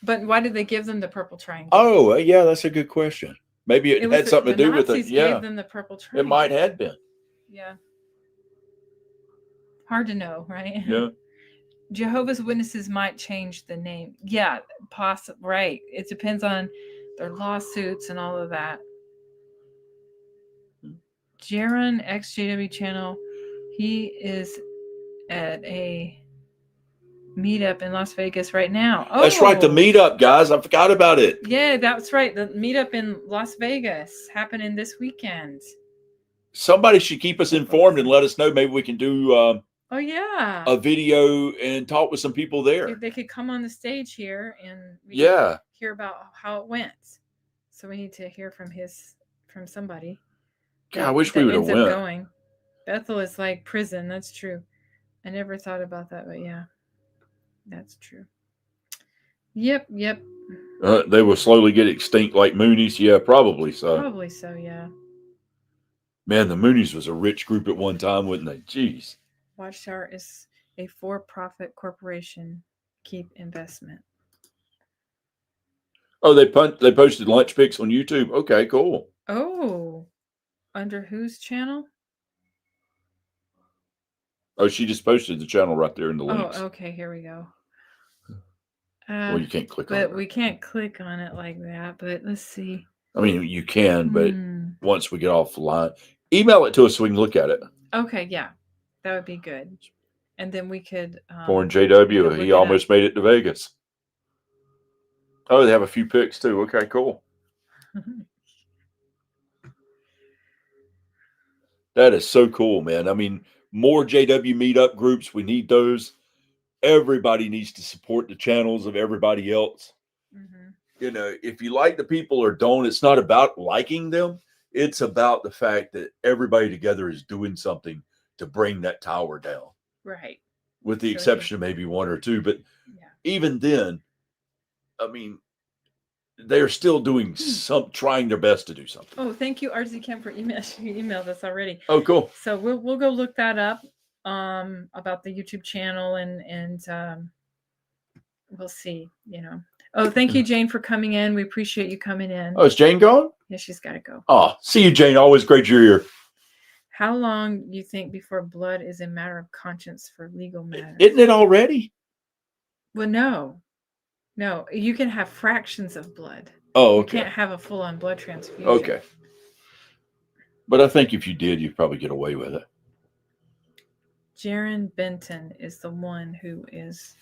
But why did they give them the purple triangle? Oh, yeah, that's a good question. Maybe it had something to do with it. Yeah, gave them the purple triangle. It might have been. Yeah. Hard to know, right? Yeah. Jehovah's Witnesses might change the name. Yeah, possible. Right. It depends on their lawsuits and all of that. Jaron XJW channel. He is at a meetup in Las Vegas right now. Oh, that's right, the meetup, guys. I forgot about it. Yeah, that's right. The meetup in Las Vegas happening this weekend. Somebody should keep us informed and let us know. Maybe we can do a video and talk with some people there. They could come on the stage here and we hear about how it went. So we need to hear from somebody. God, I wish we would have went. Going. Bethel is like prison. That's true. I never thought about that, but yeah, that's true. Yep. They will slowly get extinct like Moonies. Yeah, probably so. Probably so, yeah. Man, the Moonies was a rich group at one time, wasn't they? Jeez. Watchtower is a for-profit corporation. Keep investment. Oh, they posted lunch pics on YouTube. Okay, cool. Oh, under whose channel? Oh, she just posted the channel right there in the links. Oh, okay. Here we go. Well, you can't click on it. But we can't click on it like that. But let's see. I mean, you can, but once we get off the line, email it to us so we can look at it. Okay, yeah. That would be good. And then we could... Born JW, he almost made it to Vegas. Oh, they have a few pics too. Okay, cool. That is so cool, man. I mean, more JW meetup groups. We need those. Everybody needs to support the channels of everybody else. Mm-hmm. If you like the people or don't, it's not about liking them. It's about the fact that everybody together is doing something to bring that tower down. Right. With the exception of maybe one or two. But even then, I mean, they're still doing trying their best to do something. Oh, thank you, RZ Kemp, for email. You emailed us already. Oh, cool. So we'll go look that up about the YouTube channel and we'll see. Oh, thank you, Jane, for coming in. We appreciate you coming in. Oh, is Jane gone? Yeah, she's got to go. Oh, see you, Jane. Always great you're here. How long do you think before blood is a matter of conscience for legal matters? Isn't it already? Well, no. You can have fractions of blood. Oh, okay. You can't have a full-on blood transfusion. Okay. But I think if you did, you'd probably get away with it. Jaron Benton is the one who is...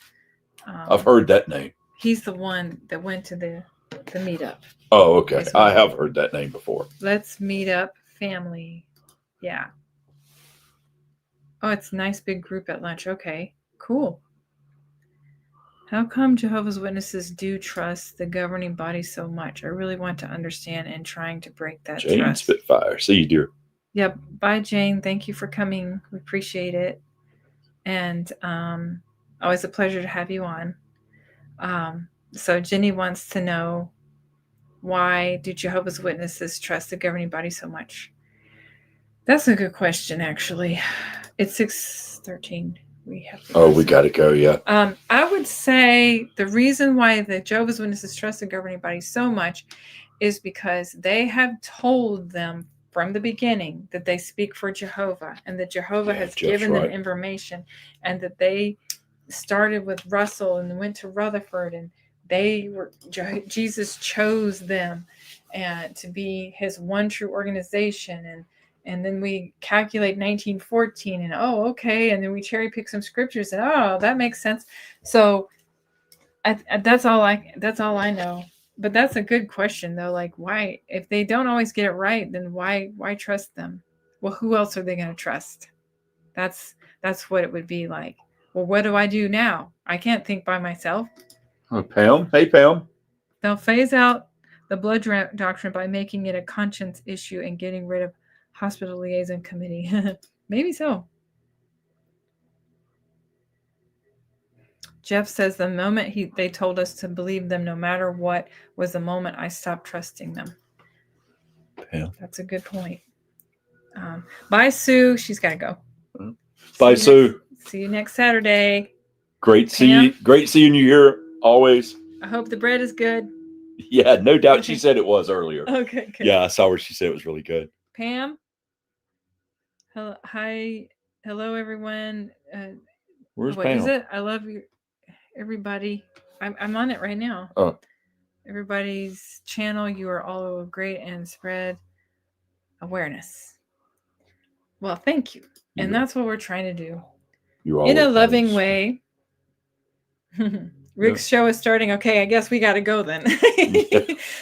I've heard that name. He's the one that went to the meetup. Oh, okay. I have heard that name before. Let's meet up family. Yeah. Oh, it's a nice big group at lunch. Okay, cool. How come Jehovah's Witnesses do trust the governing body so much? I really want to understand and trying to break that Jane trust. Spitfire. See you, dear. Yep. Bye, Jane. Thank you for coming. We appreciate it. And always a pleasure to have you on. So Jenny wants to know, why do Jehovah's Witnesses trust the governing body so much? That's a good question, actually. It's 6:13. We got to go, yeah. I would say the reason why the Jehovah's Witnesses trust the governing body so much is because they have told them from the beginning that they speak for Jehovah, and that Jehovah has Jeff's given them right. information, and that they started with Russell and went to Rutherford, and Jesus chose them and to be his one true organization. And then we calculate 1914, and okay, and then we cherry pick some scriptures, and that makes sense. So that's all I know. But that's a good question though. Like, why, if they don't always get it right, then why trust them? Well, who else are they going to trust? That's what it would be like. Well, what do I do now? I can't think by myself. Oh, Pam. Hey, Pam. They'll phase out the blood doctrine by making it a conscience issue and getting rid of hospital liaison committee. Maybe so. Jeff says the moment they told us to believe them no matter what was the moment I stopped trusting them. Yeah. That's a good point. Bye, Sue. She's got to go. Bye, Sue. See you next Saturday. Great seeing you here always. I hope the bread is good. Yeah, no doubt. She said it was earlier. Okay, good. Yeah, I saw where she said it was really good. Pam? Hello, hi. Hello, everyone. Where's Pam? Is it? I love you, everybody. I'm on it right now. Oh. Everybody's channel. You are all great and spread awareness. Well, thank you. And that's what we're trying to do. In a loving way. Rick's show is starting. Okay, I guess we got to go then.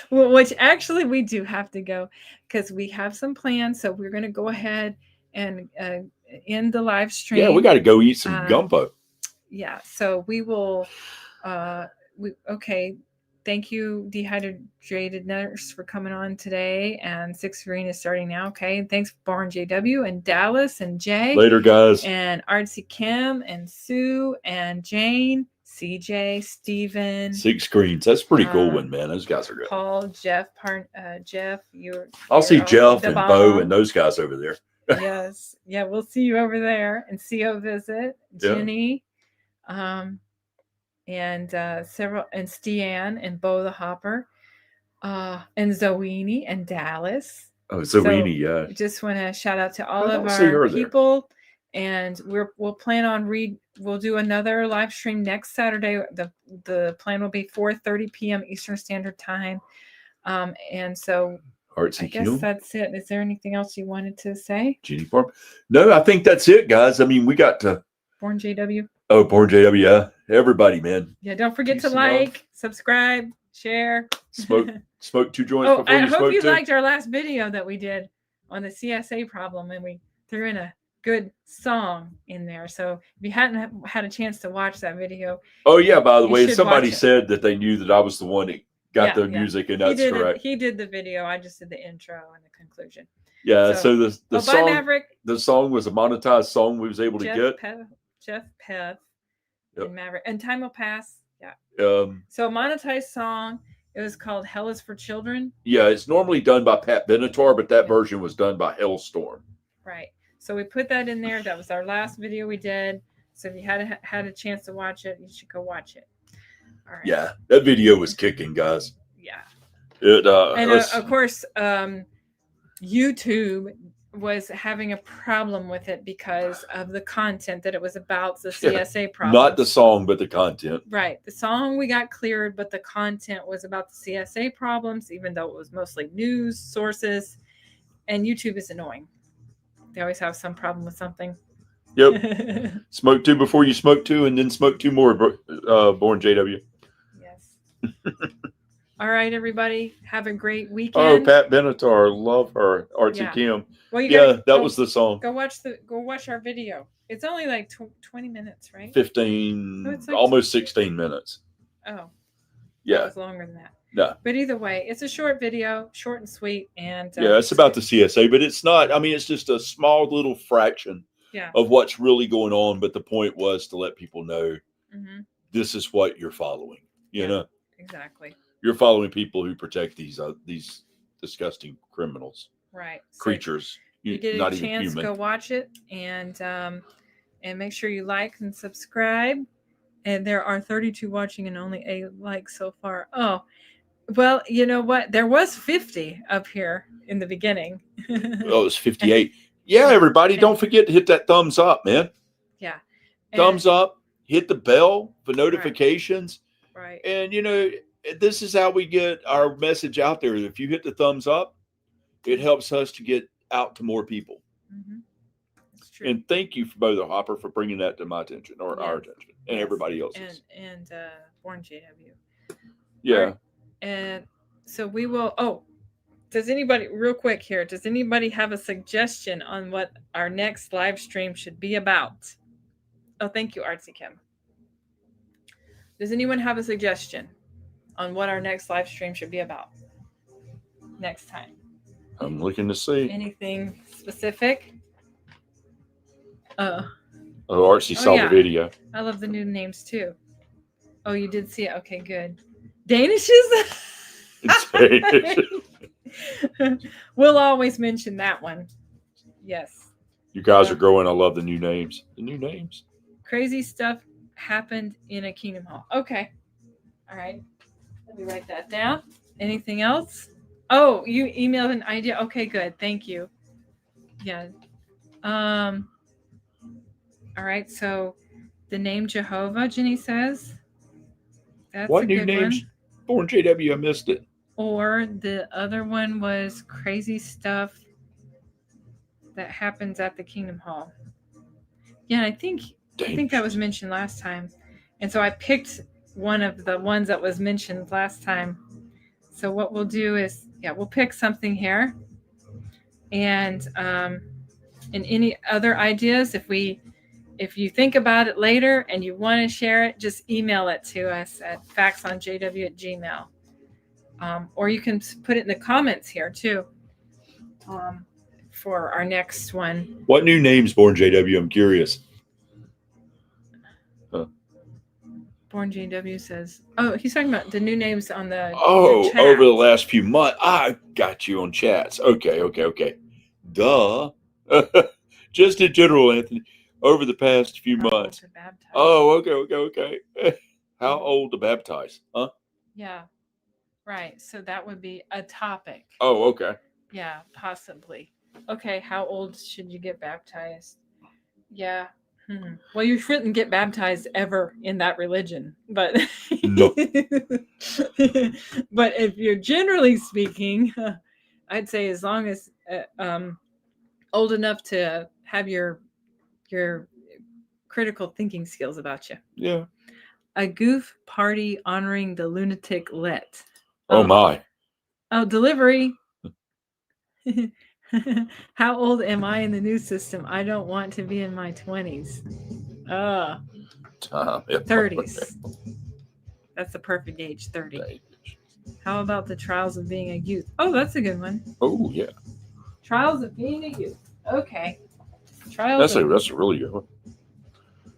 Which actually we do have to go because we have some plans. So we're going to go ahead and end the live stream. Yeah, we got to go eat some gumbo. Yeah, so we will. Okay. Thank you, Dehydrated Nurse, for coming on today. And Six Green is starting now. Okay. Thanks, Barn JW and Dallas and Jay. Later, guys. And Artsy Kim and Sue and Jane, CJ, Steven. Six Screens. That's a pretty cool one, man. Those guys are good. Paul, Jeff, I'll see Jeff and Bo and those guys over there. Yes. Yeah, we'll see you over there. And CO Visit, Jenny. And several, and Stian and Bo the Hopper, and Zoini and Dallas. Oh, Zoini, yeah. Just want to shout out to all of our people, and we'll plan on we'll do another live stream next Saturday. The plan will be 4:30 p.m. Eastern Standard Time, and so I guess that's it. Is there anything else you wanted to say? Jenny Farm? No, I think that's it, guys. I mean, we got to Born JW. Oh, Born JW, yeah. Everybody, man. Yeah, don't forget to like, subscribe, share. Smoke 2 joints before you smoke 2. I hope you liked our last video that we did on the CSA problem, and we threw in a good song in there. So if you hadn't had a chance to watch that video. Oh, yeah, by the way, somebody said that they knew that I was the one that got the music, and that's correct. He did the video. I just did the intro and the conclusion. Yeah, so the song, Maverick. The song was a monetized song we was able to get. Jeff Pev and Maverick, and Time Will Pass. Yeah. So a monetized song. It was called Hell Is for Children. Yeah, it's normally done by Pat Benatar, but that version was done by Hellstorm. Right. So we put that in there. That was our last video we did. So if you had a chance to watch it, you should go watch it. All right. Yeah, that video was kicking, guys. Yeah. Of course, YouTube was having a problem with it because of the content that it was about, the CSA problem. Not the song, but the content. Right. The song we got cleared, but the content was about the CSA problems, even though it was mostly news sources. And YouTube is annoying. They always have some problem with something. Yep. Smoke 2 before you smoke 2, and then smoke 2 more, Born JW. Yes. All right, everybody. Have a great weekend. Oh, Pat Benatar, love her. Artsy Kim. Well, that was the song. Go watch our video. It's only like 20 minutes, right? 15, almost 16 minutes. Oh. Yeah. That was longer than that. No. But either way, it's a short video, short and sweet, and it's about the CSA, but it's not. I mean, it's just a small little fraction of what's really going on. But the point was to let people know this is what you're following. You know. Exactly. You're following people who protect these disgusting criminals, right? Creatures. You get a chance, go watch it, and make sure you like and subscribe. And there are 32 watching and only a like so far. Oh, Well, you know what? There was 50 up here in the beginning. Oh, it's 58. Yeah, everybody, don't forget to hit that thumbs up, man. Yeah. Thumbs up, hit the bell for notifications. Right. And, this is how we get our message out there. If you hit the thumbs up, it helps us to get out to more people. Mm-hmm. That's true. And thank you, Brother Hopper, for bringing that to my attention, or our attention, and everybody else's. And Born JW. Yeah. Right. And so we will. Oh, does anybody, real quick here, does anybody have a suggestion on what our next live stream should be about? Oh, thank you, Artsy Kim. Does anyone have a suggestion on what our next live stream should be about next time? I'm looking to see. Anything specific? Artsy saw the video. I love the new names too. Oh, you did see it. Okay, good. Danishes? We'll always mention that one. Yes. You guys are growing. I love the new names. The new names. Crazy stuff happened in a Kingdom Hall. Okay. All right. Let me write that down. Anything else? Oh, you emailed an idea. Okay, good. Thank you. Yeah. All right. So the name Jehovah, Jenny says. That's what new names? Born JW, I missed it. Or the other one was crazy stuff that happens at the Kingdom Hall. Yeah, I think that was mentioned last time. And so I picked one of the ones that was mentioned last time. So what we'll do is, we'll pick something here. And any other ideas, if you think about it later and you want to share it, just email it to us at factsonjw@gmail.com. Or you can put it in the comments here too for our next one. What new names, Born JW? I'm curious. Born JW says, oh, he's talking about the new names on the chat. Over the last few months. I got you on chats. Okay. Duh. Just in general, Anthony. Over the past few months. Oh, okay. How old to baptize? Huh? Yeah. Right. So that would be a topic. Oh, okay. Yeah, possibly. Okay. How old should you get baptized? Yeah. Well, you shouldn't get baptized ever in that religion, but no. But if you're generally speaking, I'd say as long as old enough to have your critical thinking skills about you. Yeah. A goof party honoring the lunatic let. Oh my. Oh, delivery. How old am I in the new system? I don't want to be in my 20s. 30s. That's the perfect age, 30. How about the trials of being a youth? Oh, that's a good one. Oh, yeah. Trials of being a youth. Okay. That's a really good one.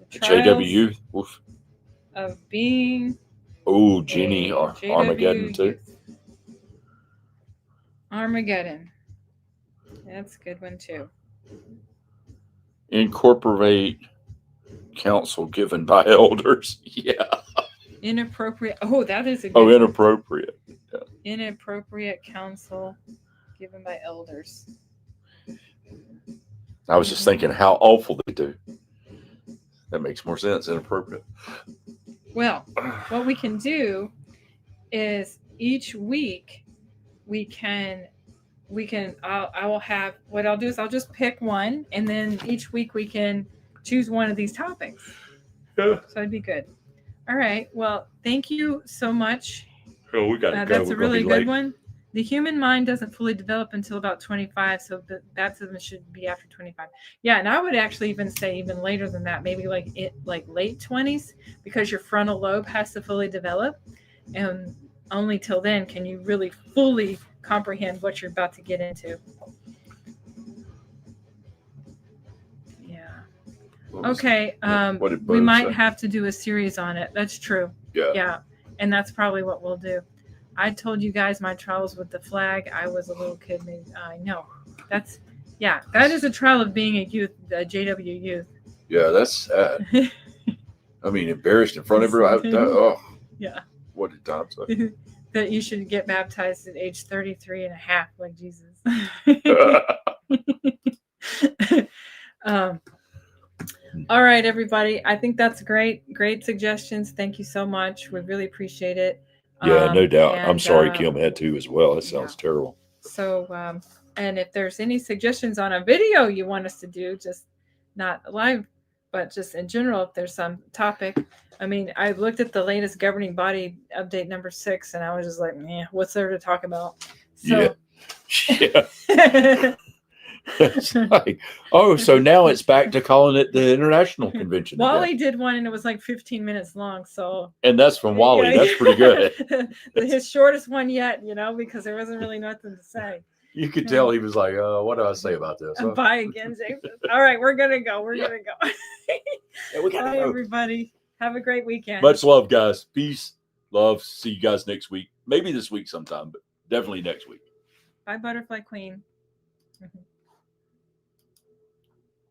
JW Youth. Oof. Of being. Oh, Jenny or Armageddon too. Armageddon. That's a good one too. Incorporate counsel given by elders. Yeah. Inappropriate. Oh, that is a good one. Inappropriate. Yeah. Inappropriate counsel given by elders. I was just thinking how awful they do. That makes more sense. Inappropriate. Well, what we can do is each week I will have, what I'll do is I'll just pick one, and then each week we can choose one of these topics. Yeah. So it'd be good. All right. Well, thank you so much. Oh, we got to go. That's a really good one. The human mind doesn't fully develop until about 25, so the baptism should be after 25. Yeah, and I would actually even say even later than that, maybe like late 20s, because your frontal lobe has to fully develop, and only till then can you really fully comprehend what you're about to get into. Yeah. Okay. We might have to do a series on it. That's true. Yeah. And that's probably what we'll do. I told you guys my trials with the flag. I was a little kid. I know. That is a trial of being a youth, a JW youth. Yeah, that's sad. I mean, embarrassed in front of everyone. Oh. Yeah. What did Tom say? that you should get baptized at age 33 and a half, like Jesus. All right, everybody. I think that's great suggestions. Thank you so much. We really appreciate it. Yeah, no doubt. I'm sorry Kim had to as well. That sounds terrible. So, and if there's any suggestions on a video you want us to do, just not live, but just in general, if there's some topic. I mean, I looked at the latest governing body update number 6, and I was just like, man, what's there to talk about? So, yeah. It's like, oh, so now it's back to calling it the International Convention. Wally did one, and it was like 15 minutes long. So, and that's from Wally. Yeah, that's pretty good. His shortest one yet, because there wasn't really nothing to say. You could tell he was like, what do I say about this? Bye again, James. All right, we're gonna go. We're gonna go. Yeah, we gotta go. Everybody. Have a great weekend. Much love, guys. Peace, love. See you guys next week. Maybe this week sometime, but definitely next week. Bye, Butterfly Queen.